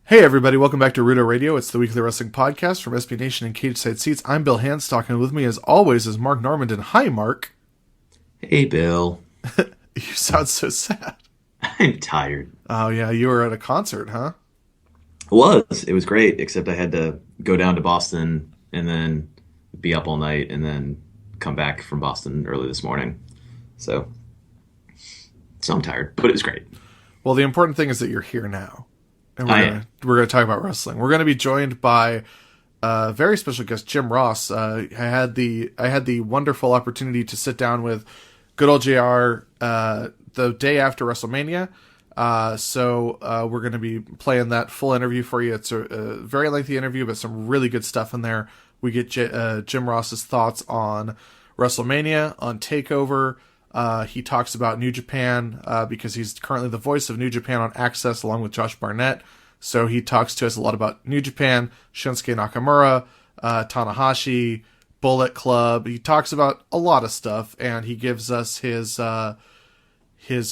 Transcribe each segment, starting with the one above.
Hey everybody, welcome back to Rudo Radio. It's the weekly wrestling podcast from SB Nation and Cage Side Seats. I'm Bill Handstock, and with me as always is Mark Normandin. Hi, Mark. Hey, Bill. You sound so sad. I'm tired. Oh yeah, you were at a concert, huh? It was great, except I had to go down to Boston and then be up all night and then come back from Boston early this morning. So, so I'm tired, but it was great. Well, the important thing is that you're here now. And I we're gonna talk about wrestling. We're gonna be joined by a very special guest, Jim Ross. I had the wonderful opportunity to sit down with good old JR the day after WrestleMania. So we're going to be playing that full interview for you. It's a very lengthy interview, but some really good stuff in there. We get Jim Ross's thoughts on WrestleMania, on TakeOver. He talks about New Japan because he's currently the voice of New Japan on Access along with Josh Barnett. So he talks to us a lot about New Japan, Shinsuke Nakamura, Tanahashi, Bullet Club. He talks about a lot of stuff, and he gives us his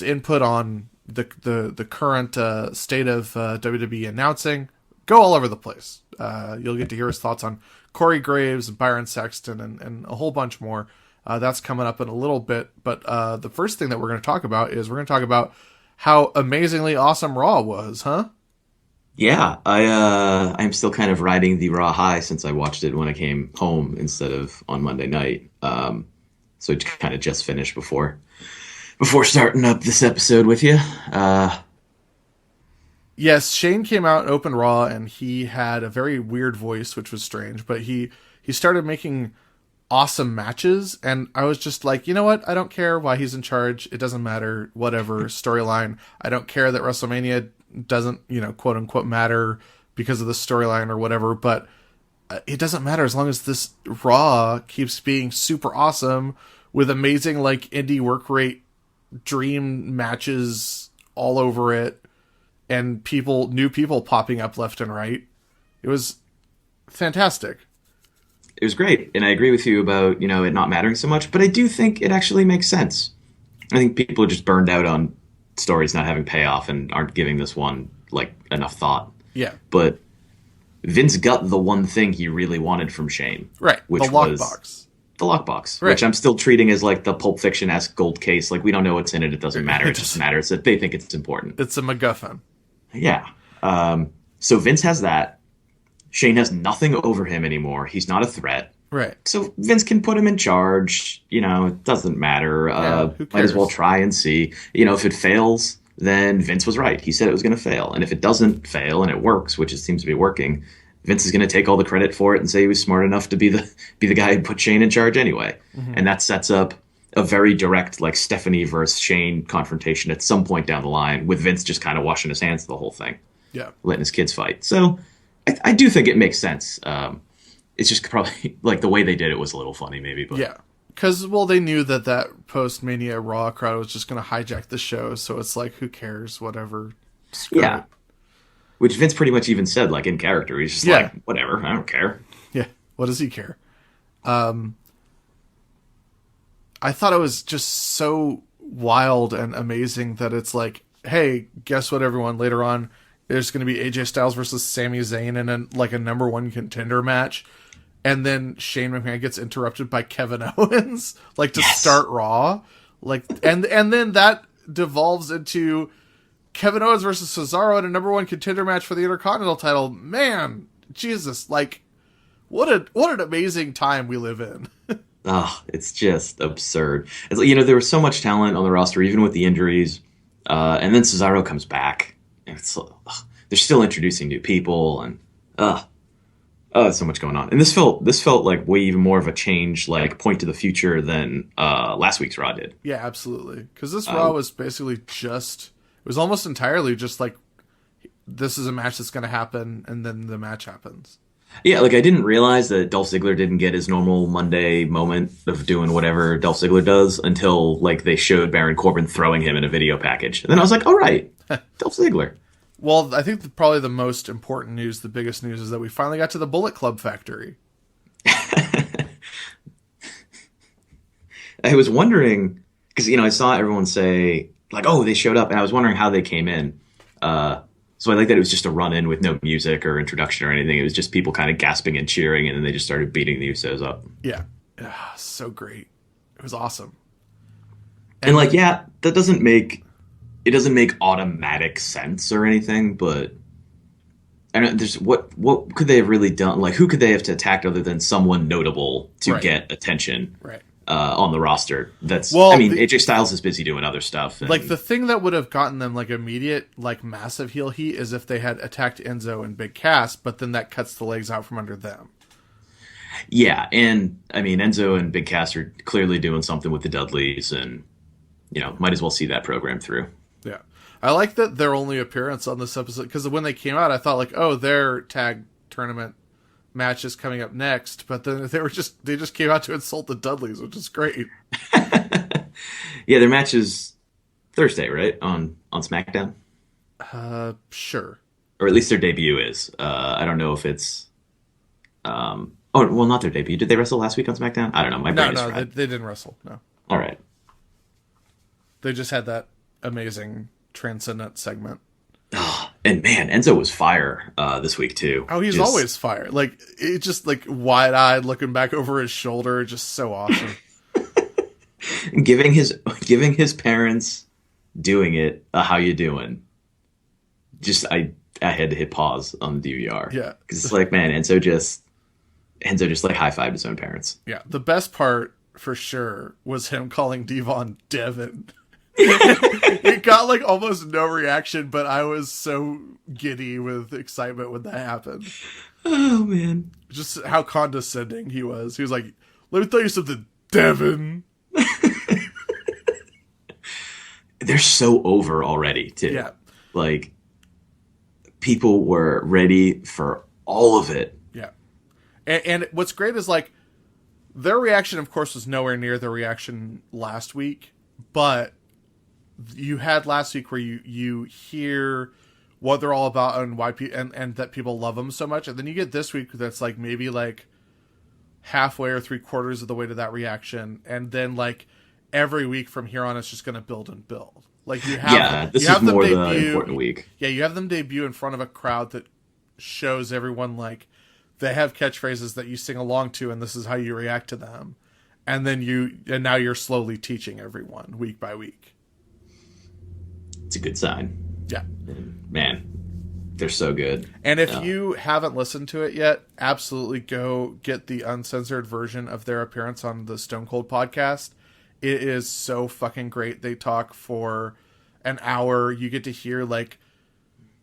input on the current state of WWE announcing. Go all over the place. You'll get to hear his thoughts on Corey Graves, Byron Saxton, and a whole bunch more. That's coming up in a little bit. But the first thing that we're going to talk about is we're going to talk about how amazingly awesome Raw was, huh? Yeah, I'm still kind of riding the Raw high since I watched it when I came home instead of on Monday night. So it kind of just finished before starting up this episode with you. Yes, Shane came out and opened Raw, and he had a very weird voice, which was strange. But he started making awesome matches, and I was just like, you know what? I don't care why he's in charge. It doesn't matter. Whatever storyline. I don't care that WrestleMania doesn't, quote unquote, matter because of the storyline or whatever. But it doesn't matter as long as this Raw keeps being super awesome with amazing indie work rate dream matches all over it, and new people popping up left and right. It was fantastic. It was great, and I agree with you about it not mattering so much, but I do think it actually makes sense. I think people are just burned out on stories not having payoff and aren't giving this one enough thought. Yeah. But Vince got the one thing he really wanted from Shane. Right. Which the lockbox. The lockbox, right. Which I'm still treating as the Pulp Fiction-esque gold case. We don't know what's in it. It doesn't matter. It just matters that they think it's important. It's a MacGuffin. Yeah. So Vince has that. Shane has nothing over him anymore. He's not a threat. Right. So Vince can put him in charge. It doesn't matter. Who cares? Might as well try and see. If it fails, then Vince was right. He said it was going to fail. And if it doesn't fail and it works, which it seems to be working, Vince is going to take all the credit for it and say he was smart enough to be the guy who put Shane in charge anyway. Mm-hmm. And that sets up a very direct Stephanie versus Shane confrontation at some point down the line, with Vince just kind of washing his hands of the whole thing. Yeah. Letting his kids fight. So I do think it makes sense. It's just probably the way they did it was a little funny maybe. But. Yeah. Because, they knew that post-Mania Raw crowd was just going to hijack the show. So it's who cares? Whatever. Screw yeah. it. Which Vince pretty much even said, in character. He's just whatever, I don't care. Yeah, what does he care? I thought it was just so wild and amazing that it's hey, guess what, everyone? Later on, there's going to be AJ Styles versus Sami Zayn in a number one contender match. And then Shane McMahon gets interrupted by Kevin Owens, to start Raw. And then that devolves into Kevin Owens versus Cesaro in a number one contender match for the Intercontinental title. Man, Jesus, what an amazing time we live in. It's just absurd. It's there was so much talent on the roster, even with the injuries. And then Cesaro comes back. And they're still introducing new people, and there's so much going on. And this felt like way even more of a change, point to the future than last week's Raw did. Yeah, absolutely. Because this Raw was basically it was almost entirely just this is a match that's going to happen, and then the match happens. Yeah, I didn't realize that Dolph Ziggler didn't get his normal Monday moment of doing whatever Dolph Ziggler does until they showed Baron Corbin throwing him in a video package. And then I was like, all right, Dolph Ziggler. Well, I think probably the most important news, the biggest news, is that we finally got to the Bullet Club factory. I was wondering, because, I saw everyone say, oh, they showed up, and I was wondering how they came in. So I like that it was just a run in with no music or introduction or anything. It was just people kind of gasping and cheering, and then they just started beating the Usos up. Yeah. So great. It was awesome. And And like, yeah, that doesn't make it doesn't make automatic sense or anything, but I don't. There's what could they have really done? Like, who could they have attacked other than someone notable to right. get attention Right. on the roster? That's I Well, mean, AJ Styles is busy doing other stuff. like And the thing that would have gotten them like immediate, like massive heel heat is if they had attacked Enzo and Big Cass, but then that cuts the legs out from under them. yeah, and I mean, Enzo and Big Cass are clearly doing something with the Dudleys, and might as well see that program through. Yeah. I like that their only appearance on this episode, because when they came out, I thought like, oh, their tag tournament match is coming up next, but then they just came out to insult the Dudleys, which is great. Yeah, their match is Thursday, right? On SmackDown, Sure. or at least their debut is. I don't know if it's. Oh well, not their debut. Did they wrestle last week on SmackDown? I don't know. My No, brain is no, fried. they didn't wrestle. No, All right. they just had that amazing transcendent segment. And man, Enzo was fire this week too. Oh, he's Just- always fire. Like it just like wide eyed, looking back over his shoulder, just so awesome. giving his parents doing it. How you doing? Just I had to hit pause on the DVR. Yeah. Because it's like, man, Enzo just like high fived his own parents. Yeah, the best part for sure was him calling Devon Devin. It got like almost no reaction, but I was so giddy with excitement when that happened. Oh man. Just how condescending he was. He was like, "Let me tell you something, Devin." They're so over already too. Yeah. Like people were ready for all of it. Yeah. And what's great is like their reaction, of course, was nowhere near the reaction last week, but you had last week where you hear what they're all about and why and that people love them so much, and then you get this week that's like maybe like halfway or 3/4 of the way to that reaction, and then like every week from here on it's just going to build and build. Like you have This you is have them more the debut, important week. yeah, you have them debut in front of a crowd that shows everyone like they have catchphrases that you sing along to, and this is how you react to them. And then now you're slowly teaching everyone week by week. It's a good sign. Yeah. And, man, they're so good. And if you haven't listened to it yet, absolutely go get the uncensored version of their appearance on the Stone Cold podcast. It is so fucking great. They talk for an hour. You get to hear like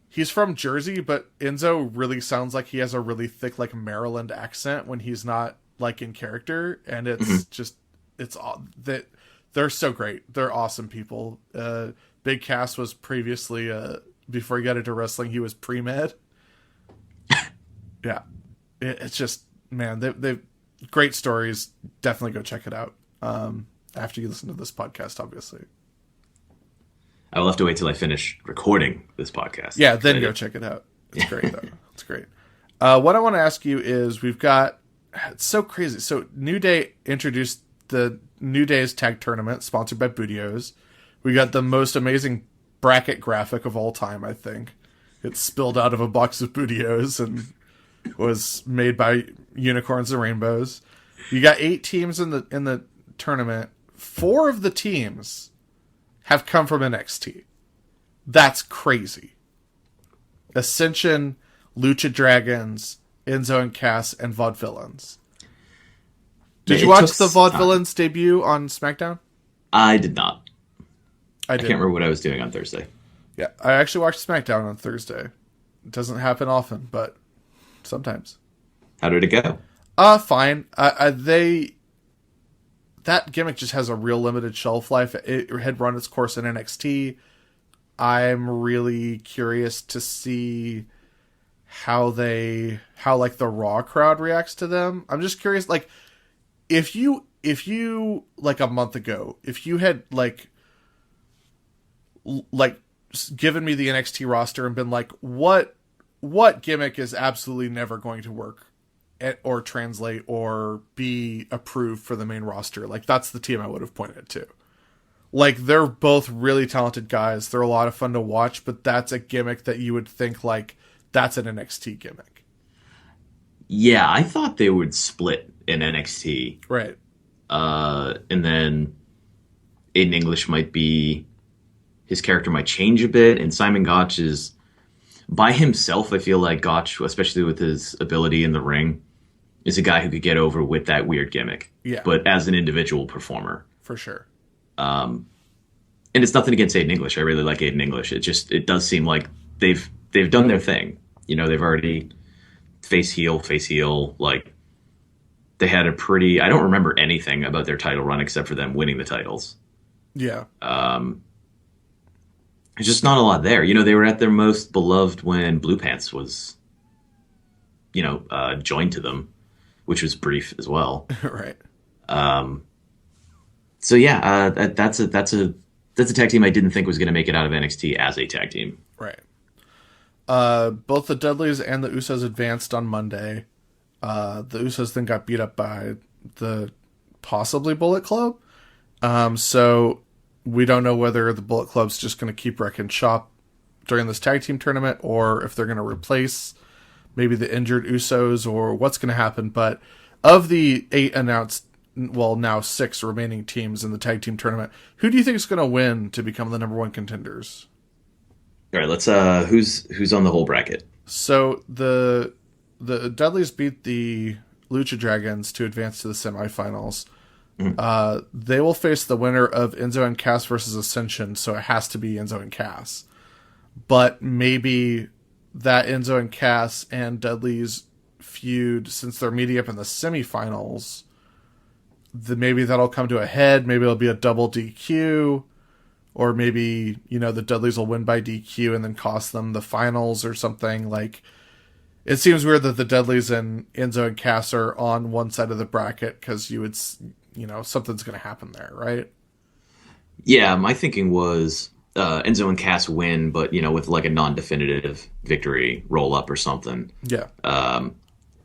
he's from Jersey, but Enzo really sounds like he has a really thick like Maryland accent when he's not like in character, and it's just it's that they're so great. They're awesome people. Big Cass was previously before he got into wrestling, he was pre-med. Yeah, it's just man, they've great stories. Definitely go check it out. After you listen to this podcast, obviously. I will have to wait till I finish recording this podcast. Yeah, then go check it out. It's great, though. It's great. What I want to ask you is it's so crazy. So New Day introduced the New Day's tag tournament, sponsored by Budios. We got the most amazing bracket graphic of all time, I think. It spilled out of a box of Budios and was made by Unicorns and Rainbows. You got 8 teams in the tournament. 4 of the teams have come from NXT. That's crazy. Ascension, Lucha Dragons, Enzo and Cass, and Vaudevillains. Did you watch the Vaudevillains debut on SmackDown? I did not. I can't remember what I was doing on Thursday. Yeah, I actually watched SmackDown on Thursday. It doesn't happen often, but sometimes. How did it go? Fine. That gimmick just has a real limited shelf life. It had run its course in NXT. I'm really curious to see how like the Raw crowd reacts to them. I'm just curious, like if you like a month ago, if you had like given me the NXT roster and been like, what gimmick is absolutely never going to work or translate or be approved for the main roster, like that's the team I would have pointed to. Like, they're both really talented guys. They're a lot of fun to watch, but that's a gimmick that you would think, like, that's an NXT gimmick. Yeah, I thought they would split in NXT. Right. And then Aiden English might be, his character might change a bit, and Simon Gotch is, by himself, I feel like Gotch, especially with his ability in the ring, is a guy who could get over with that weird gimmick. Yeah. But as an individual performer. For sure. And it's nothing against Aiden English. I really like Aiden English. It does seem like they've done their thing. You know, they've already face heel. Like, they had a pretty, I don't remember anything about their title run except for them winning the titles. Yeah. There's just not a lot there. You know, they were at their most beloved when Blue Pants was, joined to them, which was brief as well. Right. So yeah, that's a tag team I didn't think was going to make it out of NXT as a tag team. Right. Both the Dudleys and the Usos advanced on Monday. The Usos then got beat up by the possibly Bullet Club. So we don't know whether the Bullet Club's just going to keep wrecking shop during this tag team tournament, or if they're going to replace maybe the injured Usos, or what's going to happen. But of the 8 announced, well, now 6 remaining teams in the tag team tournament, who do you think is going to win to become the number 1 contenders? All right, let's who's on the whole bracket? So the Dudleys beat the Lucha Dragons to advance to the semifinals. Mm-hmm. They will face the winner of Enzo and Cass versus Ascension, so it has to be Enzo and Cass. But maybe that Enzo and Cass and Dudley's feud, since they're meeting up in the semifinals, maybe that'll come to a head. Maybe it'll be a double DQ. Or maybe, the Dudleys will win by DQ and then cost them the finals or something. Like, it seems weird that the Dudleys and Enzo and Cass are on one side of the bracket, because you would, something's going to happen there, right? Yeah, my thinking was Enzo and Cass win, but, with like a non-definitive victory roll-up or something. Yeah.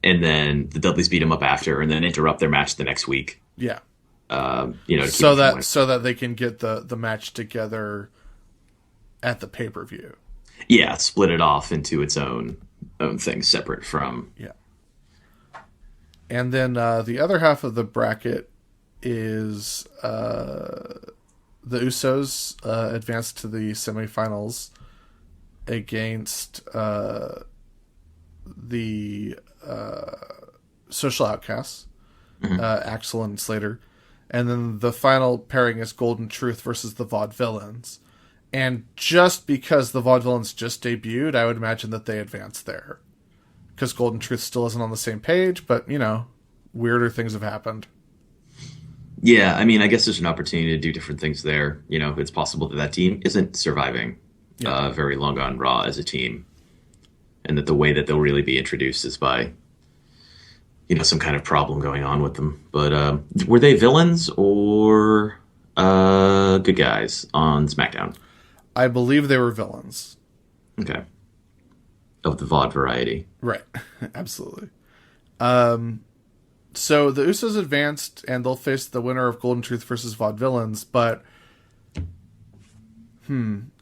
And then the Dudleys beat them up after and then interrupt their match the next week. Yeah. So that they can get the match together at the pay-per-view. Yeah, split it off into its own thing, separate from. Yeah. And then the other half of the bracket is the Usos advanced to the semifinals against the Social Outcasts, mm-hmm. Axel and Slater. And then the final pairing is Golden Truth versus the Vaudevillains. And just because the Vaudevillains just debuted, I would imagine that they advance there. Because Golden Truth still isn't on the same page, but, weirder things have happened. Yeah, I mean, I guess there's an opportunity to do different things there. It's possible that team isn't surviving very long on Raw as a team. And that the way that they'll really be introduced is by some kind of problem going on with them. But were they villains or good guys on SmackDown? I believe they were villains. Okay. Of the VOD variety. Right. Absolutely. So the Usos advanced, and they'll face the winner of Golden Truth versus Vaudevillains, but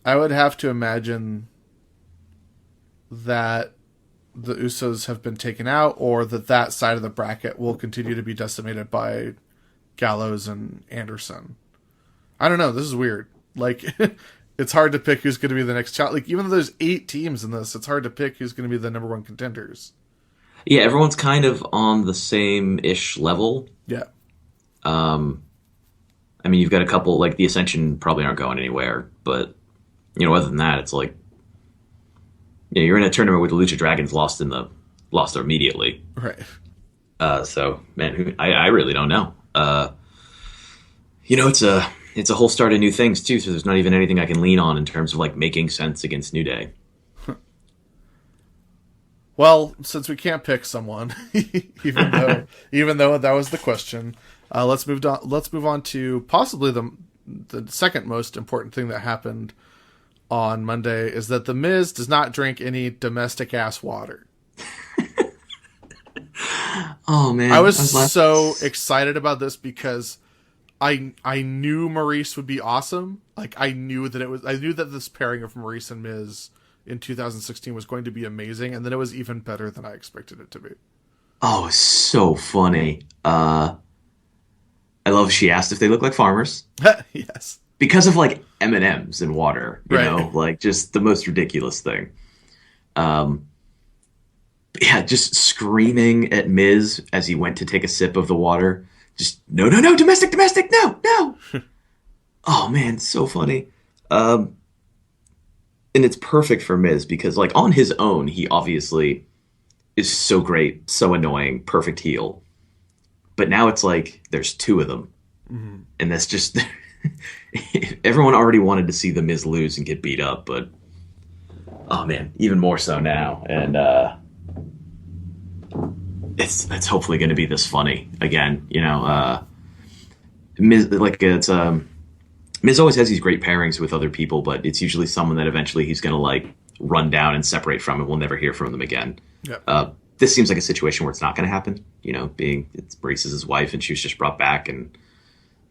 I would have to imagine that the Usos have been taken out, or that side of the bracket will continue to be decimated by Gallows and Anderson. I don't know. This is weird. Like, it's hard to pick who's going to be the next challenge. Like, even though there's 8 teams in this, it's hard to pick who's going to be the number 1 contenders. Yeah, everyone's kind of on the same-ish level. Yeah. I mean, you've got a couple, like, the Ascension probably aren't going anywhere, but, other than that, it's like, you're in a tournament where the Lucha Dragons lost immediately. Right. So, man, I really don't know. It's a whole start of new things, too, so there's not even anything I can lean on in terms of, like, making sense against New Day. Well, since we can't pick someone, even though that was the question, let's move on to possibly the second most important thing that happened on Monday is that The Miz does not drink any domestic ass water. Oh man, I was so excited about this because I knew Maurice would be awesome. Like I knew that this pairing of Maurice and Miz in 2016 was going to be amazing, and then it was even better than I expected it to be. Oh, so funny. I love she asked if they look like farmers Yes. because of like M&Ms and water, you Right. know, like just the most ridiculous thing. Um, yeah, just screaming at Miz as he went to take a sip of the water. Just no, no, no, domestic, domestic, no, no. Oh man, so funny. Um, and it's perfect for Miz because like on his own, he obviously is so great, so annoying, perfect heel. But now it's like there's two of them, Mm-hmm. and that's just everyone already wanted to see the Miz lose and get beat up, but oh man, even more so now. And it's hopefully going to be this funny again. You know, Miz like it's Miz always has these great pairings with other people, but it's usually someone that eventually he's going to like run down and separate from, and we'll never hear from them again. Yeah. This seems like a situation where it's not going to happen. You know, being it's Maurice's his wife, and she was just brought back, and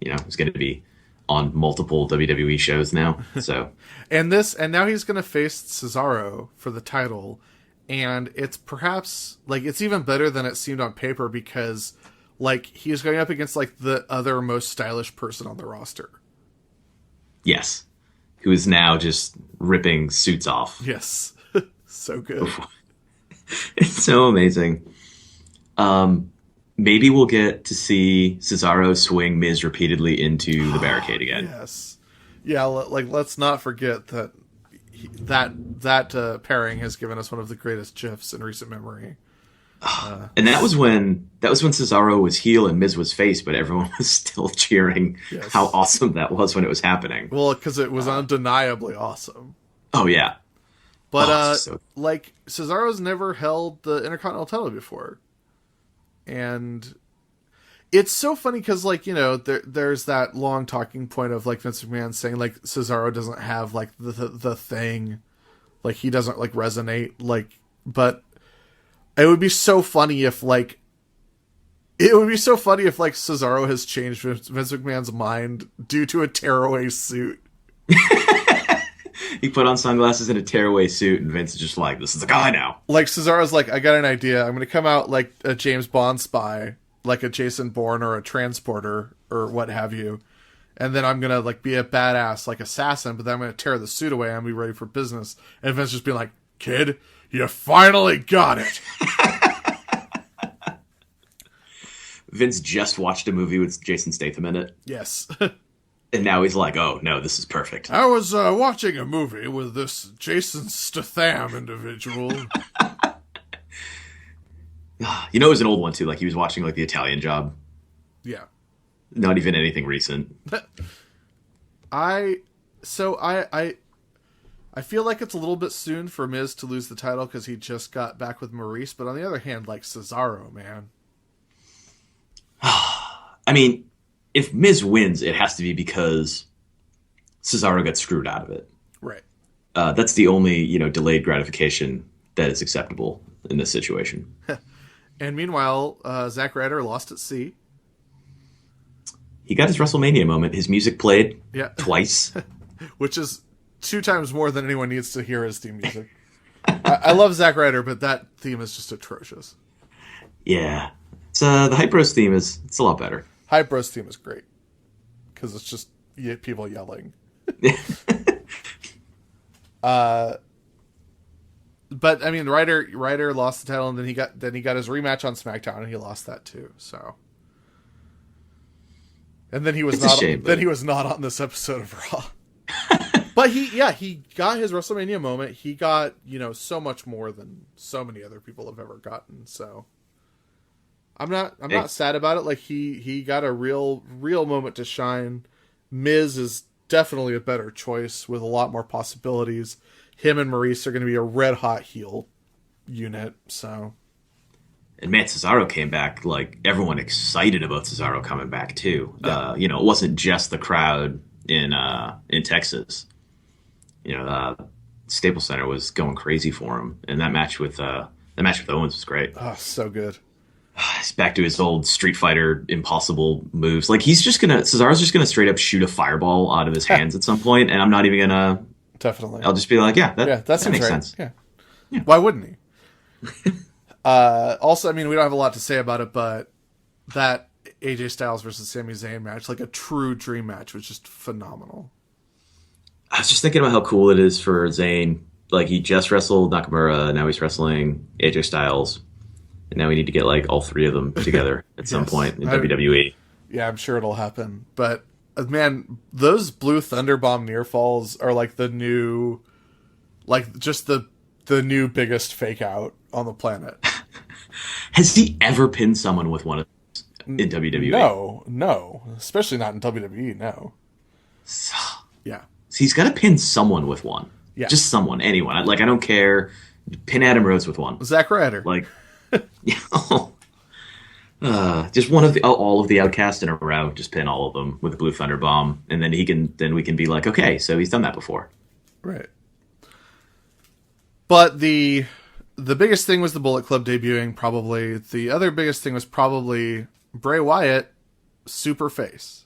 you know, is going to be on multiple WWE shows now. So, And now he's going to face Cesaro for the title, and it's perhaps like it's even better than it seemed on paper because like he's going up against like the other most stylish person on the roster. yes, who is now just ripping suits off. Yes. So good. It's so amazing. Maybe we'll get to see Cesaro swing Miz repeatedly into the barricade again. Yes. Yeah, like let's not forget that that pairing has given us one of the greatest gifs in recent memory. And that was when Cesaro was heel and Miz was face, but everyone was still cheering Yes. how awesome that was when it was happening. Well, because it was undeniably awesome. Oh yeah. But Oh, so like Cesaro's never held the Intercontinental title before, and it's so funny because like you know there's that long talking point of like Vince McMahon saying like Cesaro doesn't have like the thing, like he doesn't like resonate like, but it would be so funny if like Cesaro has changed Vince McMahon's mind due to a tearaway suit. he put on sunglasses and a tearaway suit, and Vince is just like, "This is the guy now." Like Cesaro's like, I got an idea. I'm going to come out like a James Bond spy, like a Jason Bourne or a transporter or what have you. And then I'm going to like be a badass like assassin, but then I'm going to tear the suit away and I'm going to be ready for business. And Vince just being like, kid, you finally got it. Vince just watched a movie with Jason Statham in it, Yes. and now he's like, "Oh no, this is perfect." I was watching a movie with this Jason Statham individual. You know, it was an old one too. Like he was watching like The Italian Job. Yeah. Not even anything recent. I feel like it's a little bit soon for Miz to lose the title because he just got back with Maurice. But on the other hand, like Cesaro, man. I mean, if Miz wins, it has to be because Cesaro got screwed out of it. Right. That's the only, you know, delayed gratification that is acceptable in this situation. And meanwhile, Zack Ryder lost at sea. He got his WrestleMania moment. His music played Yeah. twice. Which is 2 times more than anyone needs to hear his theme music. I love Zack Ryder, but that theme is just atrocious. Yeah. It's, the Hype Bros theme it's a lot better. Hype Bros theme is great. Because it's just people yelling. But I mean, Ryder lost the title, and then he got his rematch on SmackDown, and he lost that too. So, and then he was It's a not. shame, Then but- he was not on this episode of Raw. But he got his WrestleMania moment. He got so much more than so many other people have ever gotten. So, I'm not sad about it. Like he got a real moment to shine. Miz is definitely a better choice with a lot more possibilities. Him and Maurice are going to be a red hot heel unit. So, And man, Cesaro came back, like everyone excited about Cesaro coming back too. Yeah. It wasn't just the crowd in Texas. Staples Center was going crazy for him, and that match with Owens was great. oh, so good. He's back to his old Street Fighter impossible moves. Like Cesaro's just gonna straight up shoot a fireball out of his hands at some point, and I'm not even gonna. Definitely. I'll just be like, yeah, that seems makes right. sense. Yeah. Why wouldn't he? Also, I mean, we don't have a lot to say about it, but that AJ Styles versus Sami Zayn match, like a true dream match, was just phenomenal. I was just thinking about how cool it is for Zayn. Like, he just wrestled Nakamura, now he's wrestling AJ Styles, and now we need to get like all three of them together at some point in WWE. Yeah, I'm sure it'll happen. But man, those Blue Thunderbomb near falls are like the new, like just the new biggest fake out on the planet. Has he ever pinned someone with one of those in WWE? No, especially not in WWE. No. Yeah. So he's got to pin someone with one. Yeah. Just someone, anyone. Like, I don't care. Pin Adam Rose with one. Zack Ryder. Like, just one of all of the Outcasts in a row. Just pin all of them with a Blue Thunder Bomb, and then we can be like, okay, so he's done that before, right? But the biggest thing was the Bullet Club debuting. Probably the other biggest thing was probably Bray Wyatt, super face.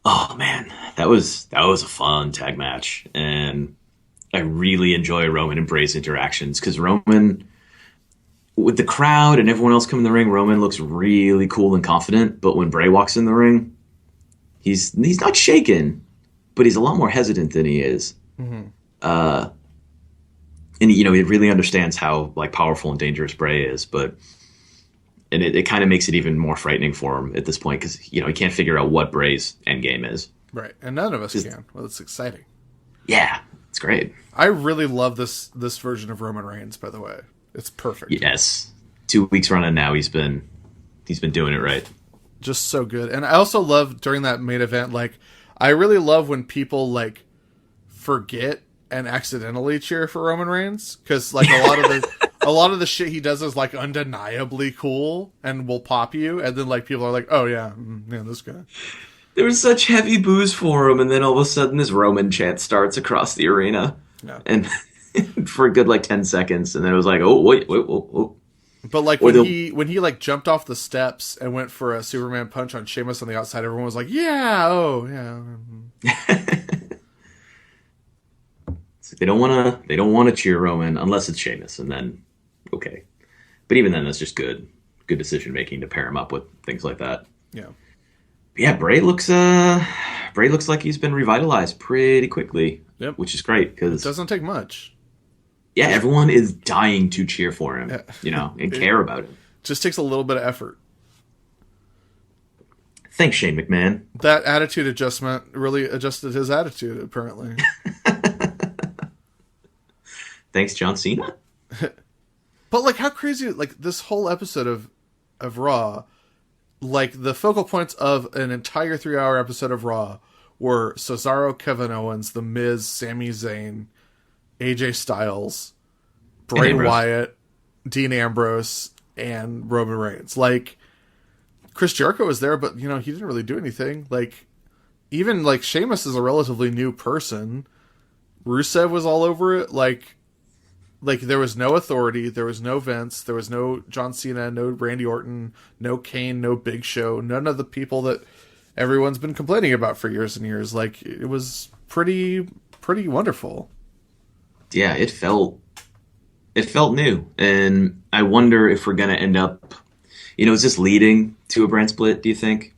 Oh man, that was a fun tag match, and I really enjoy Roman and Bray's interactions because Roman, with the crowd and everyone else coming in the ring, Roman looks really cool and confident. But when Bray walks in the ring, he's not shaken, but he's a lot more hesitant than he is. Mm-hmm. And he really understands how like powerful and dangerous Bray is, and it kind of makes it even more frightening for him at this point because he can't figure out what Bray's end game is. Right, and none of us can. Well, it's exciting. Yeah, it's great. I really love this version of Roman Reigns. By the way, it's perfect. Yes, 2 weeks running now. He's been doing it right. Just so good, and I also love during that main event. Like, I really love when people like forget and accidentally cheer for Roman Reigns because like a lot of the shit he does is like undeniably cool and will pop you, and then like people are like, oh yeah, this guy. There was such heavy boos for him, and then all of a sudden this Roman chant starts across the arena, and for a good like 10 seconds, and then it was like, oh wait. But like when he like jumped off the steps and went for a Superman punch on Sheamus on the outside, everyone was like, yeah, oh yeah. They don't want to cheer Roman unless it's Sheamus, and then okay. But even then, that's just good decision making to pair him up with things like that. Yeah. But yeah, Bray looks like he's been revitalized pretty quickly. Yep. Which is great because it doesn't take much. Yeah, everyone is dying to cheer for him, and care about it. Just takes a little bit of effort. Thanks, Shane McMahon. That attitude adjustment really adjusted his attitude, apparently. Thanks, John Cena. But like, how crazy! Like this whole episode of Raw, like the focal points of an entire 3-hour episode of Raw were Cesaro, Kevin Owens, The Miz, Sami Zayn, AJ Styles, Bray Wyatt, Dean Ambrose, and Roman Reigns. Like, Chris Jericho was there, but he didn't really do anything. Like, even like Sheamus is a relatively new person. Rusev was all over it. Like there was no authority, there was no Vince, there was no John Cena, no Randy Orton, no Kane, no Big Show, none of the people that everyone's been complaining about for years and years. Like, it was pretty wonderful. Yeah, it felt new, and I wonder if we're gonna end up, is this leading to a brand split? Do you think?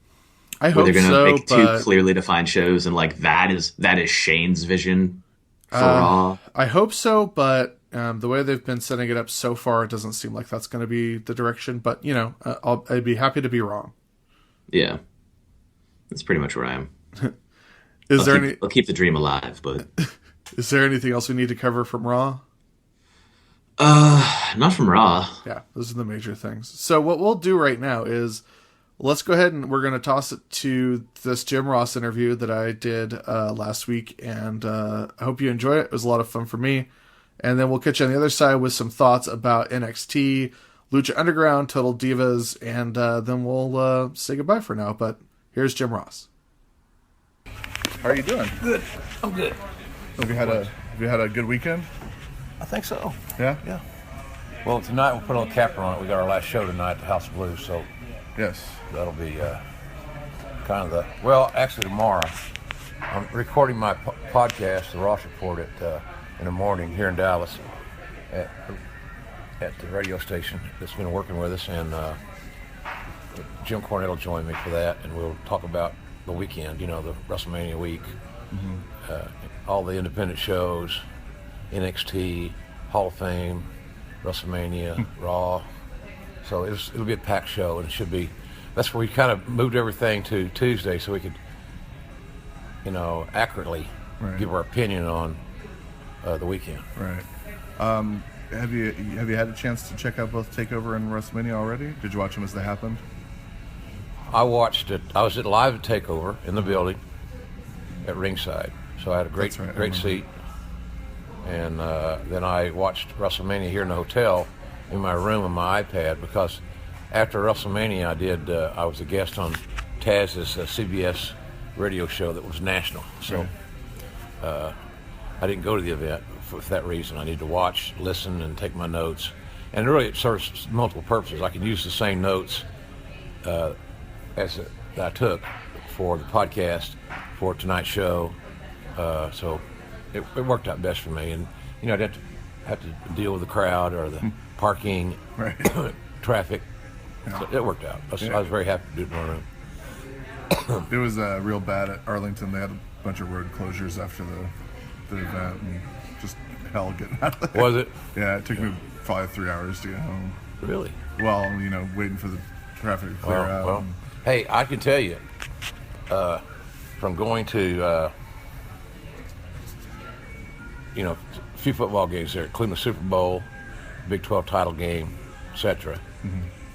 I hope so. They're gonna make two clearly defined shows, and like that is Shane's vision for Raw. I hope so, but the way they've been setting it up so far, it doesn't seem like that's going to be the direction. But I'd be happy to be wrong. Yeah, that's pretty much where I am. I'll keep the dream alive, but. Is there anything else we need to cover from Raw? Not from Raw. Yeah, those are the major things. So what we'll do right now is let's go ahead and we're going to toss it to this Jim Ross interview that I did last week, and I hope you enjoy it. It was a lot of fun for me. And then we'll catch you on the other side with some thoughts about NXT, Lucha Underground, Total Divas, and then we'll say goodbye for now. But here's Jim Ross. How are you doing? Good. I'm good. Have you had a good weekend? I think so. Yeah? Yeah. Well, tonight we'll put a little capper on it. We got our last show tonight at the House of Blues, so Yes. that'll be kind of the... Well, actually tomorrow, I'm recording my podcast, The Ross Report, in the morning here in Dallas at the radio station that's been working with us, and Jim Cornette will join me for that, and we'll talk about the weekend, the WrestleMania week, all the independent shows, NXT, Hall of Fame, WrestleMania, Raw. So it'll be a packed show, and it should be. That's where we kind of moved everything to Tuesday, so we could, accurately give our opinion on the weekend. Right. Have you had a chance to check out both Takeover and WrestleMania already? Did you watch them as they happened? I watched it. I was live at Takeover in the building at ringside, so I had a great seat. And then I watched WrestleMania here in the hotel in my room on my iPad, because after WrestleMania I was a guest on Taz's CBS radio show that was national. So I didn't go to the event for that reason. I need to watch, listen, and take my notes. And really it serves multiple purposes. I can use the same notes that I took for the podcast, for tonight's show. So it worked out best for me. And, I didn't have to deal with the crowd or the parking, traffic. Yeah. So it worked out. I was very happy to do it in my room. It was real bad at Arlington. They had a bunch of road closures after the event, and just hell getting out of there. Was it? Yeah, it took me probably 3 hours to get home. Really? Well, waiting for the traffic to clear out. Well, hey, I can tell you, from going to, a few football games there, including the Super Bowl, Big 12 title game, etc.,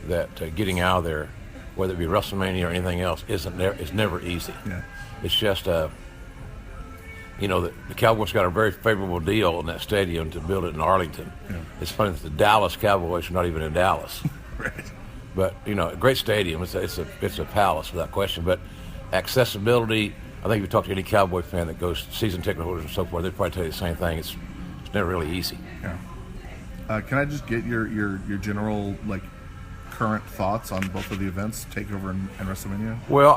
that getting out of there, whether it be WrestleMania or anything else, is never easy. Yeah. It's just, the Cowboys got a very favorable deal in that stadium to build it in Arlington. Yeah. It's funny that the Dallas Cowboys are not even in Dallas. Right. But, a great stadium. It's a palace without question. But accessibility, I think if you talk to any Cowboy fan that goes season ticket holders and so forth, they'd probably tell you the same thing. It's never really easy. Yeah. Can I just get your general current thoughts on both of the events, Takeover and WrestleMania? Well,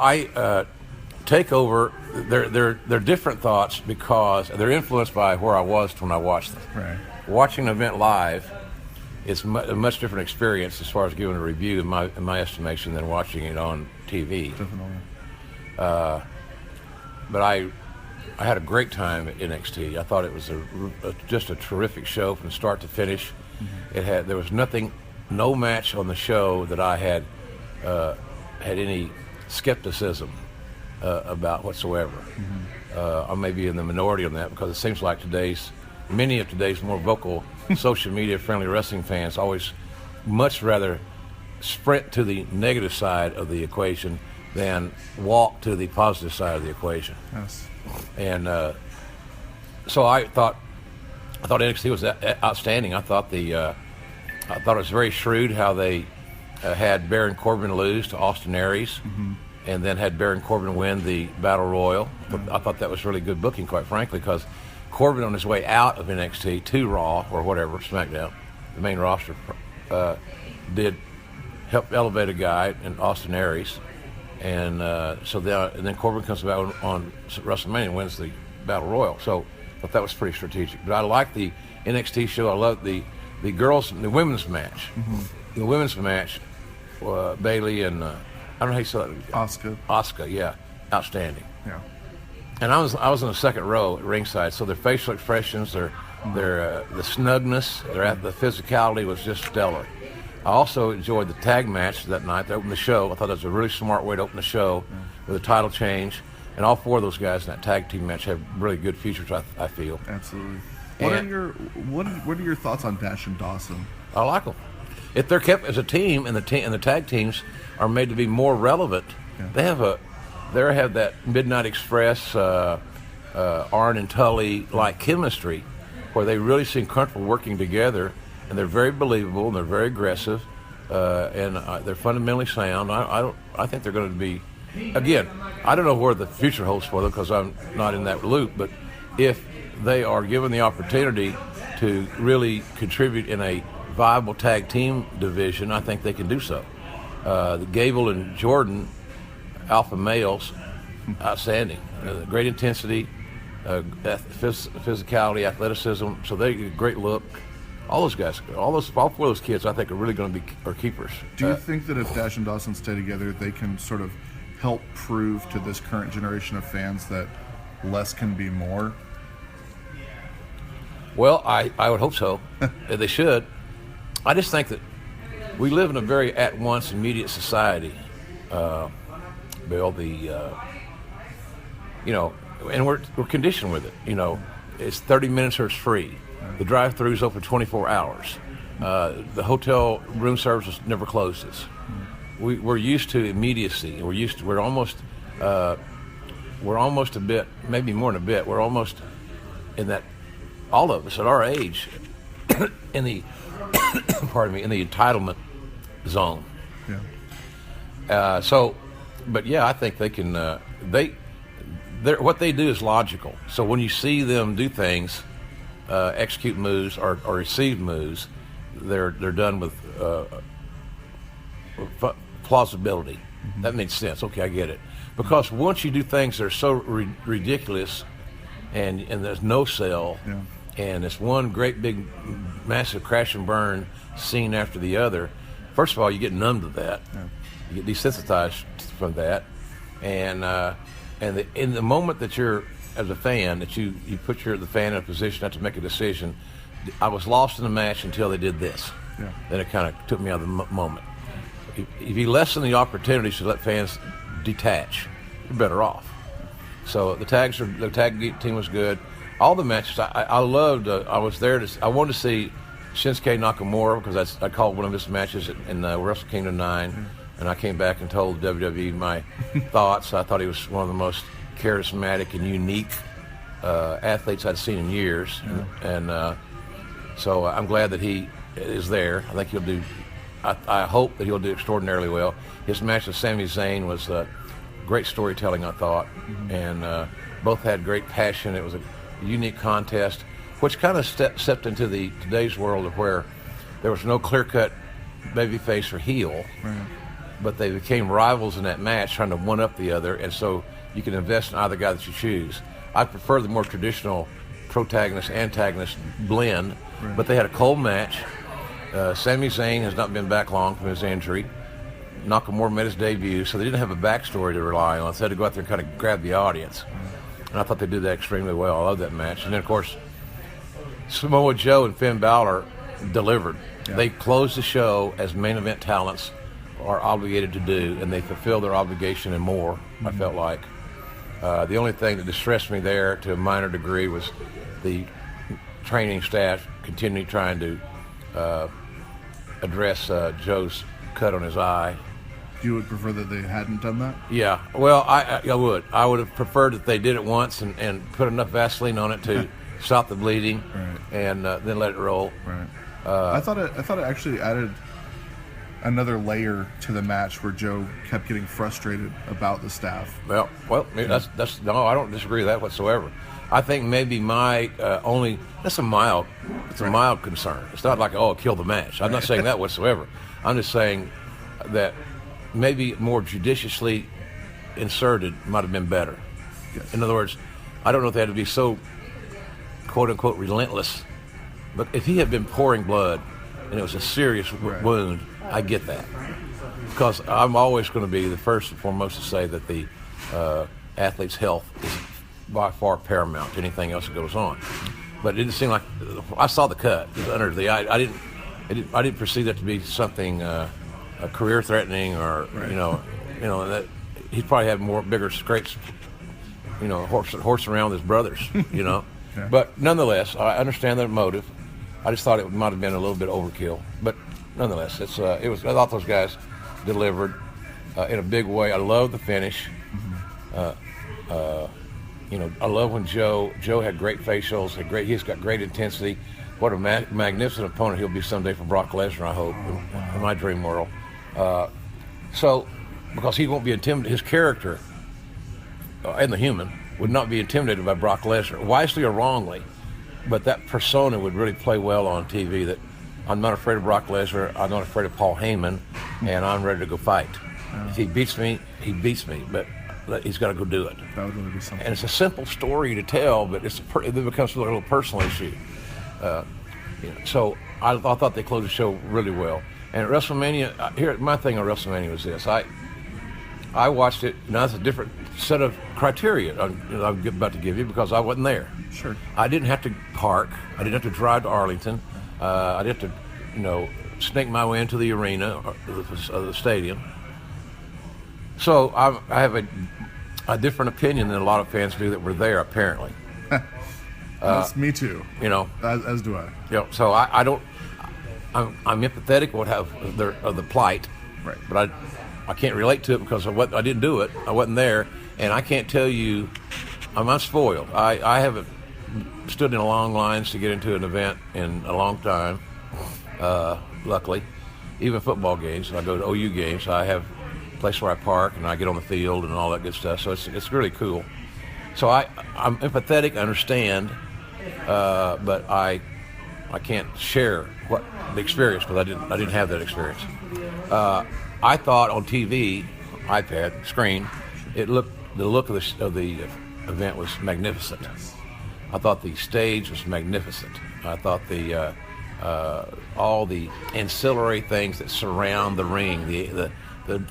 Takeover, they're different thoughts because they're influenced by where I was when I watched them. Right. Watching an event live is a much different experience as far as giving a review in my estimation than watching it on TV. Definitely. But I had a great time at NXT. I thought it was just a terrific show from start to finish. Mm-hmm. There was no match on the show that I had any skepticism about whatsoever. Mm-hmm. I may be in the minority on that, because it seems like many of today's more vocal social media friendly wrestling fans always much rather sprint to the negative side of the equation than walk to the positive side of the equation. Yes. And so I thought NXT was outstanding. I thought it was very shrewd how they had Baron Corbin lose to Austin Aries, and then had Baron Corbin win the Battle Royal. I thought that was really good booking, quite frankly, because Corbin on his way out of NXT to Raw or whatever, SmackDown, the main roster, did help elevate a guy in Austin Aries. And then Corbin comes back on WrestleMania and wins the Battle Royal. So I thought that was pretty strategic. But I like the NXT show. I love the women's match. Mm-hmm. The women's match, Bayley and I don't know how you say that. Asuka, yeah, outstanding. Yeah. And I was in the second row at ringside, so their facial expressions, their the snugness, the physicality was just stellar. I also enjoyed the tag match that night that opened the show. I thought that was a really smart way to open the show with a title change. And all four of those guys in that tag team match have really good futures, I feel. Absolutely. What are your thoughts on Dash and Dawson? I like them. If they're kept as a team, and the tag teams are made to be more relevant, they have that Midnight Express, Arn and Tully like chemistry, where they really seem comfortable working together. And they're very believable, and they're very aggressive, and they're fundamentally sound. I think they're going to be, again, I don't know where the future holds for them because I'm not in that loop, but if they are given the opportunity to really contribute in a viable tag team division, I think they can do so. The Gable and Jordan, alpha males, outstanding. Great intensity, physicality, athleticism. So they get a great look. All those guys, all four of those kids, I think are really going to be keepers. Do you think that if Dash and Dawson stay together, they can sort of help prove to this current generation of fans that less can be more? Well, I would hope so. They should. I just think that we live in a very at-once immediate society, Bill. And we're conditioned with it. It's 30 minutes or it's free. The drive-thru is open 24 hours. The hotel room service never closes. We're used to immediacy. We're almost a bit, maybe more than a bit. We're almost in that. All of us at our age, in the in the entitlement zone. Yeah. I think they can. What they do is logical. So when you see them do things, execute moves or receive moves, they're done with plausibility. Mm-hmm. That makes sense. Okay, I get it. Because once you do things that are so ridiculous, and there's no sell. Yeah. And it's one great big massive crash and burn scene after the other. First of all, you get numb to that. Yeah. You get desensitized from that. And in the moment that you're, as a fan, that you put the fan in a position not to make a decision, I was lost in the match until they did this. Yeah. Then it kind of took me out of the moment. If you lessen the opportunities to let fans detach, you're better off. So the tag team was good. All the matches I loved. I was there I wanted to see Shinsuke Nakamura because I called one of his matches in Wrestle Kingdom 9, and I came back and told WWE my thoughts. I thought he was one of the most charismatic and unique athletes I'd seen in years, so I'm glad that he is there. I think he'll do. I hope that he'll do extraordinarily well. His match with Sami Zayn was great storytelling, I thought, and both had great passion. It was a unique contest, which kind of stepped into today's world of where there was no clear-cut babyface or heel, right. But they became rivals in that match, trying to one-up the other, and so you can invest in either guy that you choose. I prefer the more traditional protagonist-antagonist blend, right. But they had a cold match. Sami Zayn has not been back long from his injury. Nakamura made his debut, so they didn't have a backstory to rely on, so they had to go out there and kind of grab the audience. And I thought they did that extremely well. I love that match. And then, of course, Samoa Joe and Finn Balor delivered. Yeah. They closed the show as main event talents are obligated to do, and they fulfilled their obligation and more, I felt like. The only thing that distressed me there to a minor degree was the training staff continually trying to address Joe's cut on his eye. You would prefer that they hadn't done that? Yeah, well, I would. I would have preferred that they did it once and put enough Vaseline on it to stop the bleeding, right. And then let it roll. Right. I thought it actually added another layer to the match where Joe kept getting frustrated about the staff. Well, that's no, I don't disagree with that whatsoever. I think maybe my that's a mild concern. It's not like kill the match. I'm not saying that whatsoever. I'm just saying that maybe more judiciously inserted might have been better. Yes. In other words, I don't know if they had to be so quote-unquote relentless, but if he had been pouring blood and it was a serious wound, I get that. Because I'm always going to be the first and foremost to say that the athlete's health is by far paramount to anything else that goes on. But it didn't seem like I saw the cut. It was under the eye. I didn't perceive that to be something career threatening or that he's probably had bigger scrapes, horsing around with his brothers, Yeah. But nonetheless, I understand their motive. I just thought it might have been a little bit overkill, but nonetheless, it was. I thought those guys delivered in a big way. I love the finish. I love when Joe had great facials, he's got great intensity. What a magnificent opponent he'll be someday for Brock Lesnar, I hope, in my dream world. Because he won't be intimidated, his character and the human would not be intimidated by Brock Lesnar, wisely or wrongly, but that persona would really play well on TV. That I'm not afraid of Brock Lesnar. I'm not afraid of Paul Heyman, and I'm ready to go fight. If he beats me, he beats me, but he's got to go do it. That would really be something. And it's a simple story to tell, but it becomes a little personal issue. So I thought they closed the show really well. And at WrestleMania, my thing on WrestleMania was this. I watched it. Now, that's a different set of criteria I'm about to give you because I wasn't there. Sure. I didn't have to park. I didn't have to drive to Arlington. I didn't have to, snake my way into the arena or the stadium. So I have a different opinion than a lot of fans do that were there, apparently. That's me too. As do I. So I don't. I'm empathetic of the plight, right? But I can't relate to it because I didn't do it. I wasn't there, and I can't tell you. I'm spoiled. I haven't stood in long lines to get into an event in a long time. Luckily, even football games. I go to OU games. I have a place where I park and I get on the field and all that good stuff. So it's really cool. So I'm empathetic. I understand, but I can't share the experience because I didn't have that experience. I thought on TV, iPad screen, the look of the event was magnificent. I thought the stage was magnificent. I thought all the ancillary things that surround the ring, the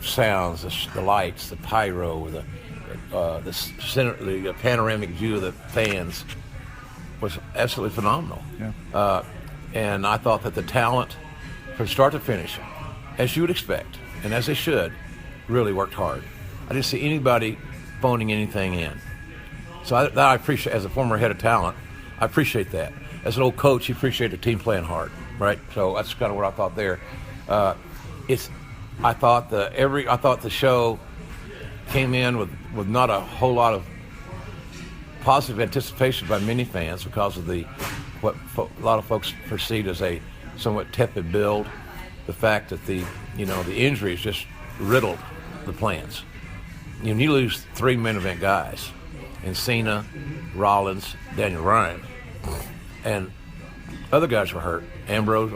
sounds, the lights, the pyro, the panoramic view of the fans was absolutely phenomenal. Yeah. And I thought that the talent, from start to finish, as you would expect, and as they should, really worked hard. I didn't see anybody phoning anything in. So I appreciate, as a former head of talent, I appreciate that. As an old coach, you appreciate the team playing hard, right? So that's kind of what I thought there. I thought the show came in with not a whole lot of positive anticipation by many fans because of what a lot of folks perceived as a somewhat tepid build. The fact that the injuries just riddled the plans. You lose 3 main event guys, in Cena, Rollins, Daniel Bryan, and other guys were hurt. Cesaro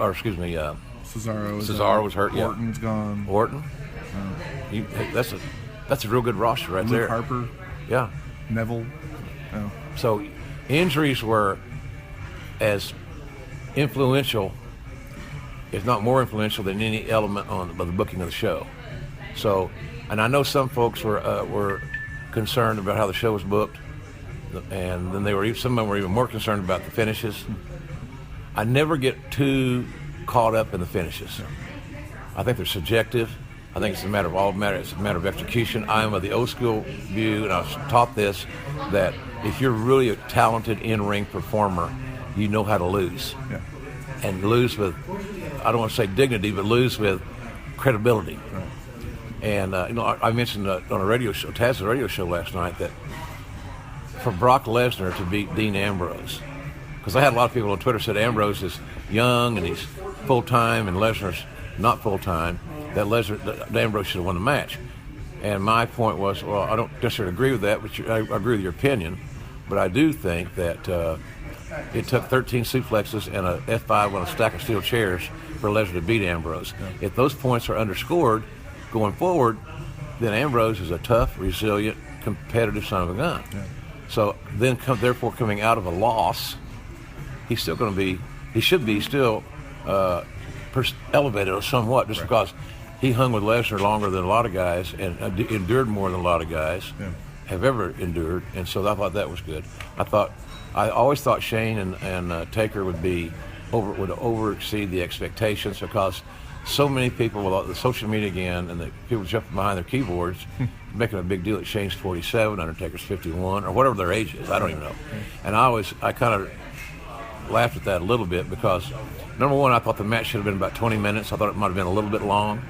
was hurt. Orton's gone. Orton. That's a real good roster right there. Luke Harper. Yeah. Neville. Oh. So injuries were as influential, if not more influential, than any element of the booking of the show. So, and I know some folks were concerned about how the show was booked, and then some of them were even more concerned about the finishes. I never get too caught up in the finishes. I think they're subjective. I think it's a matter of execution. I am of the old school view, and I was taught this, that if you're really a talented in-ring performer, you know how to lose. Yeah. And lose with, I don't want to say dignity, but lose with credibility. Right. And I mentioned on a radio show, Taz's radio show last night, that for Brock Lesnar to beat Dean Ambrose, because I had a lot of people on Twitter said Ambrose is young and he's full-time and Lesnar's not full-time, that Ambrose should have won the match. And my point was, well, I don't necessarily agree with that, but I agree with your opinion, but I do think that it took 13 suplexes and a F5 on a stack of steel chairs for Lesnar to beat Ambrose. Yeah. If those points are underscored going forward, then Ambrose is a tough, resilient, competitive son of a gun. Yeah. So then, therefore, coming out of a loss, he's still going to be, he should be still elevated somewhat, just because he hung with Lesnar longer than a lot of guys and endured more than a lot of guys have ever endured. And so I thought that was good. I always thought Shane and Taker would overexceed the expectations, because so many people with all the social media again and the people jumping behind their keyboards making a big deal that Shane's 47, Undertaker's 51, or whatever their age is. I don't even know. And I kind of laughed at that a little bit, because number one, I thought the match should have been about 20 minutes. I thought it might have been a little bit long.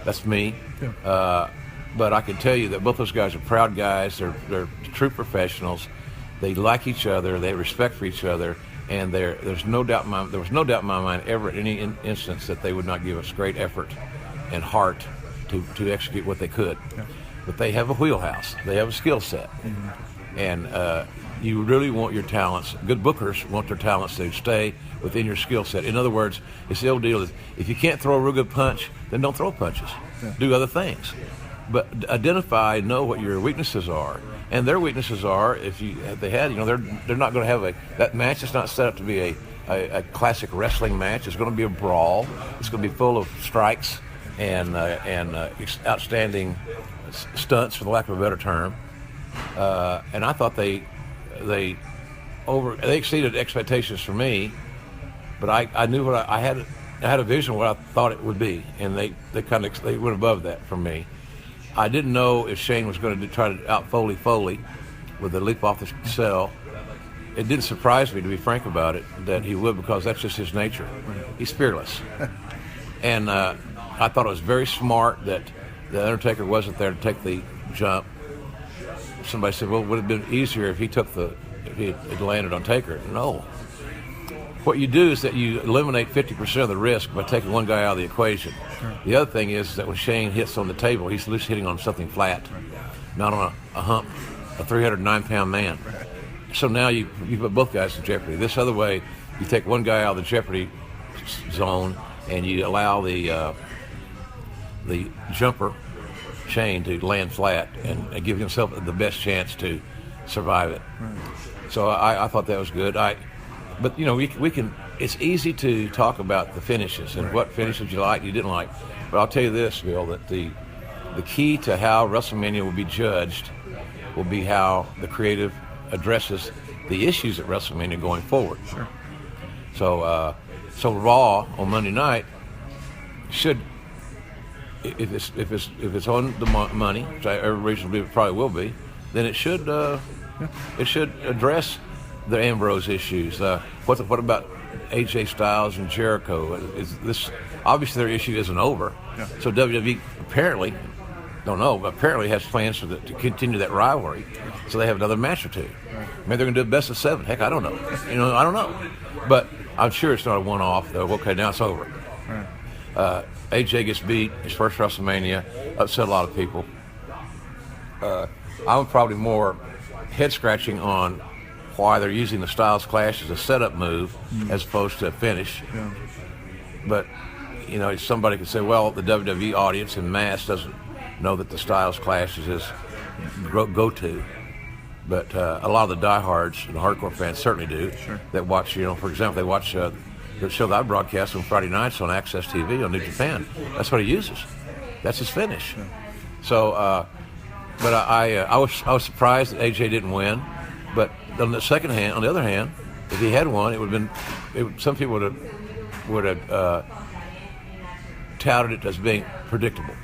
That's me. Yeah. But I can tell you that both those guys are proud guys. They're true professionals. They like each other. They have respect for each other. And there was no doubt in my mind ever at any instance that they would not give us great effort and heart to execute what they could. Yeah. But they have a wheelhouse. They have a skill set. Mm-hmm. And you really want your talents. Good bookers want their talents to stay within your skill set. In other words, it's the old deal is if you can't throw a real good punch, then don't throw punches. Yeah. Do other things. But identify, know what your weaknesses are. And their weaknesses are, if they had, they're not going to have that match is not set up to be a classic wrestling match. It's going to be a brawl. It's going to be full of strikes and outstanding stunts, for the lack of a better term. And I thought they exceeded expectations for me, but I knew what I had a vision of what I thought it would be, and they went above that for me. I didn't know if Shane was going to try to out Foley with the leap off the cell. It didn't surprise me, to be frank about it, that he would, because that's just his nature. He's fearless. And I thought it was very smart that the Undertaker wasn't there to take the jump. Somebody said, well, it would have been easier if he had landed on Taker. No. What you do is that you eliminate 50% of the risk by taking one guy out of the equation. Sure. The other thing is that when Shane hits on the table, he's at least hitting on something flat, not on a hump, a 309-pound man. Right. So now you put both guys in jeopardy. This other way, you take one guy out of the jeopardy zone and you allow the jumper, Shane, to land flat and give himself the best chance to survive it. Right. So I thought that was good. But we can. It's easy to talk about the finishes and what finishes you like, you didn't like. But I'll tell you this, Bill, that the key to how WrestleMania will be judged will be how the creative addresses the issues at WrestleMania going forward. Sure. So Raw on Monday night should, if it's on the money, which every reason believe it probably will be, then it should address the Ambrose issues. What about AJ Styles and Jericho? Is this obviously their issue isn't over? Yeah. So WWE apparently, don't know, but apparently has plans to continue that rivalry. So they have another match or two. Right. Maybe they're going to do a best of 7. Heck, I don't know. I don't know. But I'm sure it's not a one-off though. Okay, now it's over. Right. AJ gets beat his first WrestleMania, upset a lot of people. I'm probably more head-scratching on why they're using the Styles Clash as a setup move as opposed to a finish. Yeah. But, somebody could say, well, the WWE audience in mass doesn't know that the Styles Clash is his go-to. But a lot of the diehards and the hardcore fans certainly do. Sure. That watch, for example, they watch the show that I broadcast on Friday nights on Access TV on New Japan. That's what he uses. That's his finish. Yeah. So, but I was surprised that AJ didn't win. But on the other hand, if he had won, it would have been. Some people would have touted it as being predictable.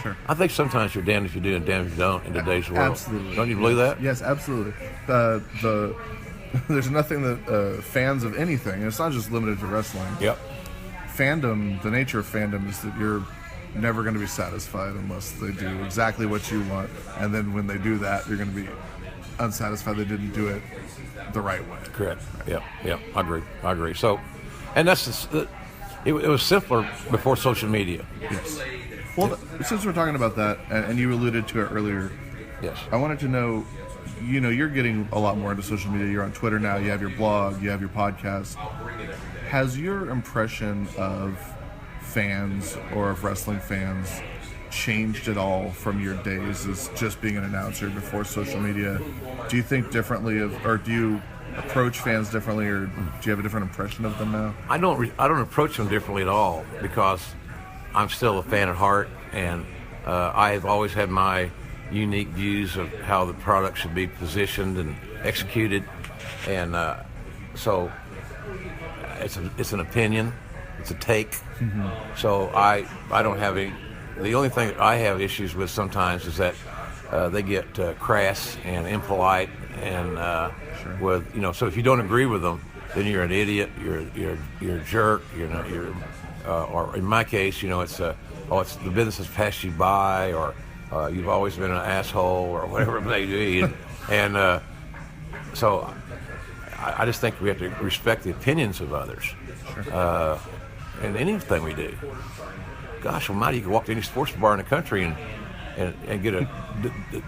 Sure. I think sometimes you're damned if you do and damned if you don't in today's world. Absolutely. Don't you believe that? Yes, absolutely. There's nothing that fans of anything, and it's not just limited to wrestling. Yep. Fandom, the nature of fandom is that you're never going to be satisfied unless they do exactly what you want, and then when they do that, you're going to be unsatisfied they didn't do it the right way. Correct. Yep. I agree. So, and that's it was simpler before social media. Yes. Well, since we're talking about that, and you alluded to it earlier, Yes. I wanted to know, you're getting a lot more into social media. You're on Twitter now. You have your blog. You have your podcast. Has your impression of fans or of wrestling fans changed at all from your days as just being an announcer before social media? Do you think differently or do you approach fans differently, or do you have a different impression of them now? I don't approach them differently at all because I'm still a fan at heart, and I've always had my unique views of how the product should be positioned and executed, and so it's an opinion, it's a take. Mm-hmm. So I don't have any. The only thing I have issues with sometimes is that they get crass and impolite, and Sure. with so if you don't agree with them, then you're an idiot, you're a jerk, or in my case, it's it's the business has passed you by, or you've always been an asshole, or whatever it may be, and so I just think we have to respect the opinions of others, Sure. in anything we do. Gosh almighty, you can walk to any sports bar in the country and and get a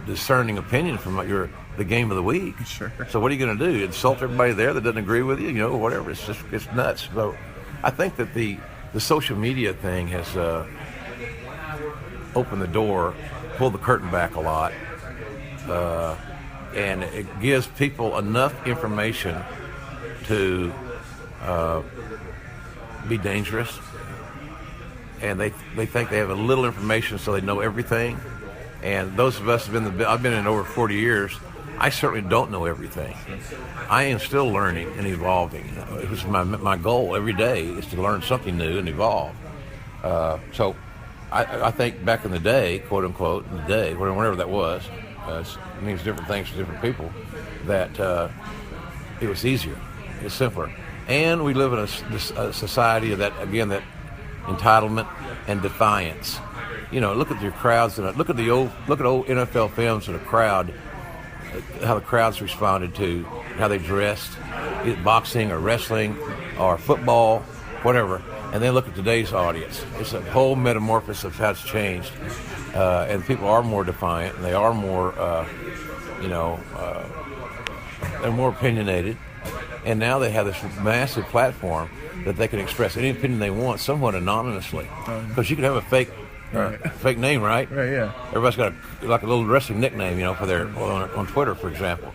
discerning opinion from the game of the week. Sure. So what are you going to do? Insult everybody there that doesn't agree with you? Whatever. It's nuts. So I think that the social media thing has opened the door, pulled the curtain back a lot, and it gives people enough information to be dangerous. And they think they have a little information, so they know everything. And those of us I've been in over 40 years. I certainly don't know everything. I am still learning and evolving. It was my goal every day is to learn something new and evolve. So I think back in the day, quote unquote, in the day, whenever that was, it means different things to different people, that it was easier, it's simpler. And we live in a society that entitlement and defiance. Look at your crowds and look at old NFL films of the crowd, how the crowds responded to how they dressed, boxing or wrestling or football, whatever. And then look at today's audience. It's a whole metamorphosis of how it's changed, and people are more defiant and they are more, they're more opinionated. And now they have this massive platform that they can express any opinion they want somewhat anonymously. Because you can have a fake name, right? Right, yeah. Everybody's got a little wrestling nickname, for their on Twitter, for example.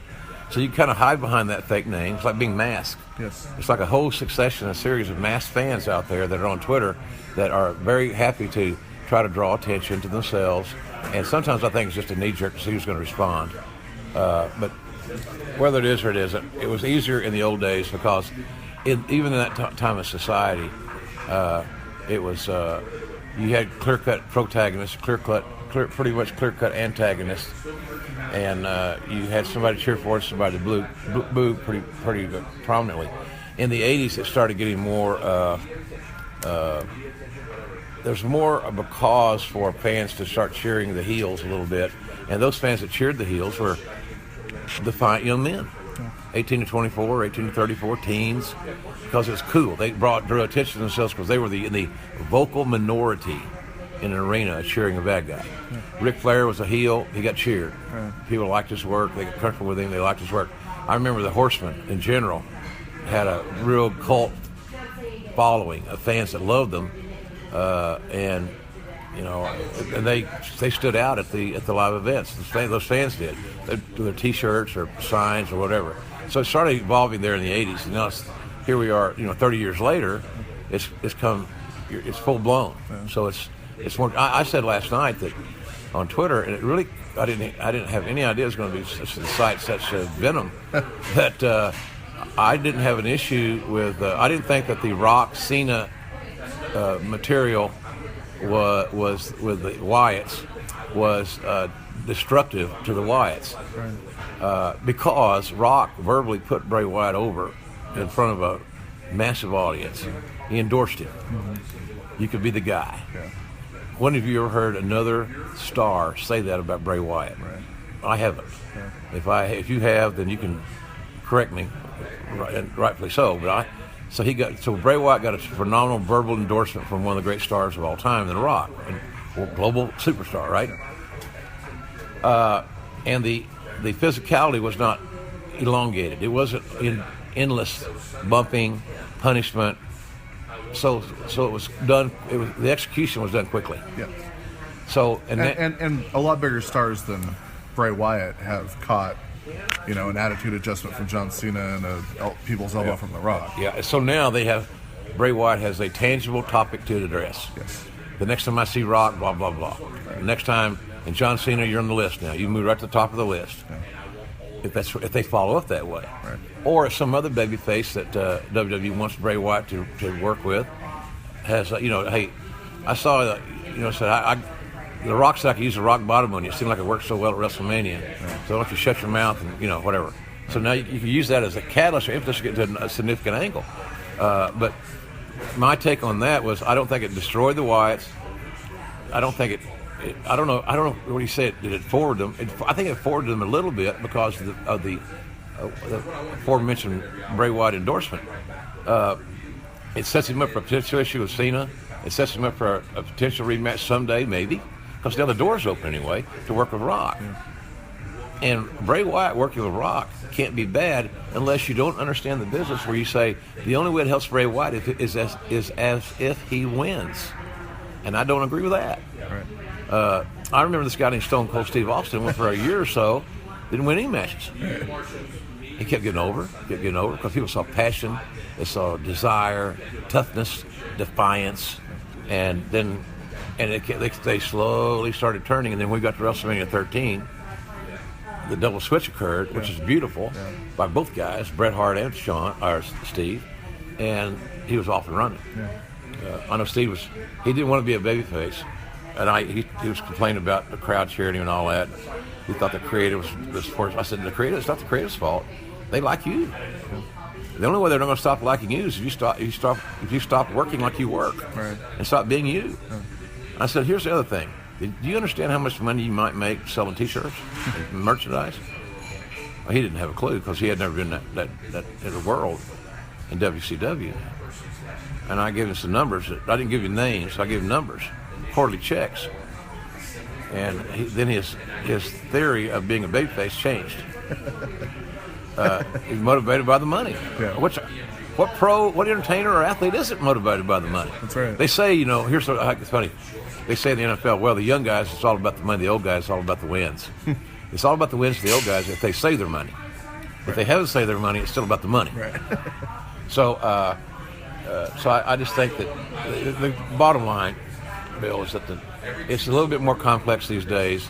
So you kind of hide behind that fake name. It's like being masked. Yes. It's like a whole a series of masked fans out there that are on Twitter that are very happy to try to draw attention to themselves. And sometimes I think it's just a knee-jerk to see who's going to respond. But whether it is or it isn't, it was easier in the old days because even in that time of society, it was you had clear-cut protagonists, pretty much clear-cut antagonists, and you had somebody cheer for it, somebody boo pretty prominently. In the 80s, it started getting more. There's more of a cause for fans to start cheering the heels a little bit, and those fans that cheered the heels were defiant young men, 18 to 24, 18 to 34, teens, because it was cool. They drew attention to themselves because they were in the vocal minority in an arena cheering a bad guy. Ric Flair was a heel. He got cheered. People liked his work. They got comfortable with him. They liked his work. I remember the Horsemen in general had a real cult following of fans that loved them, and they stood out at the live events. Those fans did. Their T-shirts or signs or whatever. So it started evolving there in the 80s. And now here we are, 30 years later. It's full blown. So it's more. I said last night that on Twitter, and it really I didn't have any idea it was going to be such venom that I didn't have an issue with. I didn't think that the Rock Cena material was with the Wyatts was destructive to the Wyatts, because Rock verbally put Bray Wyatt over in front of a massive audience. He endorsed him. You could be the guy. Yeah. When have you ever heard another star say that about Bray Wyatt? Right. I haven't. Yeah. If you have, then you can correct me, and rightfully so. But so Bray Wyatt got a phenomenal verbal endorsement from one of the great stars of all time, The Rock, and global superstar, right? And the physicality was not elongated. It wasn't endless bumping, punishment. So it was done. The execution was done quickly. Yeah. So and a lot bigger stars than Bray Wyatt have caught, an attitude adjustment from John Cena and a people's elbow from The Rock. Yeah. So now Bray Wyatt has a tangible topic to address. Yes. The next time I see Rock, blah blah blah. Right. The next time, and John Cena, you're on the list now. You move right to the top of the list. Yeah. If they follow up that way, Right. Or if some other babyface that WWE wants Bray Wyatt to work with has, hey, I saw, said The Rock said I could use a rock bottom on you. It seemed like it worked so well at WrestleMania. Right. So why don't you shut your mouth and whatever. So now you can use that as a catalyst or impetus to get to a significant angle. But my take on that was I don't think it destroyed the Wyatts. I don't think I don't know what he said. Did it forward them? I think it forwarded them a little bit because of the aforementioned Bray Wyatt endorsement. It sets him up for a potential issue with Cena. It sets him up for a potential rematch someday, maybe, because the other door's open anyway to work with Rock. And Bray Wyatt working with Rock can't be bad unless you don't understand the business, where you say the only way it helps Bray Wyatt is as if he wins. And I don't agree with that. Right. I remember this guy named Stone Cold Steve Austin went for a year or so, didn't win any matches. He kept getting over because people saw passion, they saw desire, toughness, defiance, and they slowly started turning. And then we got to WrestleMania 13. The double switch occurred, which is beautiful by both guys, Bret Hart and Steve, and he was off and running. I know Steve he didn't want to be a babyface, and he was complaining about the crowd cheering him and all that. He thought the creative was forced. I said, it's not the creative's fault. They like you. The only way they're not going to stop liking you is if you stop working like you work, and stop being you. I said, here's the other thing. Do you understand how much money you might make selling T-shirts and merchandise? Well, he didn't have a clue because he had never been that in the world in WCW. And I gave him some numbers. I didn't give you names. I gave him numbers, quarterly checks. And then his theory of being a babyface changed. He's motivated by the money. Yeah. What entertainer or athlete isn't motivated by the money? That's right. They say, it's funny. They say in the NFL, well, the young guys, it's all about the money. The old guys, it's all about the wins. It's all about the wins for the old guys if they save their money. If they haven't saved their money, it's still about the money. Right. So I just think that the bottom line, Bill, is that it's a little bit more complex these days.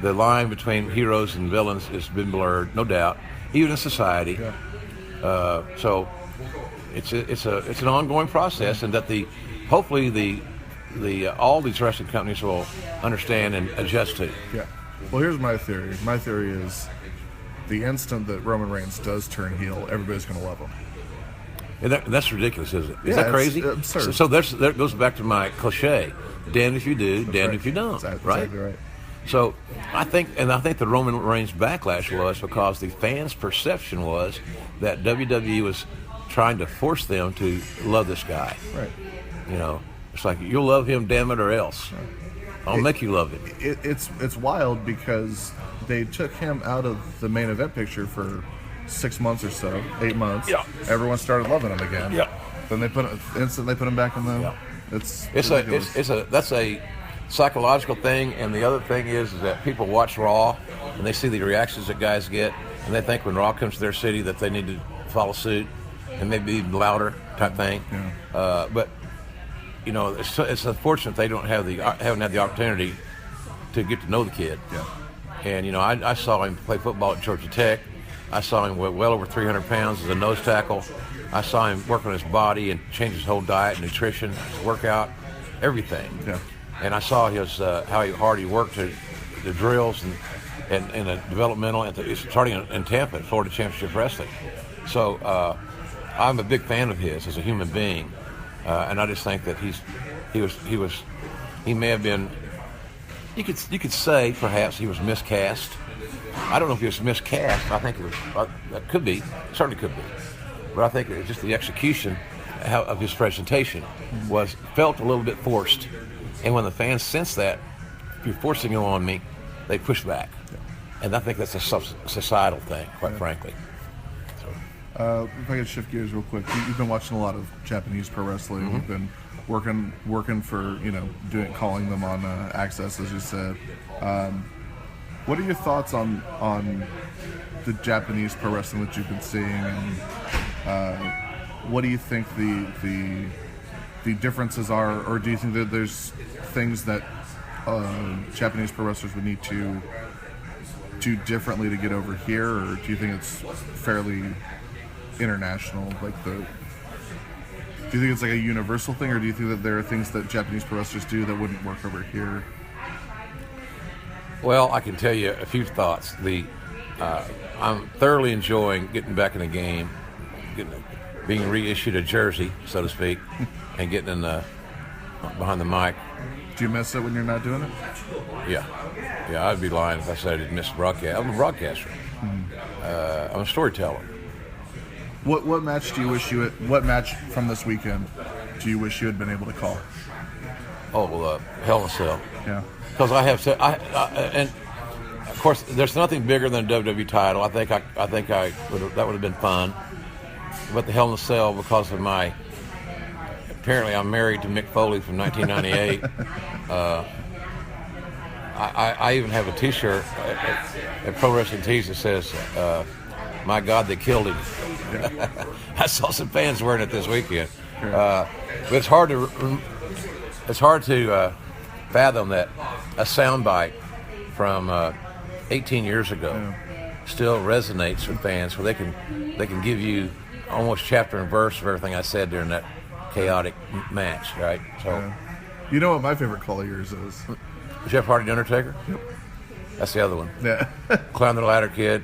The line between heroes and villains has been blurred, no doubt, even in society. So it's an ongoing process, and that hopefully all these wrestling companies will understand and adjust to. Yeah. Well, here's my theory. My theory is the instant that Roman Reigns does turn heel, everybody's going to love him. And that's ridiculous, isn't it? Is that crazy? It's absurd. So that goes back to my cliche: damned if you do, damned if you don't. That's right? exactly right. So I think the Roman Reigns backlash was because the fans' perception was that WWE was trying to force them to love this guy. Right. It's like, you'll love him, damn it, or else. I'll make you love him. It's wild because they took him out of the main event picture for 6 months or so, 8 months. Yeah. Everyone started loving him again. Yeah. Then they instantly put him back in the. Yeah. It's that's a psychological thing, and the other thing is that people watch Raw and they see the reactions that guys get, and they think when Raw comes to their city that they need to follow suit and maybe even louder type thing. Yeah. But it's unfortunate they haven't had the opportunity to get to know the kid. Yeah. And I saw him play football at Georgia Tech. I saw him well over 300 pounds as a nose tackle. I saw him work on his body and change his whole diet, nutrition, workout, everything. Yeah. And I saw how hard he worked the drills and the developmental. Starting in Tampa at Florida Championship Wrestling. So I'm a big fan of his as a human being, and I just think that he may have been. You could say perhaps he was miscast. I don't know if he was miscast. I think it was. That could be. Certainly could be. But I think it was just the execution of his presentation felt a little bit forced. And when the fans sense that, if you're forcing him on me, they push back. And I think that's a societal thing, quite frankly. If I could shift gears real quick, you've been watching a lot of Japanese pro wrestling. Mm-hmm. You've been working for calling them on Access, as you said. What are your thoughts on the Japanese pro wrestling that you've been seeing, and what do you think the differences are, or do you think that there's things that Japanese pro wrestlers would need to do differently to get over here, or do you think it's fairly international? Do you think it's like a universal thing, or do you think that there are things that Japanese pro wrestlers do that wouldn't work over here? Well, I can tell you a few thoughts. I'm thoroughly enjoying getting back in the game, being reissued a jersey, so to speak, and getting behind the mic. Do you miss it when you're not doing it? Yeah, I'd be lying if I said I didn't miss broadcast. I'm a broadcaster. I'm a storyteller. What match from this weekend do you wish you had been able to call? Hell in a Cell. Yeah. Because I have to, and of course, there's nothing bigger than a WWE title. I think that would have been fun. But the Hell in a Cell, because of apparently I'm married to Mick Foley from 1998. I even have a T-shirt at Pro Wrestling Tees that says, "My God, they killed him." Yeah. I saw some fans wearing it this weekend. But it's hard to fathom that a soundbite from 18 years ago still resonates with fans, where they can give you almost chapter and verse of everything I said during that chaotic match, right? So, you know what my favorite call of yours is? Jeff Hardy, The Undertaker. Yep. That's the other one. Yeah. Climb the ladder, kid.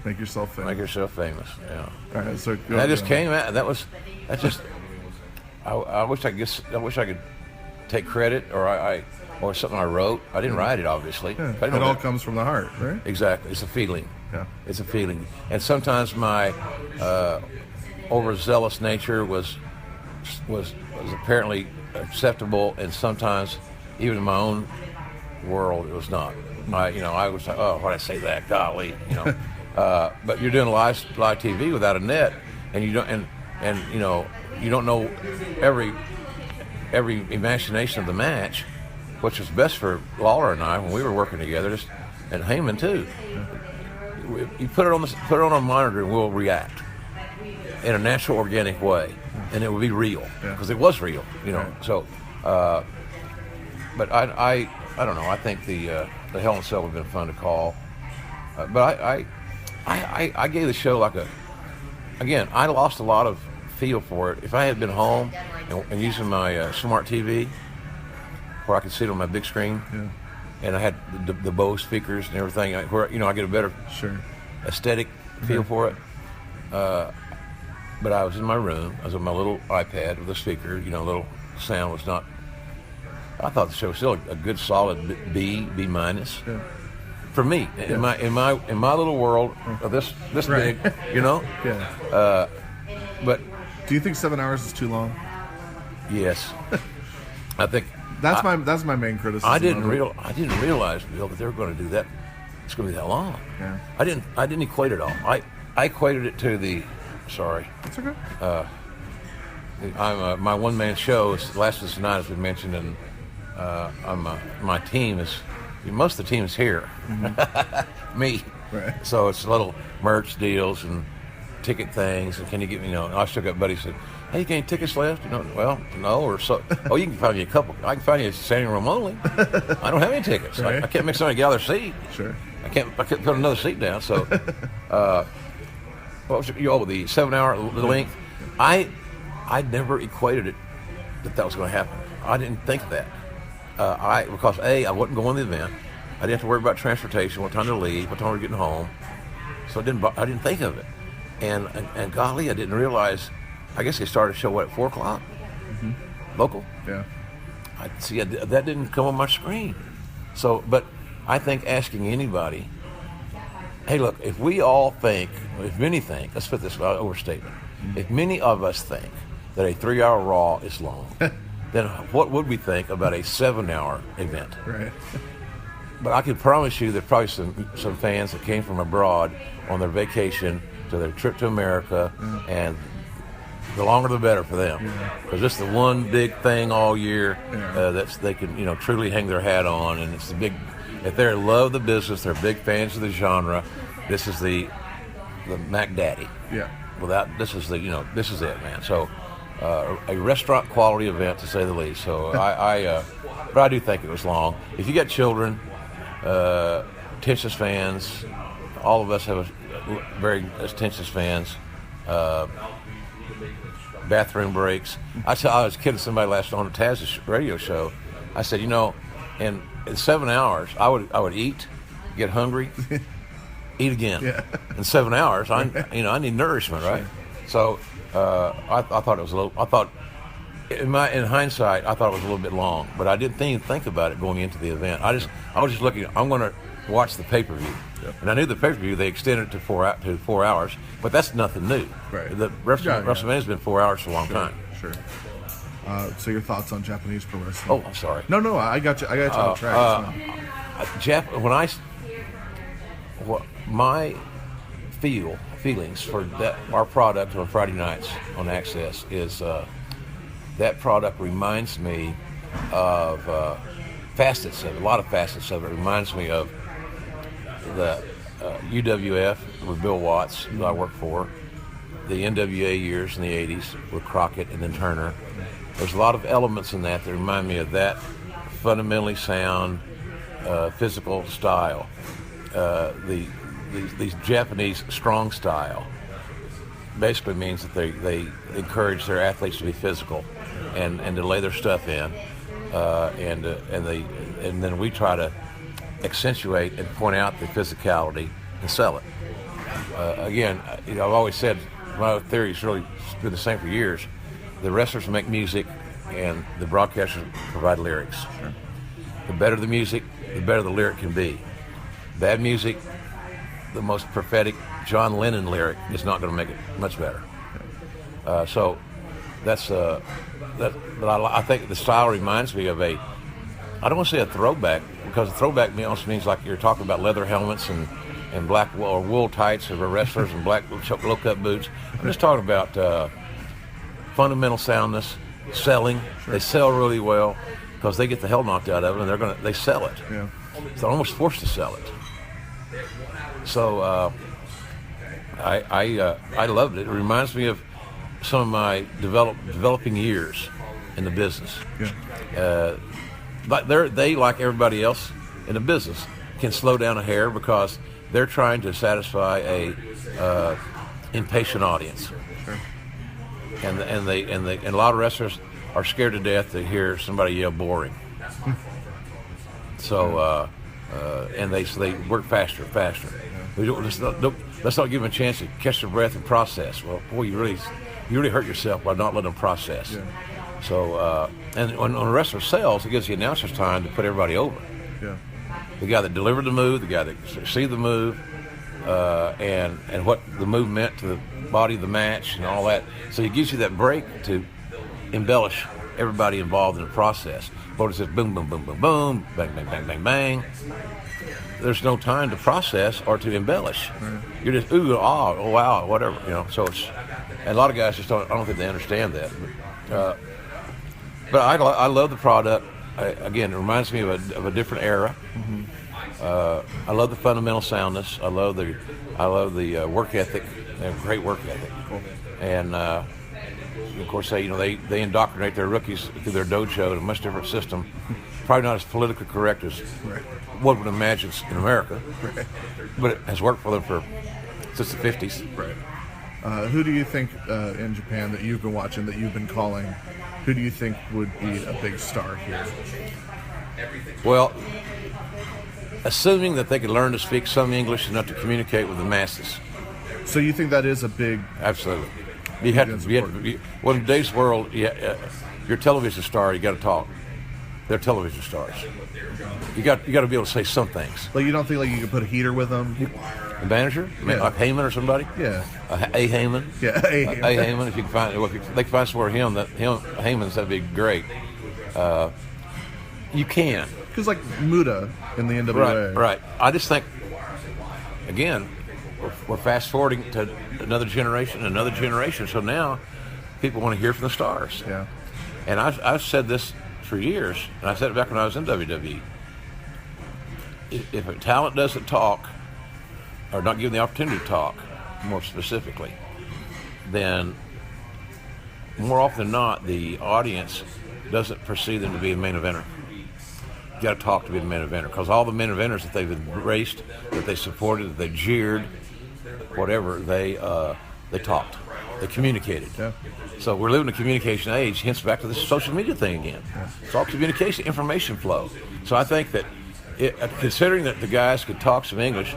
Make yourself famous. Make yourself famous. Yeah. All right, so That just came out. That just. I wish I could take credit, or something I wrote. I didn't write it, obviously. Yeah. I didn't It know all that. comes from the heart, right? Exactly. It's a feeling. Yeah. It's a feeling. And sometimes my overzealous nature was apparently acceptable, and sometimes even in my own world it was not. I was like, oh, why did I say that? Golly, but you're doing live TV without a net, and you don't you don't know every machination of the match, which was best for Lawler and I when we were working together, and Heyman too. You put it on a monitor, and we'll react in a natural, organic way, and it would be real because it was real, So, but I don't know. I think the Hell in a Cell would have been fun to call, but I gave the show again. I lost a lot of feel for it. If I had been home and using my smart TV, where I could see it on my big screen, and I had the Bose speakers and everything, where I get a better aesthetic feel for it. But I was in my room. I was on my little iPad with a speaker. Little sound was not. I thought the show was still a good, solid B minus. Yeah. For me, in my little world of this Right. big, Yeah. But Do you think 7 hours is too long? yes, I think That's my main criticism. I didn't of it. realize, Bill, that they were going to do that. It's going to be that long. Yeah. I didn't equate it all. I equated it to the. Sorry. It's okay. My one-man show lasted tonight, as we mentioned, and my team is. Most of the team is here. Mm-hmm. Me. Right. So it's little merch deals and ticket things, and can you get me? I still got buddies that, hey, you got any tickets left? Well, no, or so. Oh, you can find me a couple. I can find you a standing room only. I don't have any tickets. Right. I can't make somebody get out of their seat. Sure. I couldn't put another seat down. So, what was the 7 hour length? I never equated it that was going to happen. I didn't think that. Because I wasn't going to the event. I didn't have to worry about transportation, what time to leave, what time we're getting home. So I didn't think of it. And golly, I didn't realize. I guess they started the show at 4 o'clock, local. Yeah. That didn't come on my screen. So, but I think asking anybody, hey, look, if many think, let's put this overstatement, if many of us think that a 3-hour Raw is long, then what would we think about a 7-hour event? Right. But I can promise you there's probably some fans that came from abroad on their vacation to their trip to America, and the longer the better for them, because it's the one big thing all year that they can truly hang their hat on, and it's the big. If they love the business, they're big fans of the genre. This is the Mac Daddy. Yeah. This is it, man. So a restaurant quality event, to say the least. So but I do think it was long. If you got children, Texas fans, all of us have very Texas fans. Bathroom breaks. I was kidding somebody last night on Taz's radio show. I said, in 7 hours, I would eat, get hungry, eat again. Yeah. In 7 hours, I need nourishment, right? So I thought it was a little. I thought, in hindsight, I thought it was a little bit long, but I didn't even think about it going into the event. I was just looking. I'm going to watch the pay-per-view, and I knew the pay-per-view they extended it to 4 hours, but that's nothing new. Right. The WrestleMania has been 4 hours for a long time. Sure. So your thoughts on Japanese pro wrestling? Oh, I'm sorry. No, I got you. I got you on track. My feelings for our product on Friday nights on Access is that product reminds me of a lot of facets of it. Reminds me of the UWF with Bill Watts, who I worked for, the NWA years in the 80s with Crockett and then Turner. There's a lot of elements in that remind me of that fundamentally sound physical style. These Japanese strong style basically means that they encourage their athletes to be physical and to lay their stuff in, and then we try to accentuate and point out the physicality and sell it. Again, I've always said my theory's really been the same for years. The wrestlers make music, and the broadcasters provide lyrics. Sure. The better the music, the better the lyric can be. Bad music, the most prophetic John Lennon lyric is not going to make it much better. So that's that. But I think the style reminds me of I don't want to say a throwback, because a throwback also means like you're talking about leather helmets and black or wool tights of wrestlers and black low-cut boots. I'm just talking about fundamental soundness, selling. Sure. They sell really well because they get the hell knocked out of it, and they sell it. Yeah. So they're almost forced to sell it. So I loved it. It reminds me of some of my developing years in the business. Yeah. But they, like everybody else in the business, can slow down a hair because they're trying to satisfy a impatient audience. Sure. And a lot of wrestlers are scared to death to hear somebody yell boring. So and they work faster. We let's not give them a chance to catch their breath and process. Well, boy, you really hurt yourself by not letting them process. Yeah. So and when a wrestler sells, it gives the announcers time to put everybody over. Yeah. The guy that delivered the move, the guy that see the move, and what the move meant to the body of the match and all that. So it gives you that break to embellish everybody involved in the process. But it says boom, boom, boom, boom, boom, bang, bang, bang, bang, bang. There's no time to process or to embellish. Right. You're just ooh, ah, oh wow, whatever, So it's, and a lot of guys just don't. I don't think they understand that. But I love the product. Again, it reminds me of a different era. Mm-hmm. I love the fundamental soundness. I love the work ethic. They have great work ethic. Cool. And of course, they indoctrinate their rookies through their dojo in a much different system. Probably not as politically correct as one would imagine in America, but it has worked for them since the 50s. Right. Who do you think in Japan that you've been watching, that you've been calling, who do you think would be a big star here? Well, assuming that they could learn to speak some English enough to communicate with the masses. So you think that is a big... Absolutely. You have to, well, in today's world, you're a television star, you got to talk. They're television stars. You got to be able to say some things. Like, you don't think like you could put a heater with them? The manager? Yeah. Like Heyman or somebody? Yeah. A Heyman? Yeah, A Heyman. A Heyman, if you can find, if they can find somewhere Heyman's, that'd be great. You can. Because like Muda in the NWA. Right. I just think, again, we're fast forwarding to another generation. So now people want to hear from the stars. Yeah. And I've said this for years, and I said it back when I was in WWE. If a talent doesn't talk, or not given the opportunity to talk, more specifically, then more often than not, the audience doesn't perceive them to be a main eventer. You got to talk to be the main eventer, because all the main eventers that they've embraced, that they supported, that they jeered, whatever, they talked, they communicated. Yeah. So we're living in a communication age, hence back to this social media thing again. Yeah. It's all communication, information flow. So I think that, considering that the guys could talk some English,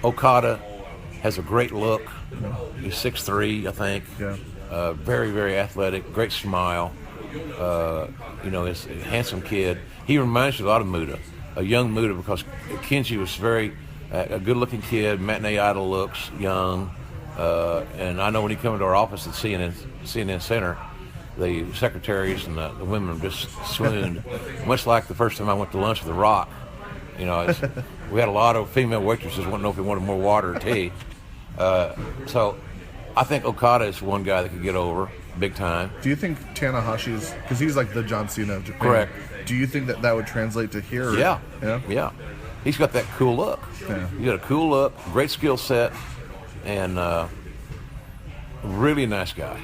Okada has a great look. He's 6'3", I think. Yeah. Very, very athletic, great smile. He's a handsome kid. He reminds you a lot of Muda, a young Muda, because Kenji was a good-looking kid, matinee idol looks, young. And I know when he came into our office at CNN Center, the secretaries and the women just swooned, much like the first time I went to lunch with The Rock. You know, we had a lot of female waitresses wanting to know if we wanted more water or tea. So I think Okada is one guy that could get over big time. Do you think Tanahashi's, because he's like the John Cena of Japan. Correct. Do you think that would translate to here? Yeah. He's got that cool look. Yeah. He's got a cool look, great skill set, and really nice guy.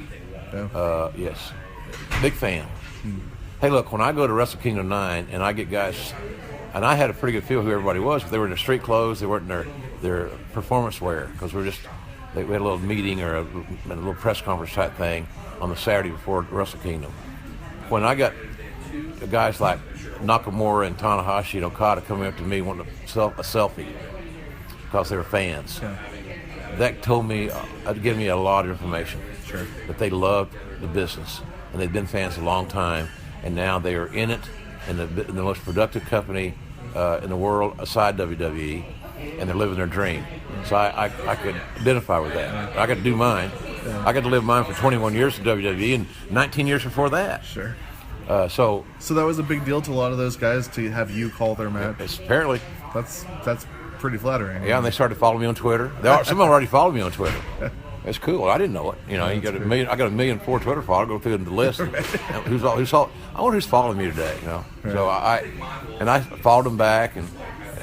Yeah. Yes. Big fan. Hey, look, when I go to Wrestle Kingdom 9 and I get guys, and I had a pretty good feel who everybody was, but they were in their street clothes, they weren't in their performance wear, because we had a little meeting or a little press conference type thing on the Saturday before Wrestle Kingdom. When I got guys like Nakamura and Tanahashi and Okada coming up to me wanting a selfie because they were fans, that told me, gave me a lot of information. Sure. That they loved the business and they've been fans a long time, and now they are in it, in the most productive company in the world aside WWE, and they're living their dream. So I could identify with that. I got to do mine. I got to live mine for 21 years in WWE and 19 years before that. Sure. So that was a big deal to a lot of those guys to have you call their match. Apparently. That's pretty flattering. Yeah, and they started following me on Twitter. Some of them already followed me on Twitter. It's cool. I didn't know it. You know, I got 1,000,004 Twitter followers. Go through the list. Who's I wonder who's following me today. You know, so I followed them back, and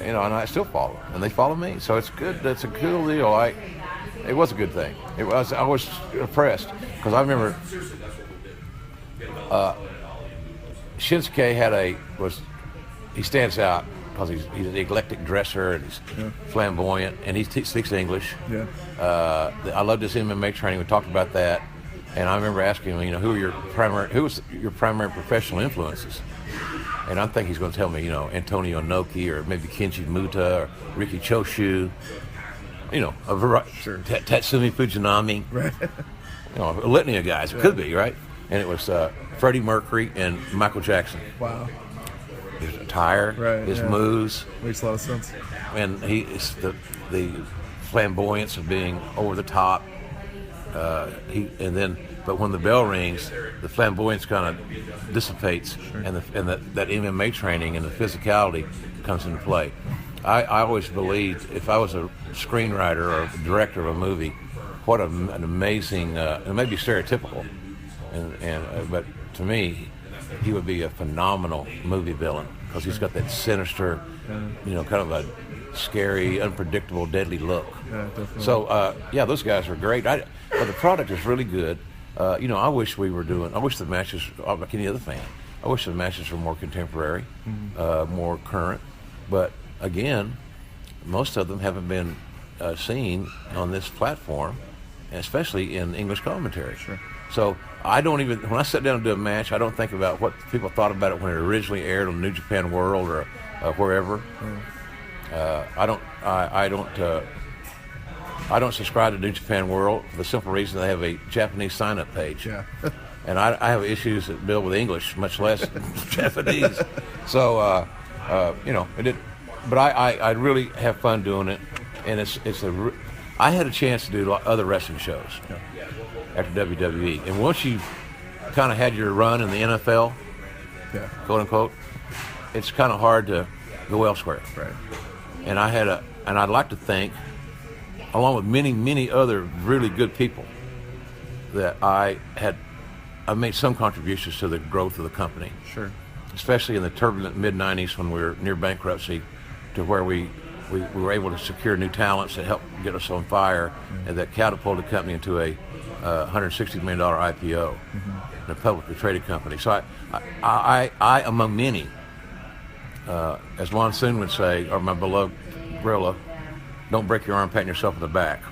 you know, and I still follow them, and they follow me. So it's good. That's a cool deal. It was a good thing. I was impressed because I remember Shinsuke he stands out because he's an eclectic dresser and he's flamboyant and he speaks English. Yeah. I loved his MMA training. We talked about that, and I remember asking him, you know, who was your primary professional influences? And I think he's going to tell me, you know, Antonio Inoki or maybe Kenji Muta or Riki Choshu, you know, a variety. Sure. Tatsumi Fujinami, Right. you know, a litany of guys. It could be, right? And it was Freddie Mercury and Michael Jackson. Wow. His attire, his moves. Makes a lot of sense. And it's the flamboyance of being over the top. But when the bell rings, the flamboyance kind of dissipates, and that MMA training and the physicality comes into play. I always believed if I was a screenwriter or a director of a movie, what an amazing, it may be stereotypical, but to me, he would be a phenomenal movie villain because he's got that sinister, you know, kind of a scary, unpredictable, deadly look. Yeah, definitely. So, those guys are great. But the product is really good. You know, I wish the matches, like any other fan, I wish the matches were more contemporary, more current. But again, most of them haven't been seen on this platform, especially in English commentary. Sure. So when I sit down to do a match, I don't think about what people thought about it when it originally aired on New Japan World or wherever. I don't subscribe to New Japan World for the simple reason they have a Japanese sign-up page. Yeah. And I have issues that deal with English, much less Japanese. So, you know, but I really have fun doing it, and I had a chance to do other wrestling shows after WWE, and once you kind of had your run in the NFL, quote unquote, it's kind of hard to go elsewhere. Right. And I'd like to think, along with many, many other really good people, that I made some contributions to the growth of the company. Sure. Especially in the turbulent mid-'90s when we were near bankruptcy, to where we were able to secure new talents that helped get us on fire, and that catapulted the company into a $160 million IPO, in a publicly traded company. So I among many, as Monsoon would say, or my beloved Gorilla, don't break your arm patting yourself in the back.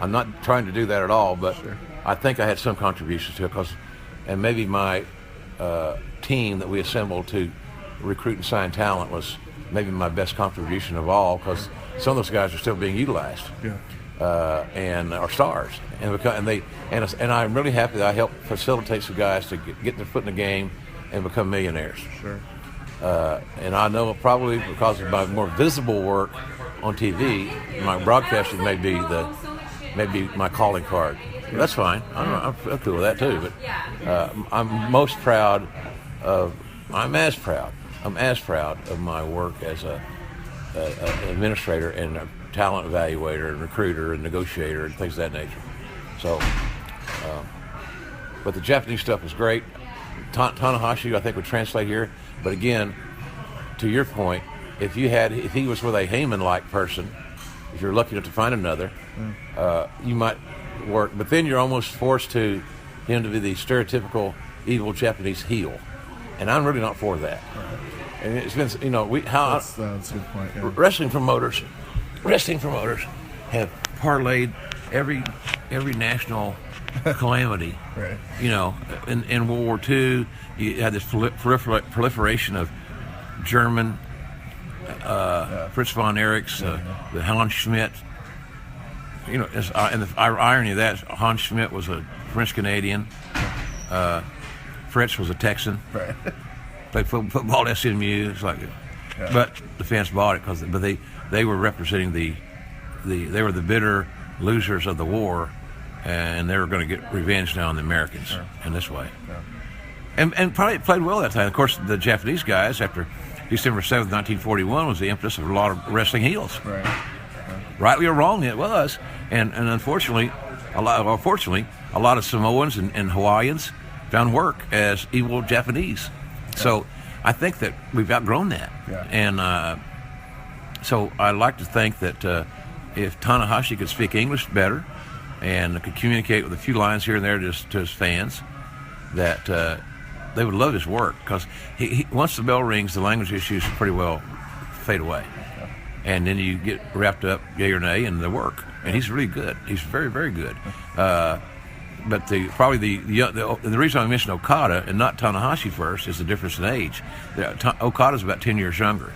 I'm not trying to do that at all, but I think I had some contributions to it, and maybe my team that we assembled to recruit and sign talent was maybe my best contribution of all, because some of those guys are still being utilized, and are stars, and I'm really happy that I helped facilitate some guys to get their foot in the game and become millionaires. Sure. And I know probably because of my more visible work on TV, my broadcasting may be my calling card. That's fine. I'm cool with that too. But I'm as proud of my work as an administrator and a talent evaluator and recruiter and negotiator and things of that nature. So, but the Japanese stuff is great. Tanahashi, I think, would translate here. But again, to your point, if he was with a Heyman-like person, if you're lucky enough to find another, you might work. But then you're almost forced to him to be the stereotypical evil Japanese heel, and I'm really not for that. Right. And it's been, that's a good point. Yeah. Wrestling promoters have parlayed every national calamity. Right. In World War II, you had this proliferation of German, Fritz von Erichs, the Hans Schmidt. And the irony of that is Hans Schmidt was a French Canadian. Fritz was a Texan. Right. Played football at SMU. It's like, but the fans bought it but they were representing they were the bitter losers of the war, and they were going to get revenge now on the Americans in this way. Yeah. And probably played well that time. Of course, the Japanese guys, after December 7th, 1941, was the impetus of a lot of wrestling heels. Right. Rightly or wrongly, it was. And unfortunately, a lot of Samoans and Hawaiians found work as evil Japanese. Yeah. So I think that we've outgrown that. Yeah. And so I like to think that if Tanahashi could speak English better and could communicate with a few lines here and there to his fans, that they would love his work, because he once the bell rings, the language issues pretty well fade away. Yeah. And then you get wrapped up, yay or nay, in the work. And he's really good. He's very, very good. But the reason I mentioned Okada and not Tanahashi first is the difference in age. Okada's about 10 years younger,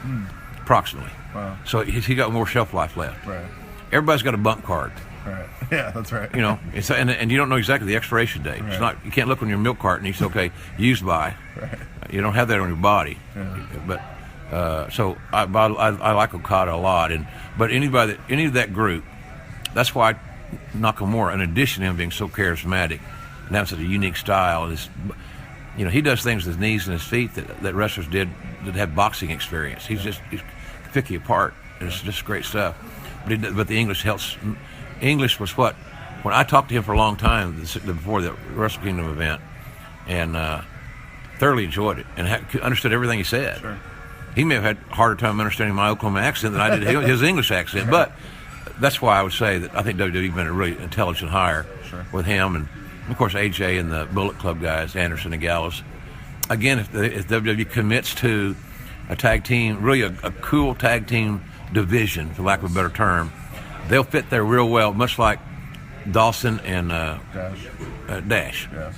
approximately. Wow. So he got more shelf life left. Right. Everybody's got a bump card. Right. Yeah, that's right. And you don't know exactly the expiration date. Right. It's not, you can't look on your milk carton and you say, okay, used by. Right. You don't have that on your body. Yeah. But so I like Okada a lot. But any of that group, that's why Nakamura, in addition to him being so charismatic and having such a unique style, he does things with his knees and his feet that wrestlers did that have boxing experience. He's pick you apart. It's just great stuff. But the English helps. English was what, when I talked to him for a long time before the Wrestle Kingdom event, and thoroughly enjoyed it and understood everything he said. Sure. He may have had a harder time understanding my Oklahoma accent than I did his English accent, but that's why I would say that I think WWE's been a really intelligent hire with him, and of course AJ and the Bullet Club guys, Anderson and Gallows. Again, if WWE commits to a tag team, really a cool tag team division, for lack of a better term, they'll fit there real well, much like Dawson and Dash. Yes.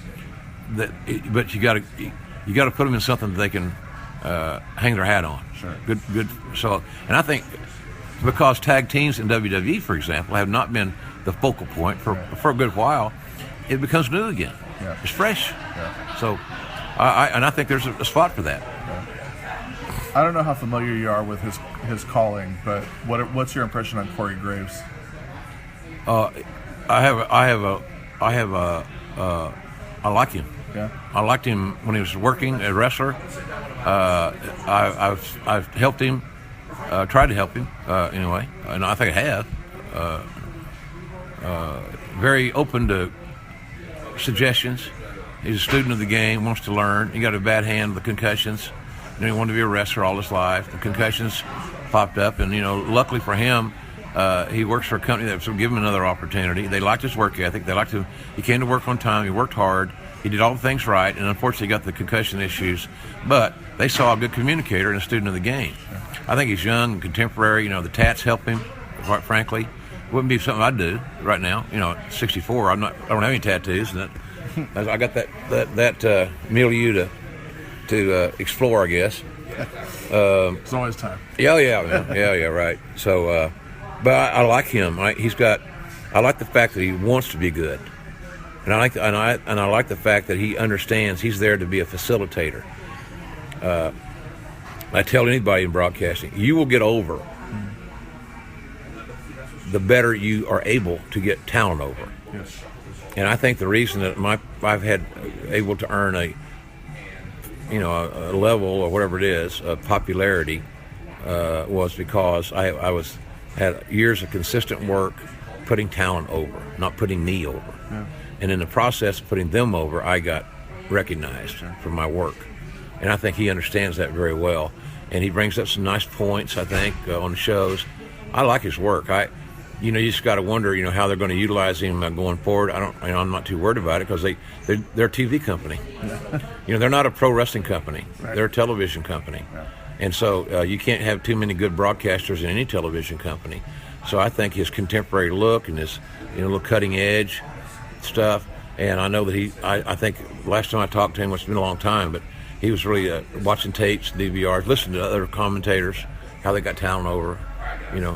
But you got to put them in something that they can hang their hat on. Sure. Good. So, and I think because tag teams in WWE, for example, have not been the focal point for a good while, it becomes new again. Yeah. It's fresh. Yeah. So, I think there's a spot for that. Yeah. I don't know how familiar you are with his calling, but what's your impression on Corey Graves? I like him. Yeah. I liked him when he was working as a wrestler. I've helped him, tried to help him anyway, and I think I have. Very open to suggestions. He's a student of the game, wants to learn. He got a bad hand with the concussions. He wanted to be a wrestler all his life. The concussions popped up, and luckily for him, he works for a company that would give him another opportunity. They liked his work ethic. They liked him. He came to work on time. He worked hard. He did all the things right, and unfortunately got the concussion issues. But they saw a good communicator and a student of the game. I think he's young and contemporary. The tats help him, quite frankly. Wouldn't be something I'd do right now. At 64, I don't have any tattoos. And I got that milieu to explore, I guess. There's always time. Yeah, right. So, but I like him. I like the fact that he wants to be good, and I like the fact that he understands he's there to be a facilitator. I tell anybody in broadcasting, you will get over the better you are able to get talent over. Yes. And I think the reason that I've had able to earn a level or whatever it is of popularity was because I had years of consistent work, putting talent over, not putting me over. Yeah. And in the process of putting them over, I got recognized for my work. And I think he understands that very well. And he brings up some nice points, I think, on the shows. I like his work. You just got to wonder, how they're going to utilize him going forward. I'm not too worried about it because they're a TV company. They're not a pro wrestling company. Right. They're a television company. Yeah. And so you can't have too many good broadcasters in any television company. So I think his contemporary look and his little cutting edge stuff. And I know that I think last time I talked to him, which has been a long time, but he was really watching tapes, DVRs, listening to other commentators, how they got talent over.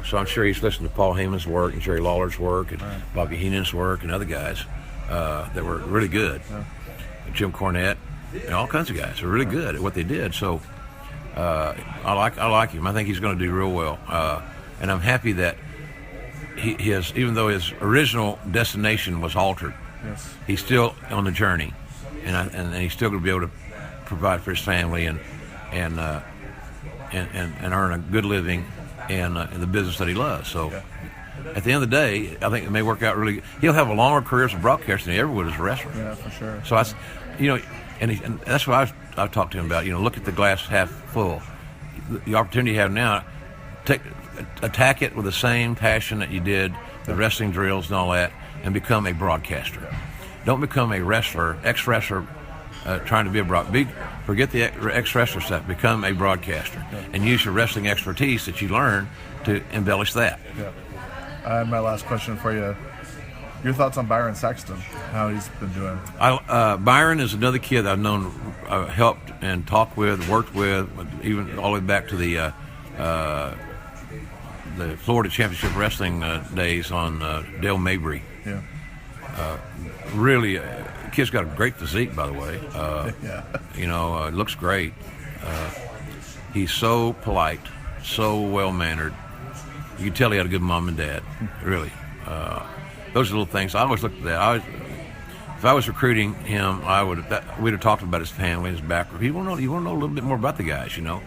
So I'm sure he's listened to Paul Heyman's work and Jerry Lawler's work and Bobby Heenan's work and other guys that were really good. Yeah. Jim Cornette and all kinds of guys were really good at what they did. So I like him. I think he's going to do real well. And I'm happy that even though his original destination was altered, yes, he's still on the journey, and he's still going to be able to provide for his family and earn a good living in the business that he loves. So at the end of the day, I think it may work out really. He'll have a longer career as a broadcaster than he ever would as a wrestler. Yeah, for sure. So and that's what I've talked to him about. Look at the glass half full. The opportunity you have now, attack it with the same passion that you did the wrestling drills and all that, and become a broadcaster. Don't become a wrestler, ex-wrestler, trying to be a forget the ex-wrestler stuff. Become a broadcaster and use your wrestling expertise that you learn to embellish that. Yeah. And my last question for you: your thoughts on Byron Saxton? How he's been doing? Byron is another kid that I've known, helped and talked with, worked with, even all the way back to the Florida Championship Wrestling days on Dale Mabry. Yeah. Really, kid's got a great physique, by the way. Looks great. He's so polite, so well-mannered. You can tell he had a good mom and dad, really. Those are little things. I always looked at that. If I was recruiting him, we'd have talked about his family, his background. You want to know a little bit more about the guys, Sure.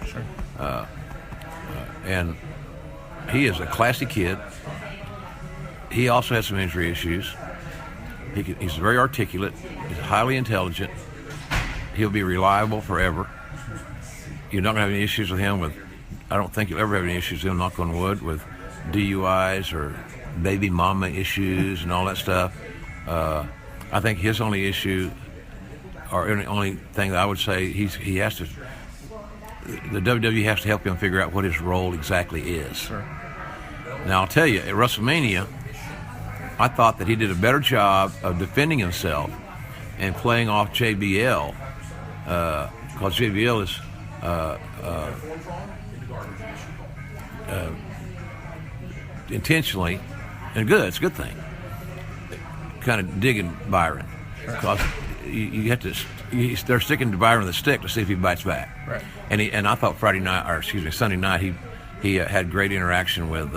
And he is a classy kid. He also has some injury issues. He's very articulate. He's highly intelligent. He'll be reliable forever. You're not going to have any issues with him. I don't think you'll ever have any issues with him, knock on wood, with DUIs or baby mama issues and all that stuff. I think his only issue, or only thing that I would say, he has to. The WWE has to help him figure out what his role exactly is. Sure. Now, I'll tell you, at WrestleMania, I thought that he did a better job of defending himself and playing off JBL, because JBL is intentionally, and good, it's a good thing, kind of digging Byron, because you have to. They're sticking to Byron with a stick to see if he bites back. Right. And I thought Sunday night he had great interaction with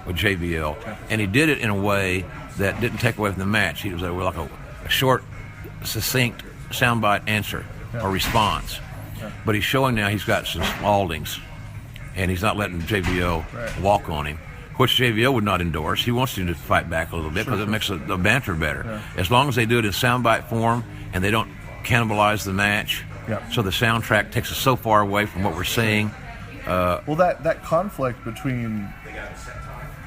JBL, and he did it in a way that didn't take away from the match. He was like a short, succinct soundbite answer or response. Yeah. But he's showing now he's got some Spaldings, and he's not letting JBL walk on him, which JBL would not endorse. He wants him to fight back a little bit because it makes the banter better. Yeah. As long as they do it in soundbite form and they don't cannibalize the match, so the soundtrack takes us so far away from what we're seeing. Well, that conflict between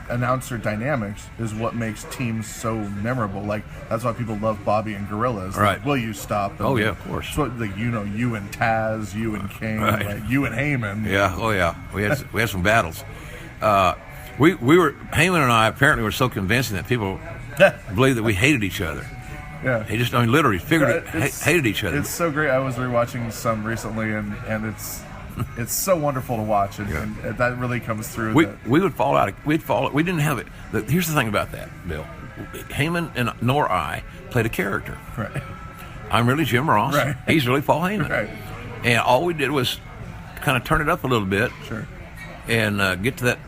announcer dynamics is what makes teams so memorable. Like, that's why people love Bobby and Gorillas. Right. Like, will you stop? And of course. So, you and Taz, you and King, you and Heyman. Yeah. We had some battles. Heyman and I apparently were so convincing that people believed that we hated each other. Yeah. He just, literally hated each other. It's so great. I was rewatching some recently, and it's so wonderful to watch, and that really comes through. We would fall out. We didn't have it. Here's the thing about that, Bill. Heyman nor I played a character. Right. I'm really Jim Ross. Right. He's really Paul Heyman. Right. And all we did was kind of turn it up a little bit. Sure. And get to that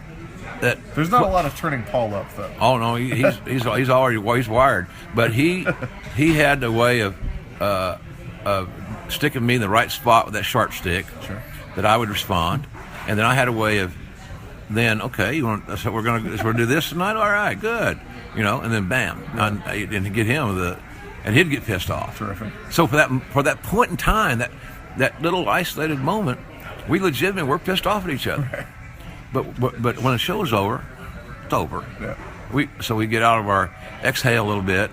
There's not a lot of turning Paul up, though. Oh no, he's already wired. But he had a way of sticking me in the right spot with that sharp stick, Sure. that I would respond, and then I had a way of then so we're gonna do this tonight. All right, good, and then bam, and get him and he'd get pissed off. Terrific. So for that point in time, that little isolated moment, we legitimately were pissed off at each other. Right. But when the show's over, it's over. Yeah. We get out of our exhale a little bit,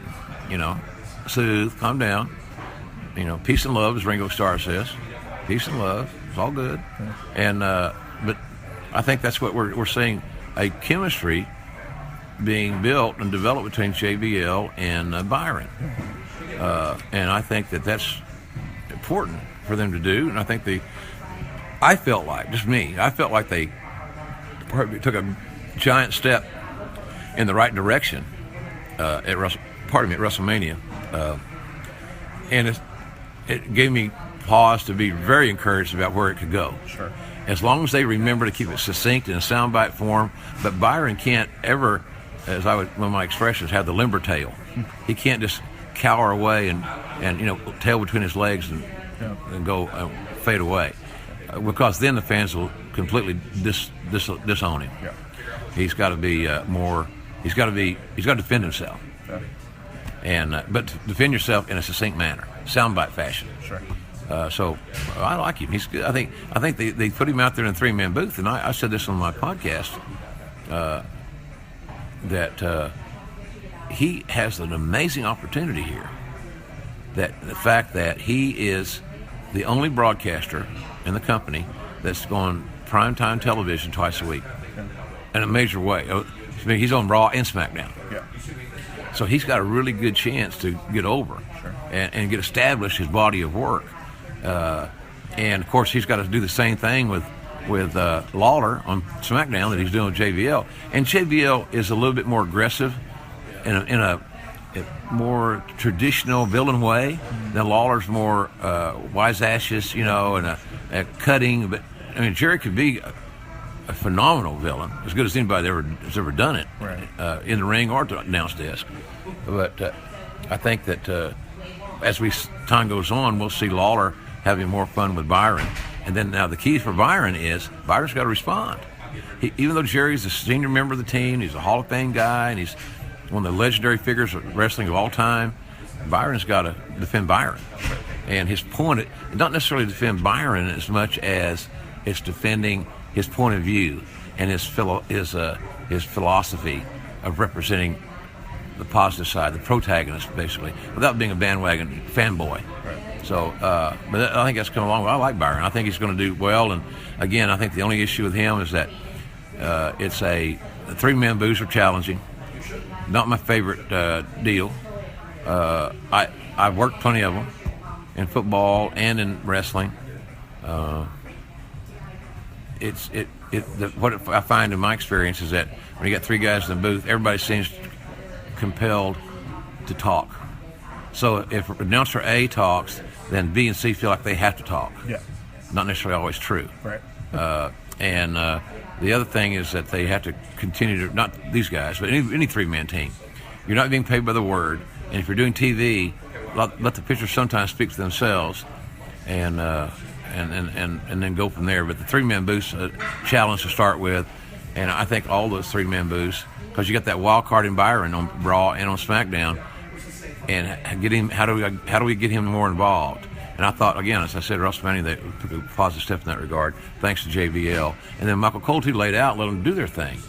soothe, calm down. Peace and love, as Ringo Starr says. Peace and love. It's all good. Yeah. And but I think that's what we're seeing, a chemistry being built and developed between JBL and Byron. And I think that's important for them to do. And I think I felt like they took a giant step in the right direction at WrestleMania, and it gave me pause to be very encouraged about where it could go. Sure. As long as they remember to keep it succinct in a soundbite form, but Byron can't ever, as one of my expressions, have the limber tail. He can't just cower away and tail between his legs and go fade away, because then the fans will completely disown him. Yeah. He's got to be more. He's got to defend himself, but to defend yourself in a succinct manner, soundbite fashion. Sure. So I like him. He's good. I think they put him out there in a three-man booth, and I said this on my podcast that he has an amazing opportunity here. That the fact that he is the only broadcaster in the company that's going primetime television twice a week in a major way. I mean, he's on Raw and SmackDown. Yeah. So he's got a really good chance to get over and get established his body of work. And of course, he's got to do the same thing with Lawler on SmackDown that he's doing with JBL. And JBL is a little bit more aggressive in a more traditional villain way. Than Lawler's more wise ashes, and a cutting. But I mean, Jerry could be a phenomenal villain, as good as anybody has ever done it, right. In the ring or at the announce desk. But I think that as time goes on, we'll see Lawler having more fun with Byron. And then now the key for Byron's got to respond. Even though Jerry's a senior member of the team, he's a Hall of Fame guy, and he's one of the legendary figures of wrestling of all time, Byron's got to defend Byron. And his point, not necessarily defend Byron as much as it's defending his point of view and his philosophy of representing the positive side, the protagonist, basically, without being a bandwagon fanboy. Right. So, but I think that's coming along. I like Byron. I think he's going to do well. And again, I think the only issue with him is that it's the three-man booths are challenging. Not my favorite deal. I've worked plenty of them in football and in wrestling. What I find in my experience is that when you got three guys in the booth, everybody seems compelled to talk. So if announcer A talks, then B and C feel like they have to talk. Yeah. Not necessarily always true. Right. And the other thing is that they have to continue to, not these guys, but any three-man team. You're not being paid by the word. And if you're doing TV, let the pitchers sometimes speak for themselves and then go from there. But the three-man booth's a challenge to start with. And I think all those three-man booths, because you got that wild card in Byron on Raw and on SmackDown, and get him. How do we get him more involved? And I thought, again, as I said, WrestleMania, they took a positive step in that regard, thanks to JBL. And then Michael Cole, too, laid out, let them do their thing.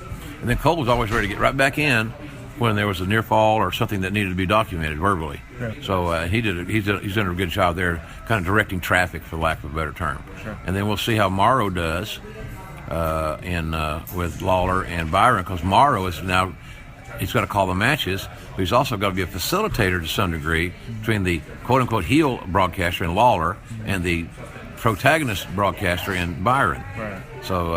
And then Cole was always ready to get right back in when there was a near fall or something that needed to be documented verbally. Yeah. So he's done a good job there, kind of directing traffic, for lack of a better term. Sure. And then we'll see how Morrow does with Lawler and Byron, because Morrow is now, he's got to call the matches, but he's also got to be a facilitator to some degree between the quote-unquote heel broadcaster in Lawler and the protagonist broadcaster in Byron. Right. So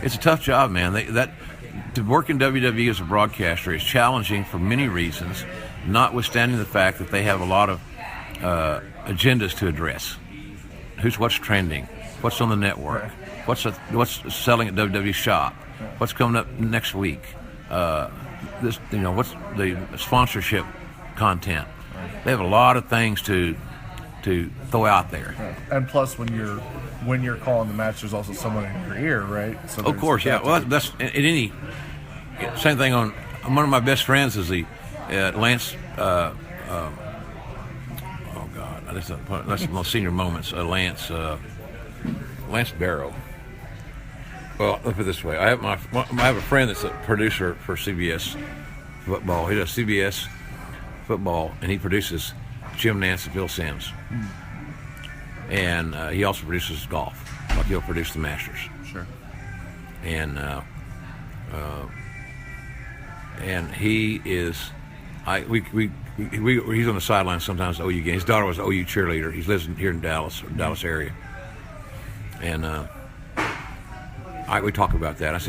it's a tough job, man. To work in WWE as a broadcaster is challenging for many reasons, notwithstanding the fact that they have a lot of agendas to address. What's trending? What's on the network? Right. what's selling at WWE Shop, what's coming up next week, what's the sponsorship content. They have a lot of things to throw out there. And plus, when you're calling the match, there's also someone in your ear, right? So of course, yeah. Well, that's in any same thing. On one of my best friends is the Lance. Oh God, that's the most senior moments. Lance Barrow. Well, let's put it this way: I have a friend that's a producer for CBS football. He does CBS football, and he produces Jim Nance and Phil Simms. And he also produces golf. Like he'll produce the Masters. Sure. And he is, he's on the sidelines sometimes at OU games. His daughter was an OU cheerleader. He lives here in Dallas area. And we talk about that.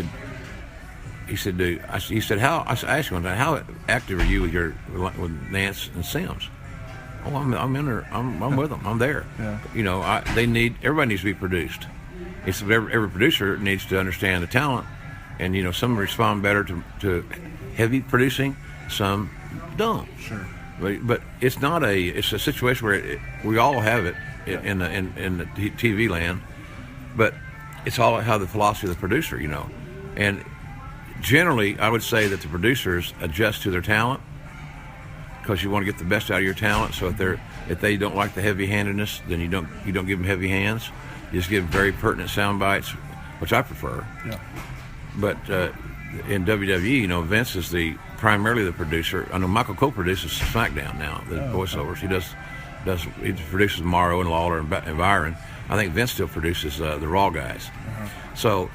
He said, I asked him one time, how active are you with Nance and Simms? Oh, I'm in there. I'm with them. I'm there. Yeah. Everybody needs to be produced. He said every producer needs to understand the talent, and some respond better to heavy producing, some don't. Sure. But it's a situation where we all have it in the TV land, but it's all how the philosophy of the producer, and generally I would say that the producers adjust to their talent, because you want to get the best out of your talent. So if they don't like the heavy-handedness, then you don't give them heavy hands. You just give them very pertinent sound bites, which I prefer. Yeah. But in WWE, Vince is primarily the producer. I know Michael Cole produces SmackDown now, the voiceovers. Okay. He produces Morrow and Lawler and Byron. I think Vince still produces the Raw guys. Uh-huh. So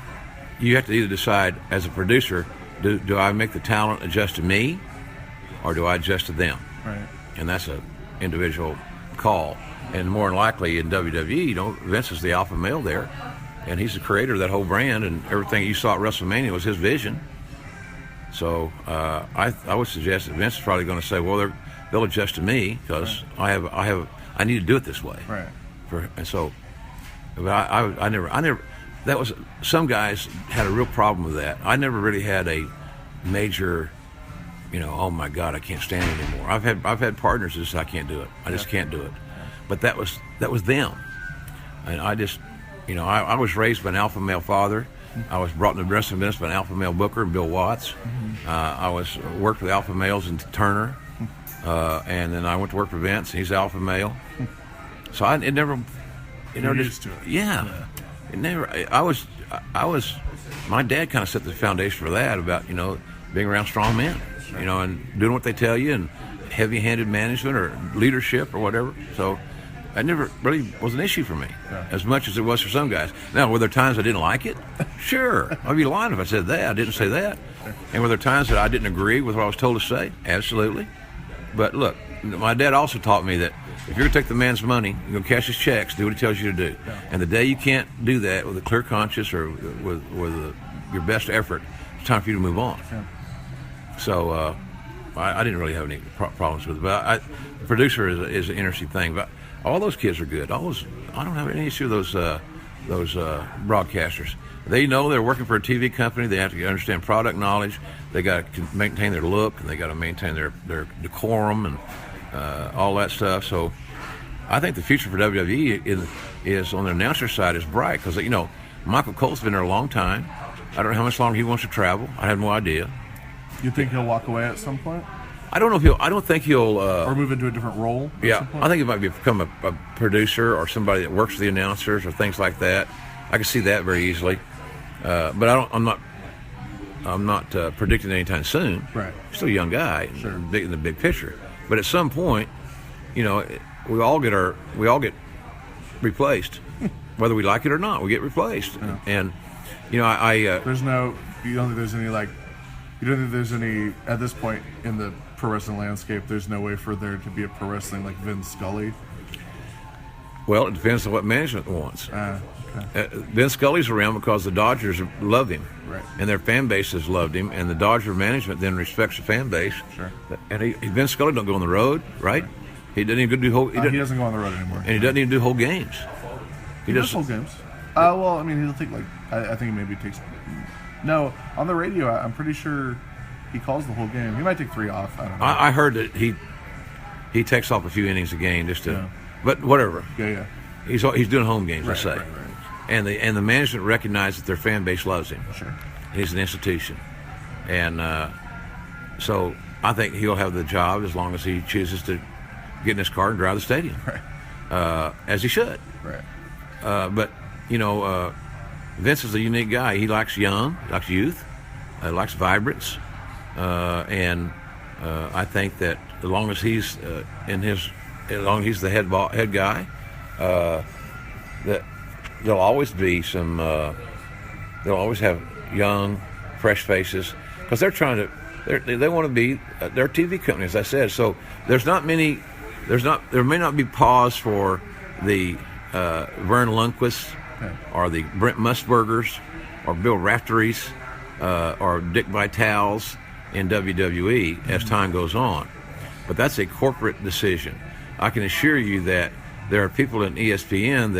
you have to either decide as a producer, do I make the talent adjust to me, or do I adjust to them? Right. And that's an individual call. And more than likely in WWE, Vince is the alpha male there, and he's the creator of that whole brand, and everything you saw at WrestleMania was his vision. So I would suggest that Vince is probably going to say, well, they'll adjust to me because I need to do it this way. Right. But I never. That was, some guys had a real problem with that. I never really had a major, oh my God, I can't stand it anymore. I've had partners that say I can't do it. I just can't do it. But that was them, and I just, I was raised by an alpha male father. I was brought into the wrestling business by an alpha male booker, Bill Watts. I worked with alpha males in Turner, and then I went to work for Vince. And he's alpha male, so it never, used to it. Yeah. It never. I was. My dad kind of set the foundation for that about being around strong men, and doing what they tell you, and heavy-handed management or leadership or whatever. So that never really was an issue for me, as much as it was for some guys. Now, were there times I didn't like it? Sure. I'd be lying if I said that. I didn't say that. And were there times that I didn't agree with what I was told to say? Absolutely. But look, my dad also taught me that if you're going to take the man's money, you're going to cash his checks, do what he tells you to do. Yeah. And the day you can't do that with a clear conscience or with your best effort, it's time for you to move on. Yeah. So I didn't really have any problems with it. But the producer is an interesting thing. But all those kids are good. I don't have any issue with those broadcasters. They know they're working for a TV company. They have to understand product knowledge. They got to maintain their look, and they got to maintain their decorum and all that stuff. So I think the future for WWE is on the announcer side is bright because Michael Cole's been there a long time. I don't know how much longer he wants to travel. I have no idea. You think he'll walk away at some point? I don't know if he'll. I don't think he'll. Or move into a different role. Yeah, I think he might become a producer or somebody that works for the announcers or things like that. I can see that very easily. But I'm not predicting anytime soon. Right. Still a young guy. Sure. In the big picture. But at some point, we all get replaced, whether we like it or not. We get replaced, yeah. And you don't think there's any at this point in the pro wrestling landscape. There's no way for there to be a pro wrestling like Vince Scully. Well, it depends on what management wants. Okay. Vince Scully's around because the Dodgers love him, right? And their fan base has loved him, and the Dodger management then respects the fan base. Sure. And Vince Scully don't go on the road, right? He doesn't even do whole. He doesn't go on the road anymore. And he doesn't even do whole games. He does whole games. Well, I mean, he'll take I think maybe it takes. No, on the radio, I'm pretty sure he calls the whole game. He might take 3 off. I don't know. I heard that he takes off a few innings a game just to, Yeah. but whatever. Yeah. He's doing home games, let's say, Right. and the management recognizes that their fan base loves him. Sure. He's an institution, and so I think he'll have the job as long as he chooses to get in his car and drive the stadium, as he should. Right. But Vince is a unique guy. He likes young, likes youth, likes vibrance, and I think that as long as he's as long as he's the head guy, that there'll always be some. They'll always have young, fresh faces because they're trying to. They want to be. They're a TV company, as I said. So there may not be pause for the Vern Lundquist or the Brent Musburgers or Bill Raftery's or Dick Vitale's in WWE as time goes on. But that's a corporate decision. I can assure you that there are people in ESPN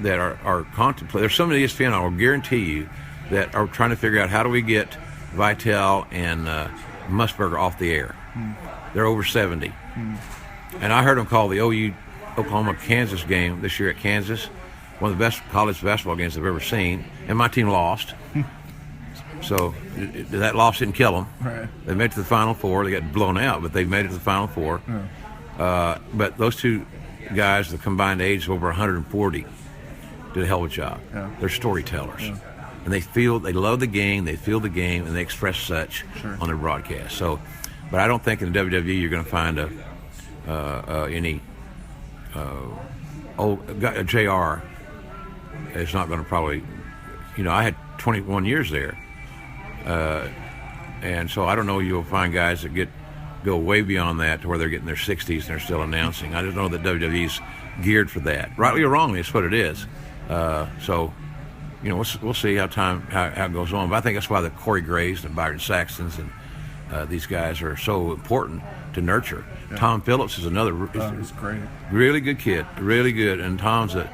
that are contemplating. There's some in ESPN, I will guarantee you, that are trying to figure out how do we get Vitale and Musburger off the air. They're over 70. And I heard them call the Oklahoma-Kansas game this year at Kansas one of the best college basketball games I've ever seen, and my team lost. So that loss didn't kill them. Right. They made it to the Final Four. They got blown out, but they made it to the Final Four. But those two guys, the combined age of over 140, did a hell of a job. Yeah. They're storytellers. Yeah. And they love the game, they feel the game, and they express such on their broadcast. So, but I don't think in the WWE you're going to find any old JR is not going to probably, I had 21 years there. And so I don't know you'll find guys that go way beyond that to where they're getting their 60s and they're still announcing. I just know that WWE's geared for that. Rightly or wrongly, it's what it is. So, we'll see how it goes on. But I think that's why the Corey Graves and Byron Saxtons and these guys are so important to nurture. Yeah. Tom Phillips is another he's great. Really good kid, really good. And Tom's a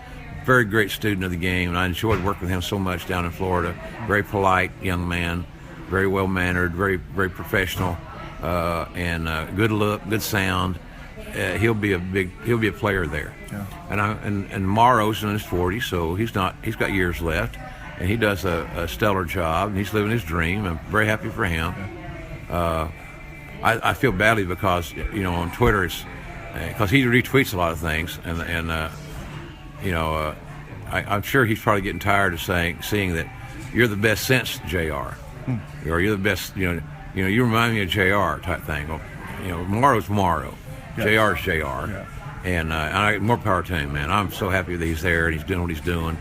very great student of the game, and I enjoyed working with him so much down in Florida. Very polite young man, very well mannered, very very professional, and good look, good sound. He'll be a player there. Yeah. And Morrow's in his 40s, so he's got years left, and he does a stellar job, and he's living his dream. I'm very happy for him. Yeah. I feel badly because on Twitter it's because he retweets a lot of things, and I'm sure he's probably getting tired of seeing that you're the best since JR, or you're the best. You remind me of JR type thing. Well, Morrow's Morrow, JR's JR, and more power to him, man. I'm so happy that he's there and he's doing what he's doing.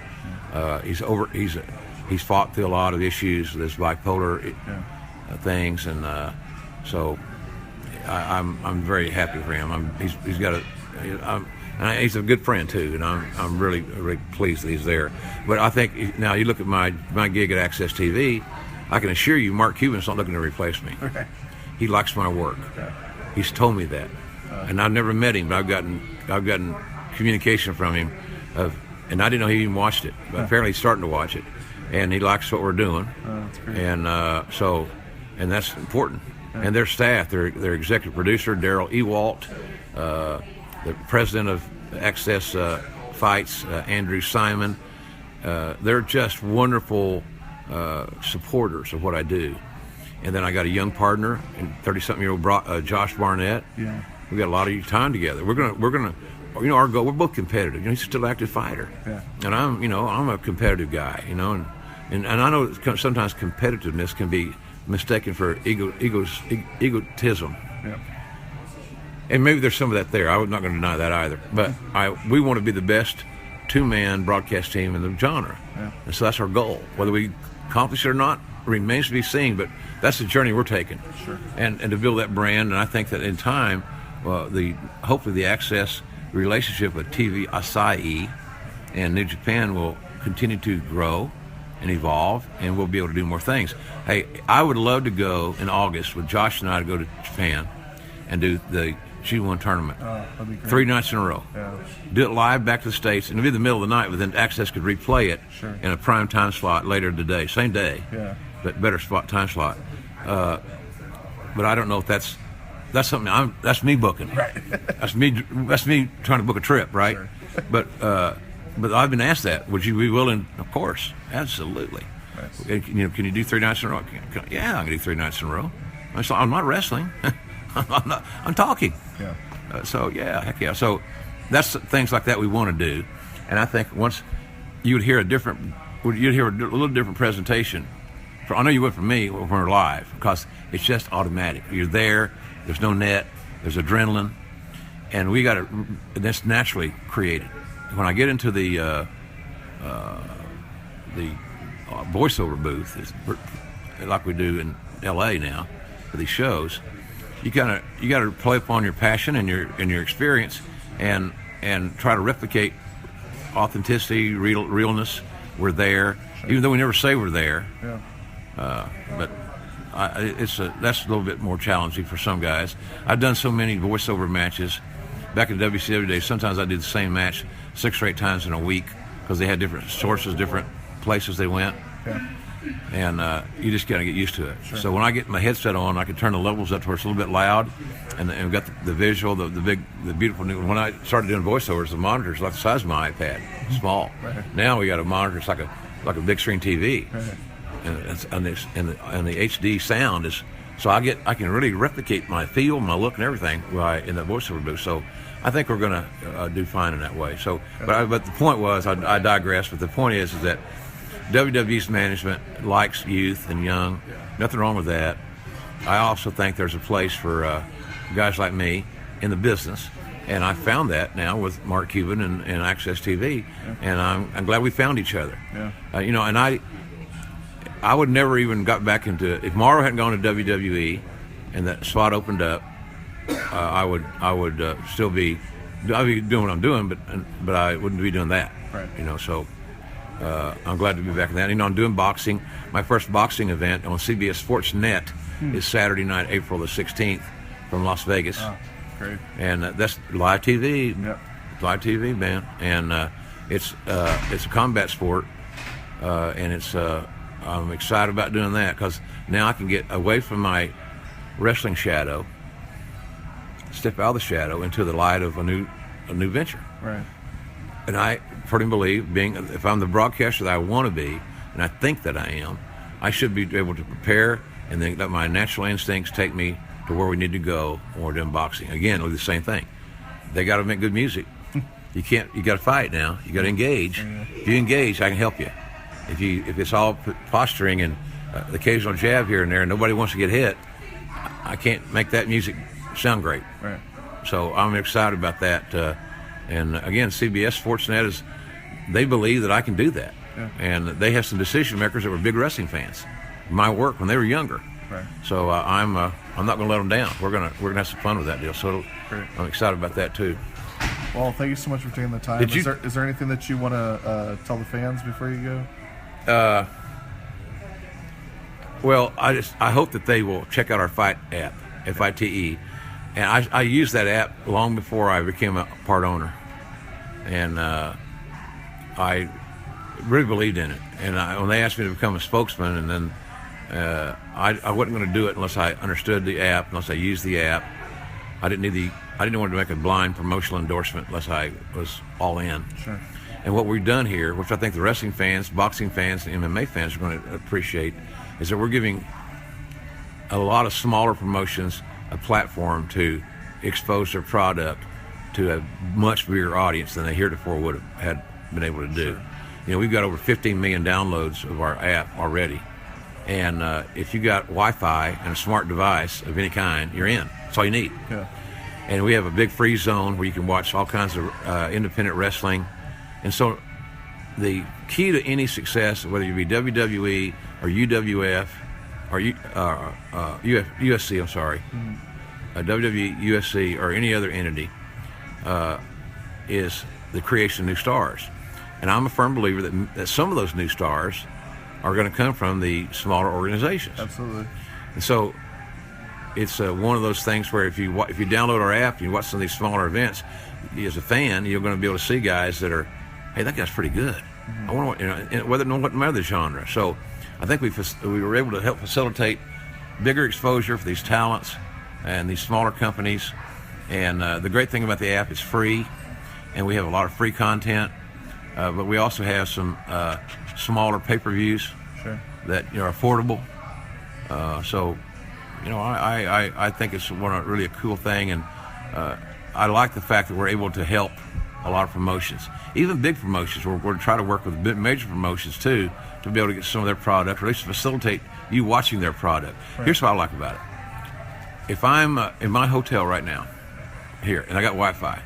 He's fought through a lot of issues with his bipolar things, and so I'm very happy for him. He's a good friend too, and I'm really really pleased that he's there. But I think now you look at my gig at Access TV, I can assure you, Mark Cuban's not looking to replace me. Okay. He likes my work. Okay. He's told me that, and I've never met him, but I've gotten communication from him and I didn't know he even watched it, but apparently he's starting to watch it, and he likes what we're doing. That's great. And and that's important. And their staff, their executive producer Daryl Ewalt, the president of Access Fights, Andrew Simon, they're just wonderful supporters of what I do. And then I got a young partner, 30-something-year-old Josh Barnett. Yeah. We got a lot of time together. We're gonna, our goal. We're both competitive. He's still an active fighter. Yeah. And I'm a competitive guy. And I know sometimes competitiveness can be mistaken for egotism. Yeah. And maybe there's some of that there. I'm not going to deny that either. But we want to be the best two-man broadcast team in the genre. Yeah. And so that's our goal. Whether we accomplish it or not remains to be seen, but that's the journey we're taking. Sure. And to build that brand. And I think that in time, hopefully the Access relationship with TV Asahi and New Japan will continue to grow and evolve, and we'll be able to do more things. Hey, I would love to go in August with Josh and I to go to Japan and do the G1 tournament. That'd be great. 3 nights in a row. Yeah. Do it live back to the States, and it'd be the middle of the night, but then Access could replay it Sure. in a prime time slot later today, same day, Yeah. but better time slot. But I don't know if that's something that's me booking. Right. That's me trying to book a trip, right? Sure. But I've been asked that. Would you be willing? Of course, absolutely. Nice. Can you do 3 nights in a row? Yeah, I can do 3 nights in a row. I'm not wrestling. I'm talking. Yeah. So yeah, heck yeah. So that's things like that we want to do, and I think once you'd hear a little different presentation. I know you would from me when we're live, because it's just automatic. You're there. There's no net. There's adrenaline, and we got it. That's naturally created. When I get into the voiceover booth, like we do in L.A. now for these shows, you got to play upon your passion and your experience, and try to replicate authenticity, realness. We're there, even though we never say we're there. Yeah. But that's a little bit more challenging for some guys. I've done so many voiceover matches back in WCW days. Sometimes I did the same match 6 or 8 times in a week because they had different sources, different places they went. Yeah. And you just got to get used to it. Sure. So when I get my headset on, I can turn the levels up to where it's a little bit loud, and we've got the visual, the beautiful new. When I started doing voiceovers, the monitor's like the size of my iPad, small. Right. Now we got a monitor, it's like a big screen TV. Right. And the HD sound is, so I can really replicate my feel, my look, and everything in the voiceover booth. So I think we're going to do fine in that way. So, but the point was, I digress. But the point is that WWE's management likes youth and young. Nothing wrong with that. I also think there's a place for guys like me in the business. And I found that now with Mark Cuban and Access TV, and I'm glad we found each other. Yeah. And I would never even got back into it. If Morrow hadn't gone to WWE and that spot opened up, I would still be, I'd be doing what I'm doing, but I wouldn't be doing that. Right. So I'm glad to be back in that. I'm doing boxing. My first boxing event on CBS Sports Net is Saturday night, April the 16th, from Las Vegas. Oh, great. And that's live TV. Yep. Live TV, man. And it's a combat sport, and I'm excited about doing that because now I can get away from my wrestling shadow, step out of the shadow into the light of a new venture. Right. And I firmly believe, if I'm the broadcaster that I want to be, and I think that I am, I should be able to prepare and then let my natural instincts take me to where we need to go when we're doing boxing. Again, it'll be the same thing. They got to make good music. You got to fight now. You got to engage. If you engage, I can help you. If it's all posturing and the occasional jab here and there, and nobody wants to get hit, I can't make that music sound great. Right. So I'm excited about that. And again, CBS Sportsnet they believe that I can do that. Yeah. And they have some decision makers that were big wrestling fans. My work when they were younger. Right. So I'm not going to let them down. We're gonna have some fun with that deal. So Great. I'm excited about that too. Well, thank you so much for taking the time. Is there anything that you want to tell the fans before you go? Well, I hope that they will check out our Fight app, FITE, and I used that app long before I became a part owner, and I really believed in it. And when they asked me to become a spokesman, and then I wasn't going to do it unless I understood the app, unless I used the app. I didn't want to make a blind promotional endorsement unless I was all in. Sure. And what we've done here, which I think the wrestling fans, boxing fans, and MMA fans are going to appreciate, is that we're giving a lot of smaller promotions a platform to expose their product to a much bigger audience than they heretofore would have had been able to do. Sure. We've got over 15 million downloads of our app already. And if you got Wi-Fi and a smart device of any kind, you're in. That's all you need. Yeah. And we have a big free zone where you can watch all kinds of independent wrestling. And so the key to any success, whether you be WWE or UWF or USC, I'm sorry, WWE, USC, or any other entity, is the creation of new stars. And I'm a firm believer that some of those new stars are going to come from the smaller organizations. Absolutely. And so it's one of those things where if you download our app and you watch some of these smaller events, as a fan, you're going to be able to see guys that are, hey, that guy's pretty good. I want to, whether no matter the genre. So I think we were able to help facilitate bigger exposure for these talents and these smaller companies. And the great thing about the app is free, and we have a lot of free content. But we also have some smaller pay-per-views that are affordable. So, I think it's really a cool thing, and I like the fact that we're able to help a lot of promotions, even big promotions. We're trying to work with major promotions too, to be able to get some of their product, or at least facilitate you watching their product. Right. Here's what I like about it. If I'm in my hotel right now, here, and I got Wi-Fi,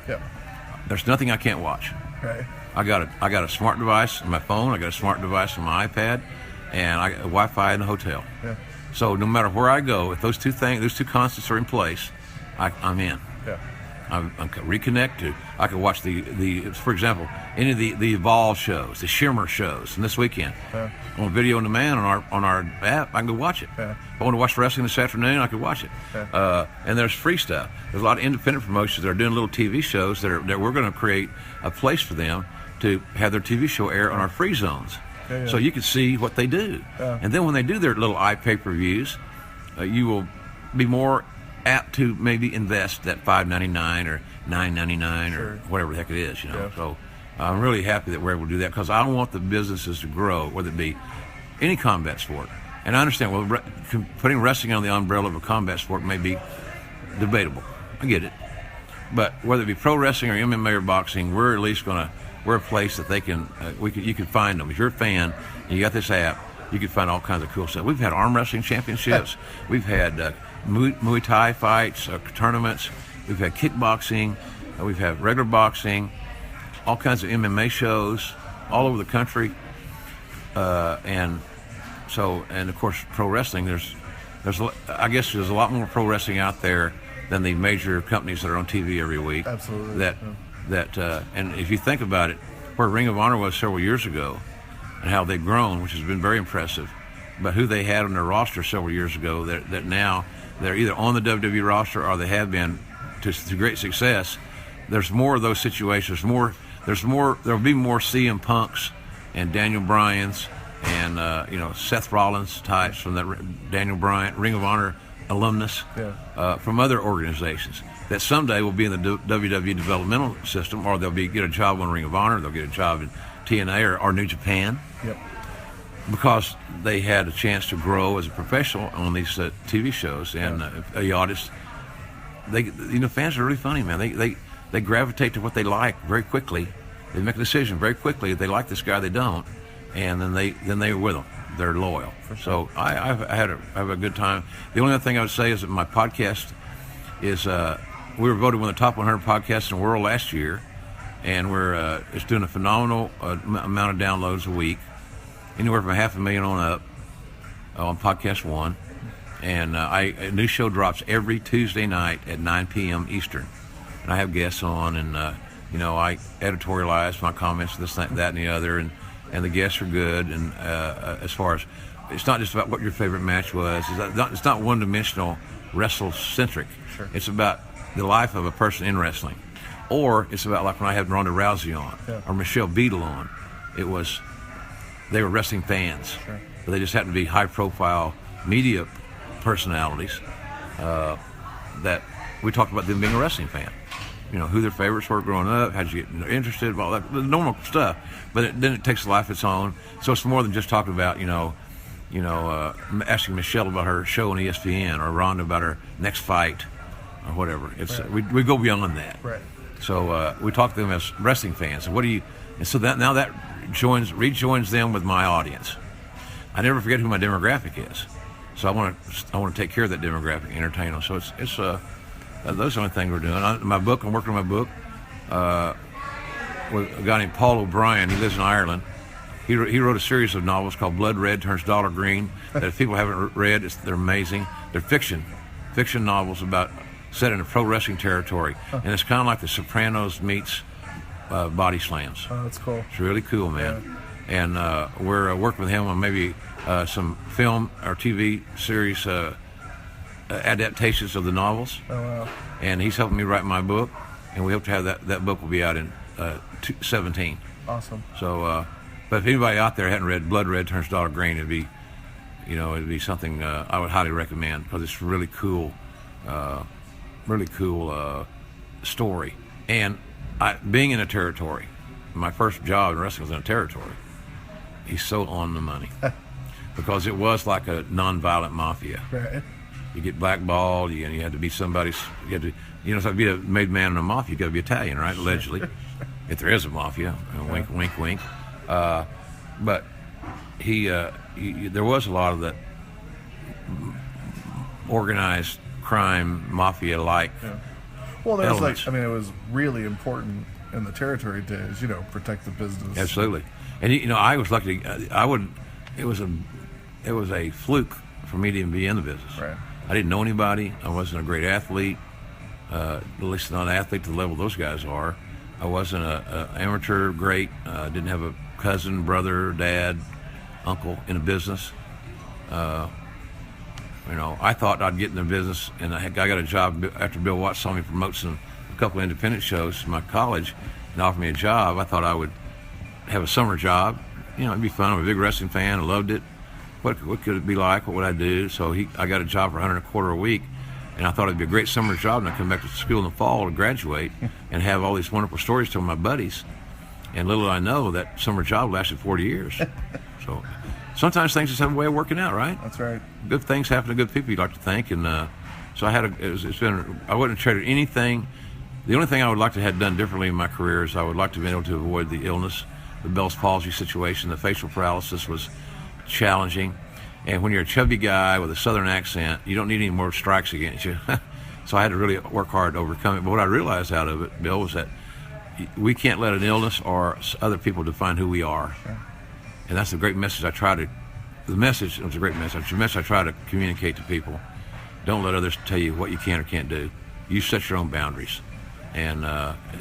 there's nothing I can't watch. Right. I got a smart device on my phone. I got a smart device on my iPad, and I got Wi-Fi in the hotel. Yeah. So no matter where I go, if those two constants are in place, I'm in. Yeah. I'm reconnected. I can watch for example, any of the Evolve shows, the Shimmer shows from this weekend. Yeah. On Video on Demand on our app, I can go watch it. Yeah. If I want to watch wrestling this afternoon, I can watch it. Yeah. And there's free stuff. There's a lot of independent promotions that are doing little TV shows that we're going to create a place for them to have their TV show air on our free zones. Yeah, yeah. So you can see what they do. Yeah. And then when they do their little pay-per-views, you will be more apt to maybe invest that $5.99 or $9.99 or whatever the heck it is, Yeah. So I'm really happy that we're able to do that, because I want the businesses to grow, whether it be any combat sport. And I understand, putting wrestling on the umbrella of a combat sport may be debatable. I get it. But whether it be pro wrestling or MMA or boxing, we're at least we're a place that you can find them. If you're a fan and you got this app, you can find all kinds of cool stuff. We've had arm wrestling championships. We've had Muay Thai fights, tournaments. We've had kickboxing. We've had regular boxing. All kinds of MMA shows all over the country. And of course, pro wrestling. I guess there's a lot more pro wrestling out there than the major companies that are on TV every week. Absolutely. And if you think about it, where Ring of Honor was several years ago, and how they've grown, which has been very impressive, but who they had on their roster several years ago, that now they're either on the WWE roster or they have been to great success. There's more of those situations. There'll be more CM Punks and Daniel Bryans and Seth Rollins types from that Daniel Bryan Ring of Honor alumnus from other organizations that someday will be in the WWE developmental system, or they'll get a job on Ring of Honor, they'll get a job in TNA or New Japan. Yep. Because they had a chance to grow as a professional on these TV shows, and the audience, fans are really funny, man. They gravitate to what they like very quickly. They make a decision very quickly. If they like this guy, they don't, and then they're with them. They're loyal. Sure. So I have a good time. The only other thing I would say is that my podcast is we were voted one of the top 100 podcasts in the world last year, and it's doing a phenomenal amount of downloads a week. Anywhere from 500,000 on up on Podcast One. And a new show drops every Tuesday night at 9 p.m. Eastern. And I have guests on, and I editorialize my comments, this, that, and the other, and the guests are good. And as far as, it's not just about what your favorite match was. It's not one-dimensional wrestle-centric. Sure. It's about the life of a person in wrestling. Or it's about, like when I had Ronda Rousey on, or Michelle Beadle on. They were wrestling fans, but they just happened to be high-profile media personalities that we talked about them being a wrestling fan. Who their favorites were growing up, how'd you get interested, all that, the normal stuff. But then it takes a life of its own. So it's more than just talking about, asking Michelle about her show on ESPN, or Ronda about her next fight, or whatever. It's we go beyond that. Right. So we talk to them as wrestling fans. And so that rejoins them with my audience. I never forget who my demographic is, so I want to take care of that demographic, entertain them. So it's those are the only things we're doing. I'm working on my book with a guy named Paul O'Brien. He lives in Ireland. He wrote a series of novels called Blood Red Turns Dollar Green that if people haven't read, they're amazing. They're fiction novels set in a pro wrestling territory, and it's kind of like The Sopranos meets Body Slams. Oh, that's cool. It's really cool, man. Yeah. And we're working with him on maybe some film or TV series adaptations of the novels. Oh wow. And he's helping me write my book, and we hope to have that book will be out in 17. Awesome. So, but if anybody out there hadn't read Blood Red Turns Daughter Green, it'd be something I would highly recommend, because it's really cool story. And being in a territory, my first job in wrestling was in a territory. He's so on the money because it was like a non-violent mafia. Right. You get blackballed, you had to be somebody's. To be a made man in a mafia, you got to be Italian, right? Allegedly, if there is a mafia, wink, wink, wink. But there was a lot of that organized crime, mafia-like. Yeah. Well, there was elements. it was really important in the territory days, protect the business. Absolutely. And I was lucky. It was a fluke for me to even be in the business. Right. I didn't know anybody. I wasn't a great athlete, at least not an athlete to the level those guys are. I wasn't an amateur great. Didn't have a cousin, brother, dad, uncle in the business. I thought I'd get in the business, and I got a job after Bill Watts saw me promote a couple of independent shows in my college and offered me a job. I thought I would have a summer job. It'd be fun. I'm a big wrestling fan. I loved it. What could it be like? What would I do? So I got a job for $125 a week, and I thought it'd be a great summer job, and I'd come back to school in the fall to graduate and have all these wonderful stories to tell my buddies. And little did I know that summer job lasted 40 years. So sometimes things just have a way of working out, right? That's right. Good things happen to good people, you'd like to think. And so I wouldn't have traded anything. The only thing I would like to have done differently in my career is I would like to have been able to avoid the illness, the Bell's palsy situation. The facial paralysis was challenging. And when you're a chubby guy with a southern accent, you don't need any more strikes against you. So I had to really work hard to overcome it. But what I realized out of it, Bill, was that we can't let an illness or other people define who we are. Sure. And that's the great message the message was a great message. The message I try to communicate to people: don't let others tell you what you can or can't do. You set your own boundaries, and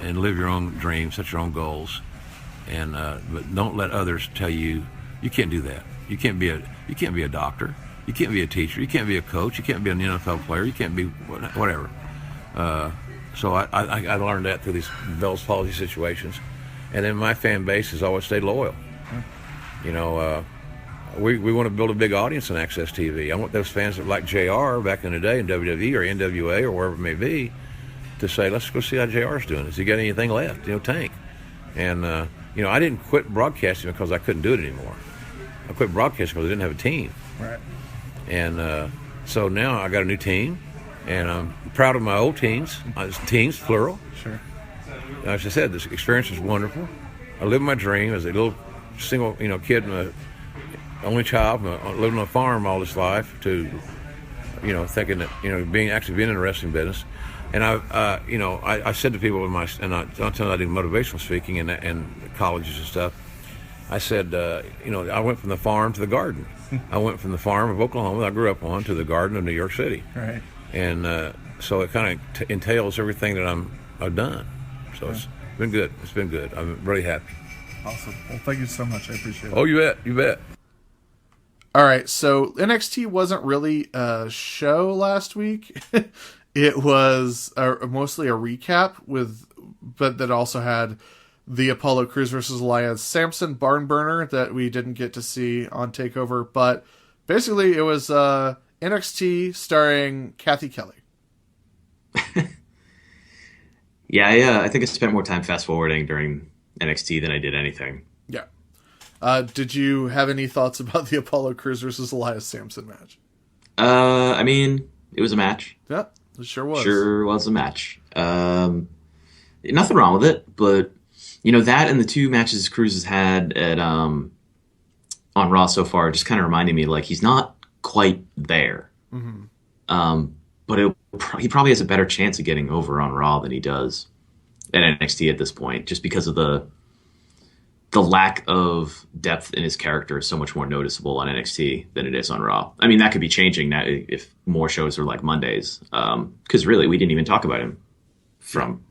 live your own dreams, set your own goals, but don't let others tell you can't do that. You can't be a doctor. You can't be a teacher. You can't be a coach. You can't be an NFL player. You can't be whatever. So I learned that through these Bell's palsy situations, and then my fan base has always stayed loyal. We want to build a big audience on Access TV. I want those fans that like JR back in the day in WWE or NWA or wherever it may be to say, let's go see how JR's doing. Has he got anything left? Tank. And I didn't quit broadcasting because I couldn't do it anymore. I quit broadcasting because I didn't have a team. Right. And so now I got a new team, and I'm proud of my old teams. Teams, plural. Sure. As I said, this experience was wonderful. I lived my dream as a little single, kid, and only child, living on a farm all his life, to, thinking that, being in the wrestling business. And I said to people and I do motivational speaking and colleges and stuff. I said, I went from the farm to the garden. I went from the farm of Oklahoma that I grew up on to the garden of New York City. Right. And so it kind of entails everything that I've done. So It's been good. It's been good. I'm really happy. Awesome. Well, thank you so much. I appreciate it. Oh, you bet. All right, so NXT wasn't really a show last week. It was mostly a recap but that also had the Apollo Crews versus Elias Samson barn burner that we didn't get to see on TakeOver. But basically, it was NXT starring Kathy Kelly. Yeah, I think I spent more time fast forwarding during NXT than I did anything. Yeah. Did you have any thoughts about the Apollo Crews versus Elias Samson match? It was a match. Yeah, it sure was. Sure was a match. Nothing wrong with it, but that and the two matches Crews has had at on Raw so far just kind of reminded me like he's not quite there. Mm-hmm. But he probably has a better chance of getting over on Raw than he does at NXT at this point, just because of the lack of depth in his character is so much more noticeable on NXT than it is on Raw. I mean, that could be changing now if more shows are like Mondays, because really we didn't even talk about him from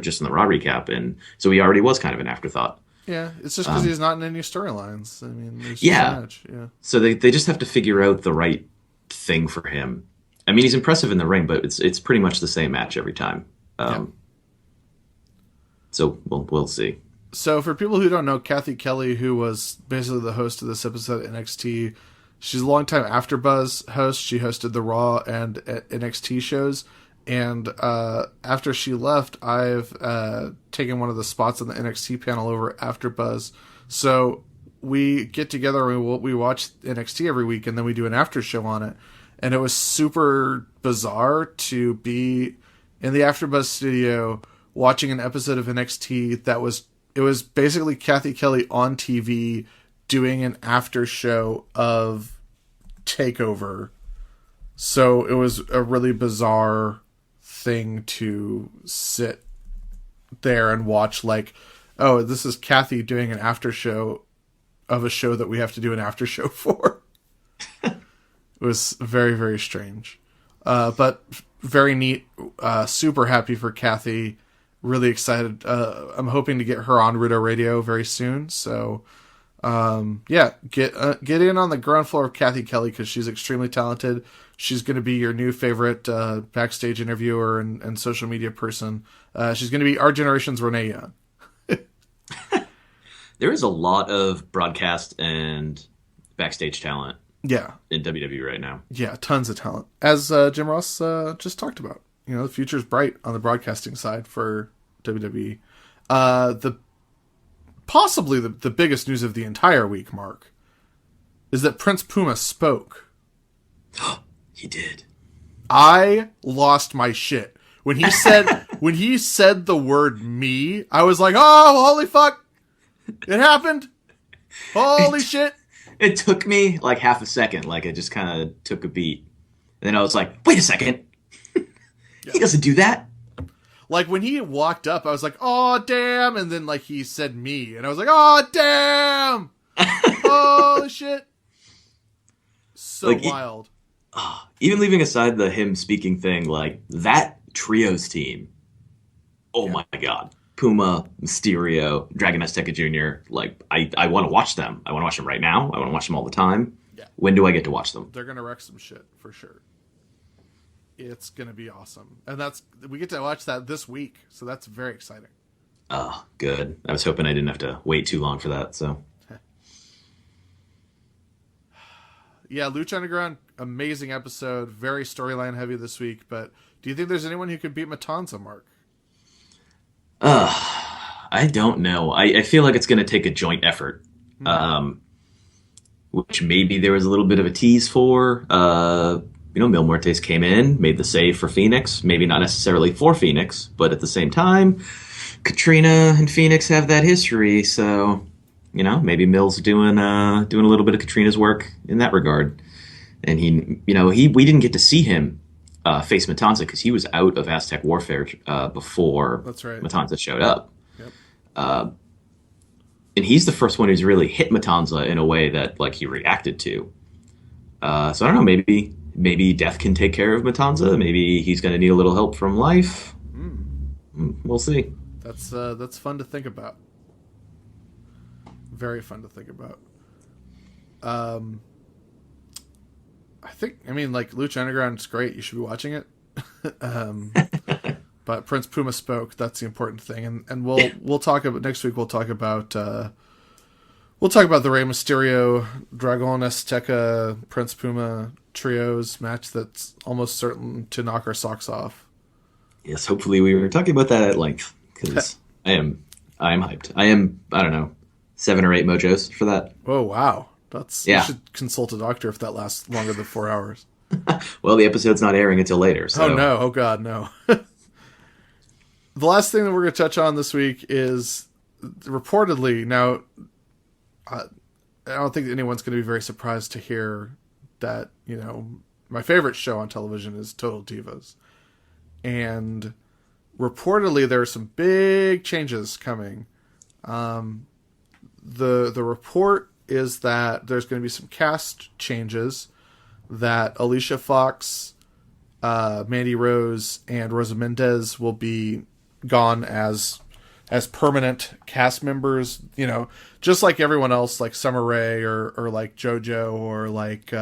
just in the Raw recap, and so he already was kind of an afterthought. Yeah, it's just because he's not in any storylines. I mean, there's yeah. So they just have to figure out the right thing for him. I mean, he's impressive in the ring, but it's pretty much the same match every time. So we'll see. So for people who don't know, Kathy Kelly, who was basically the host of this episode of NXT, she's a longtime AfterBuzz host. She hosted the Raw and NXT shows. And after she left, I've taken one of the spots on the NXT panel over at AfterBuzz. So we get together and we watch NXT every week, and then we do an after show on it. And it was super bizarre to be in the AfterBuzz studio watching an episode of NXT that was basically Kathy Kelly on TV doing an after show of TakeOver. So it was a really bizarre thing to sit there and watch, like, oh, this is Kathy doing an after show of a show that we have to do an after show for. It was very, very strange. But very neat. Super happy for Kathy. Really excited. I'm hoping to get her on Rudo Radio very soon. So, get in on the ground floor of Kathy Kelly, because she's extremely talented. She's going to be your new favorite backstage interviewer and social media person. She's going to be our generation's Renee Young. There is a lot of broadcast and backstage talent. Yeah, in WWE right now. Yeah, tons of talent. As Jim Ross just talked about. You know, the future's bright on the broadcasting side for WWE. Possibly the biggest news of the entire week, Mark, is that Prince Puma spoke. He did. I lost my shit. When he said the word me, I was like, oh, holy fuck. It happened. Holy shit. It took me like half a second. Like, it just kind of took a beat. And then I was like, wait a second. He doesn't do that. Like, when he walked up, I was like, oh, damn. And then, like, he said me. And I was like, oh, damn. Holy shit. So like, wild. Even leaving aside the him speaking thing, like, that trios team. Oh, my God. Puma, Mysterio, Dragon Azteca Jr. Like, I want to watch them. I want to watch them right now. I want to watch them all the time. Yeah. When do I get to watch them? They're going to wreck some shit, for sure. It's going to be awesome. And we get to watch that this week, so that's very exciting. Oh, good. I was hoping I didn't have to wait too long for that, so. Yeah, Lucha Underground, amazing episode. Very storyline heavy this week, but do you think there's anyone who could beat Matanza, Mark? I don't know. I feel like it's going to take a joint effort, which maybe there was a little bit of a tease for. Mil Muertes came in, made the save for Phoenix. Maybe not necessarily for Phoenix, but at the same time, Katrina and Phoenix have that history. So, maybe Mil's doing a little bit of Katrina's work in that regard. And we didn't get to see him face Matanza because he was out of Aztec Warfare before That's right. Matanza showed up. Yep. And he's the first one who's really hit Matanza in a way that like he reacted to. So I don't know, maybe Death can take care of Matanza. Maybe he's going to need a little help from Life. We'll see. That's fun to think about. Very fun to think about. Like Lucha Underground is great. You should be watching it. But Prince Puma spoke. That's the important thing, and we'll talk about next week. We'll talk about the Rey Mysterio, Dragon Azteca, Prince Puma trios match that's almost certain to knock our socks off. Yes, hopefully we were talking about that at length because I am hyped. I don't know, 7 or 8 mojos for that. Oh wow. You should consult a doctor if that lasts longer than 4 hours. Well, the episode's not airing until later. So. Oh no! Oh god, no. The last thing that we're going to touch on this week is reportedly now. I don't think anyone's going to be very surprised to hear that my favorite show on television is Total Divas, and reportedly there are some big changes coming. The report is that there's going to be some cast changes, that Alicia Fox, Mandy Rose, and Rosa Mendez will be gone as permanent cast members, just like everyone else, like Summer Rae or like JoJo or like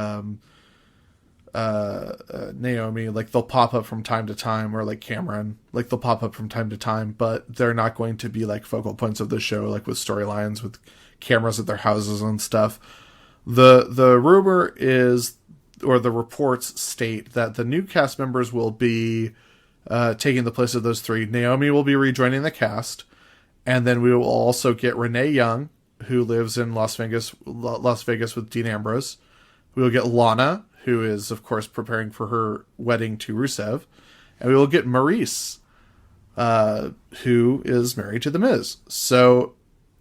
Naomi, like they'll pop up from time to time, or like Cameron, like they'll pop up from time to time, but they're not going to be like focal points of the show, like with storylines with cameras at their houses and stuff. The rumor is, or the reports state, that the new cast members will be taking the place of those three. Naomi will be rejoining the cast, and then we will also get Renee Young, who lives in Las Vegas with Dean Ambrose. We will get Lana, who is, of course, preparing for her wedding to Rusev. And we will get Maurice, who is married to The Miz. So,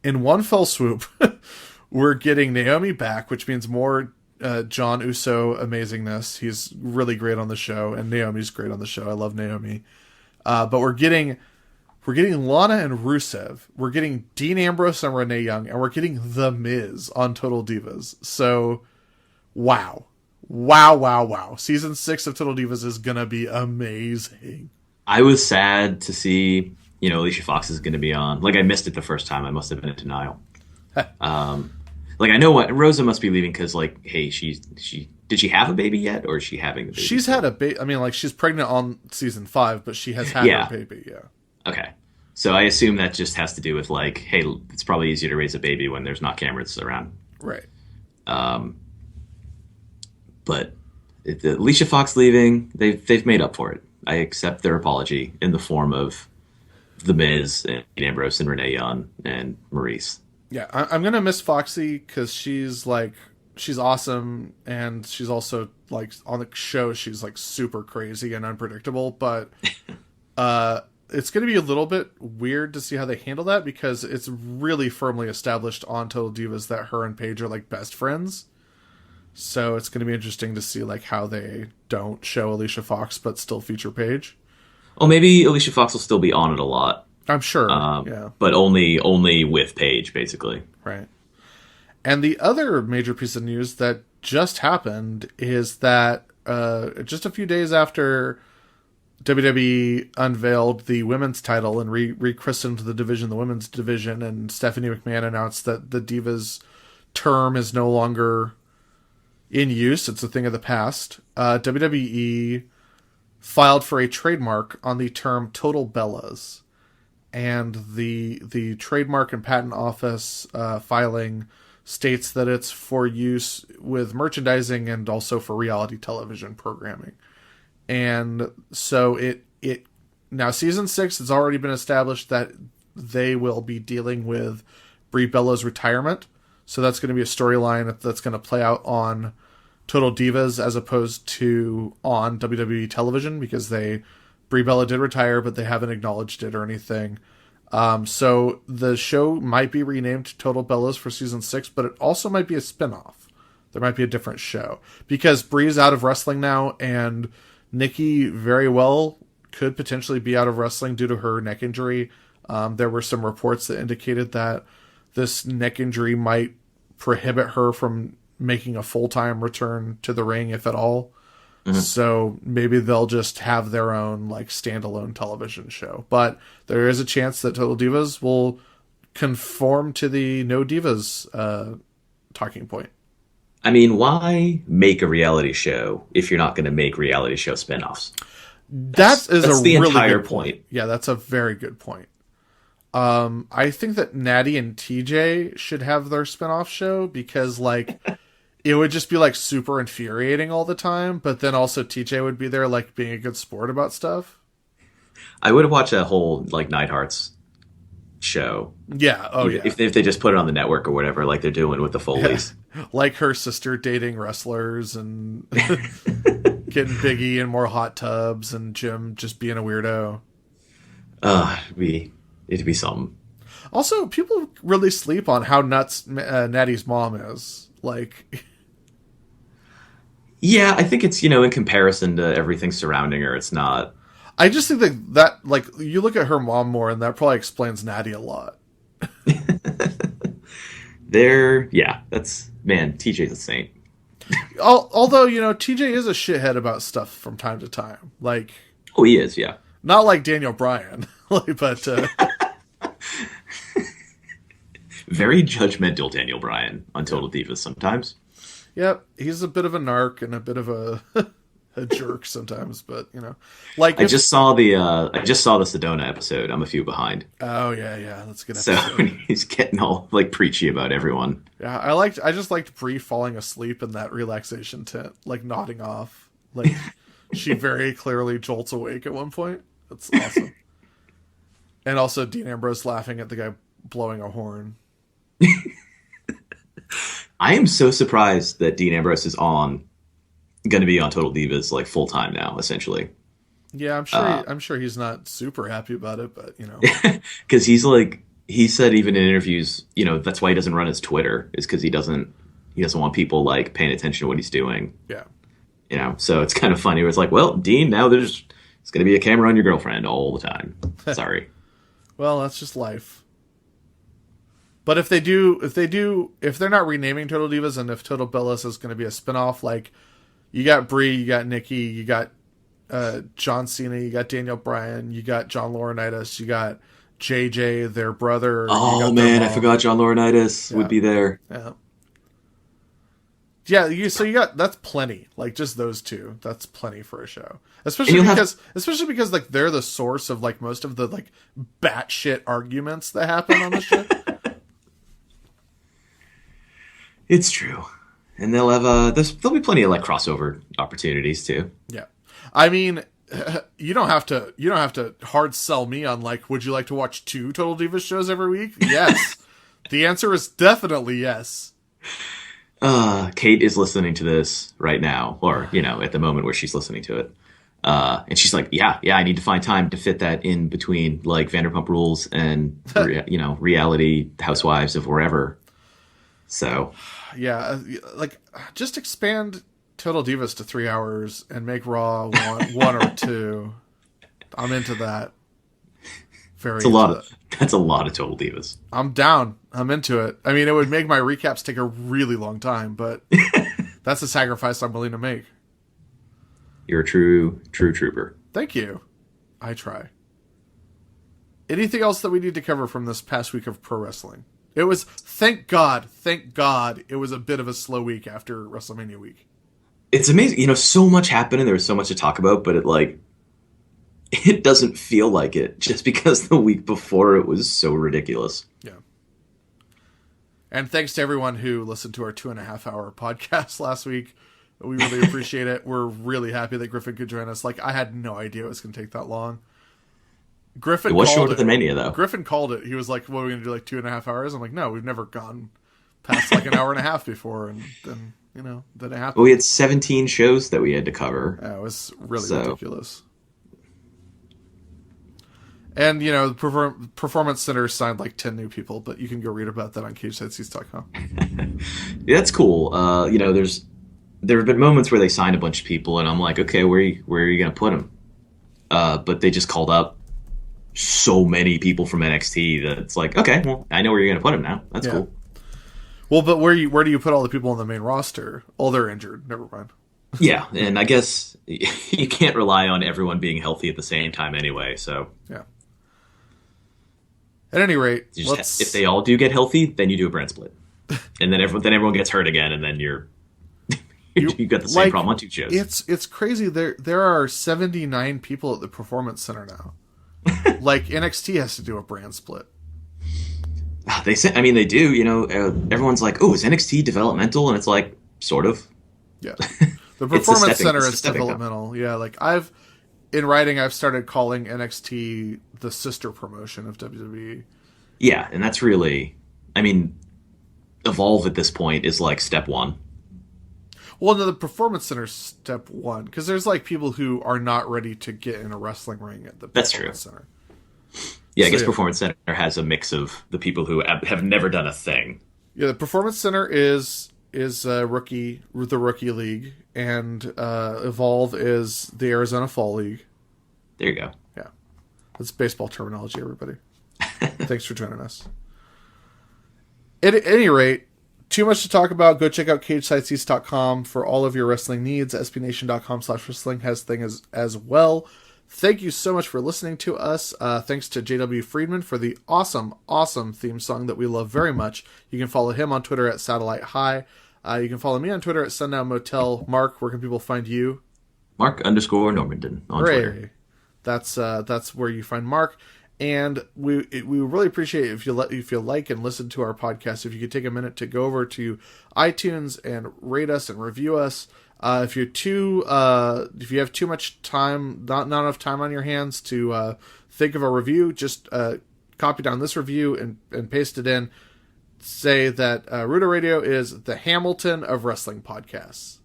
in one fell swoop, we're getting Naomi back, which means more John Uso amazingness. He's really great on the show, and Naomi's great on the show. I love Naomi. But we're getting Lana and Rusev. We're getting Dean Ambrose and Renee Young, and we're getting The Miz on Total Divas. So, wow. Season 6 of Total Divas is going to be amazing. I was sad to see, Alicia Fox is going to be on. Like, I missed it the first time. I must have been in denial. Like, I know what Rosa must be leaving because, like, hey, did she have a baby yet, or is she having the baby? She's had a baby. I mean, like, she's pregnant on season 5, but she has had her baby. Yeah. Okay. So I assume that just has to do with, like, hey, it's probably easier to raise a baby when there's not cameras around. Right. But Alicia Fox leaving, they've made up for it. I accept their apology in the form of The Miz and Ambrose and Renee Young and Maurice. Yeah, I'm gonna miss Foxy because she's awesome, and she's also, like, on the show she's like super crazy and unpredictable. But it's gonna be a little bit weird to see how they handle that, because it's really firmly established on Total Divas that her and Paige are like best friends. So it's going to be interesting to see, like, how they don't show Alicia Fox but still feature Paige. Well, maybe Alicia Fox will still be on it a lot. I'm sure, yeah. But only with Paige, basically. Right. And the other major piece of news that just happened is that just a few days after WWE unveiled the women's title and rechristened the division the women's division, and Stephanie McMahon announced that the Divas term is no longer in use, it's a thing of the past, WWE filed for a trademark on the term Total Bellas. And the trademark and patent office filing states that it's for use with merchandising and also for reality television programming. And so it now, season 6, it's already been established that they will be dealing with Brie Bella's retirement. So that's going to be a storyline that's going to play out on Total Divas as opposed to on WWE television, because Brie Bella did retire, but they haven't acknowledged it or anything. So the show might be renamed Total Bellas for season 6, but it also might be a spinoff. There might be a different show, because Brie's out of wrestling now, and Nikki very well could potentially be out of wrestling due to her neck injury. There were some reports that indicated that this neck injury might prohibit her from making a full-time return to the ring, if at all. Mm-hmm. So maybe they'll just have their own, like, standalone television show. But there is a chance that Total Divas will conform to the No Divas talking point. I mean, why make a reality show if you're not going to make reality show spinoffs? That's the really entire good point. Yeah, that's a very good point. I think that Natty and TJ should have their spinoff show, because, like, it would just be, like, super infuriating all the time, but then also TJ would be there, like, being a good sport about stuff. I would watch a whole, like, Neidhart's show. Yeah, yeah. If they just put it on the network or whatever, like they're doing with the Foleys. Yeah. Like her sister dating wrestlers and getting Biggie in more hot tubs, and Jim just being a weirdo. It'd be something. Also, people really sleep on how nuts Natty's mom is. Like, yeah, I think it's, in comparison to everything surrounding her, it's not. I just think that like, you look at her mom more, and that probably explains Natty a lot. TJ's a saint. Although, TJ is a shithead about stuff from time to time. Like, oh, he is, yeah. Not like Daniel Bryan, but very judgmental Daniel Bryan on Total Divas sometimes. Yep, he's a bit of a narc and a bit of a a jerk sometimes, but like I just saw the Sedona episode. I'm a few behind. Oh yeah, that's a good So episode. he's getting all like preachy about everyone. Yeah, I just liked Bree falling asleep in that relaxation tent, like nodding off. Like she very clearly jolts awake at one point. That's awesome. And also Dean Ambrose laughing at the guy blowing a horn. I am so surprised that Dean Ambrose is going to be on Total Divas like full time now, essentially. Yeah, I'm sure he's not super happy about it, but because he said even in interviews, that's why he doesn't run his Twitter, is because he doesn't want people like paying attention to what he's doing. Yeah. So it's kind of funny. Where it's like, well, Dean, now it's going to be a camera on your girlfriend all the time. Sorry. Well, that's just life. But if they're not renaming Total Divas, and if Total Bellas is going to be a spinoff, like you got Brie, you got Nikki, you got John Cena, you got Daniel Bryan, you got John Laurinaitis, you got JJ, their brother. Oh man, I forgot John Laurinaitis would be there. Yeah. Yeah, you got that's plenty. Like just those two, that's plenty for a show. Especially because like they're the source of like most of the like batshit arguments that happen on the show. It's true, and they'll have there'll be plenty of like crossover opportunities too. Yeah, I mean, you don't have to hard sell me on like, would you like to watch 2 Total Divas shows every week? Yes, the answer is definitely yes. Kate is listening to this right now, or at the moment where she's listening to it, and she's like, yeah, I need to find time to fit that in between like Vanderpump Rules and reality Housewives of wherever. So yeah, like just expand Total Divas to 3 hours and make Raw one or 2. I'm into that. That's a lot of Total Divas. I'm down. I'm into it. I mean, it would make my recaps take a really long time, but that's a sacrifice I'm willing to make. You're a true trooper. Thank you. I try. Anything else that we need to cover from this past week of pro wrestling? It was, thank God, it was a bit of a slow week after WrestleMania week. It's amazing. So much happened and there was so much to talk about, but it doesn't feel like it just because the week before it was so ridiculous. Yeah. And thanks to everyone who listened to our 2.5-hour podcast last week. We really appreciate it. We're really happy that Griffin could join us. Like, I had no idea it was going to take that long. Griffin it was shorter than Mania, though. Griffin called it. He was like, what are we going to do, like 2.5 hours? I'm like, no, we've never gone past like an hour and a half before. And then, then it happened. Well, we had 17 shows that we had to cover. Yeah, it was really ridiculous. And, the Performance Center signed like 10 new people, but you can go read about that on CageSideSeats.com. Yeah, that's cool. There have been moments where they signed a bunch of people, and I'm like, okay, where are you going to put them? But they just called up so many people from NXT that it's like, okay, well, I know where you're going to put them now. That's cool. Well, but where do you put all the people on the main roster? Oh, they're injured. Never mind. Yeah, and I guess you can't rely on everyone being healthy at the same time anyway, so... Yeah. At any rate, if they all do get healthy, then you do a brand split. And then everyone gets hurt again, and then you got the same problem on 2 shows. It's crazy. There are 79 people at the Performance Center now. Like, NXT has to do a brand split. They do. Everyone's like, "Oh, is NXT developmental?" And it's like, sort of. Yeah, the Performance Center is developmental. Yeah, like I've started calling NXT the sister promotion of WWE. Yeah, and that's really, Evolve at this point is like step 1. Well, no, the Performance Center step 1, because there's like people who are not ready to get in a wrestling ring at the Performance Center. Yeah, I guess Performance Center has a mix of the people who have never done a thing. Yeah, the Performance Center is the rookie league, and Evolve is the Arizona Fall League. There you go. Yeah, that's baseball terminology, everybody. Thanks for joining us. At any rate, too much to talk about. Go check out CageSideSeats.com for all of your wrestling needs. SBNation.com/wrestling has things as well. Thank you so much for listening to us. Thanks to JW Friedman for the awesome theme song that we love very much. You can follow him on Twitter at Satellite High. You can follow me on Twitter at Sundown Motel. Mark, where can people find you? Mark_Normandin on Twitter. Hooray. That's where you find Mark. And we really appreciate it if you like and listen to our podcast. If you could take a minute to go over to iTunes and rate us and review us. If you have too much time, not enough time on your hands to think of a review, just copy down this review and paste it in. Say that Rudo Radio is the Hamilton of wrestling podcasts,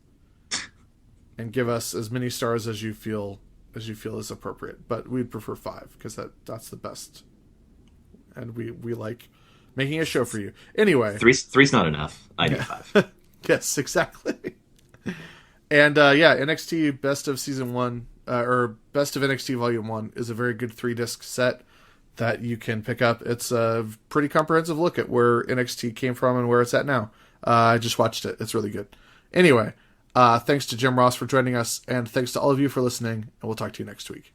and give us as many stars as you feel is appropriate. But we'd prefer 5 because that's the best, and we like making a show for you. Anyway, three's not enough. I need 5. Yes, exactly. And NXT Best of Season 1 or Best of NXT Volume 1 is a very good 3-disc set that you can pick up. It's a pretty comprehensive look at where NXT came from and where it's at now. I just watched it. It's really good. Anyway, thanks to Jim Ross for joining us, and thanks to all of you for listening, and we'll talk to you next week.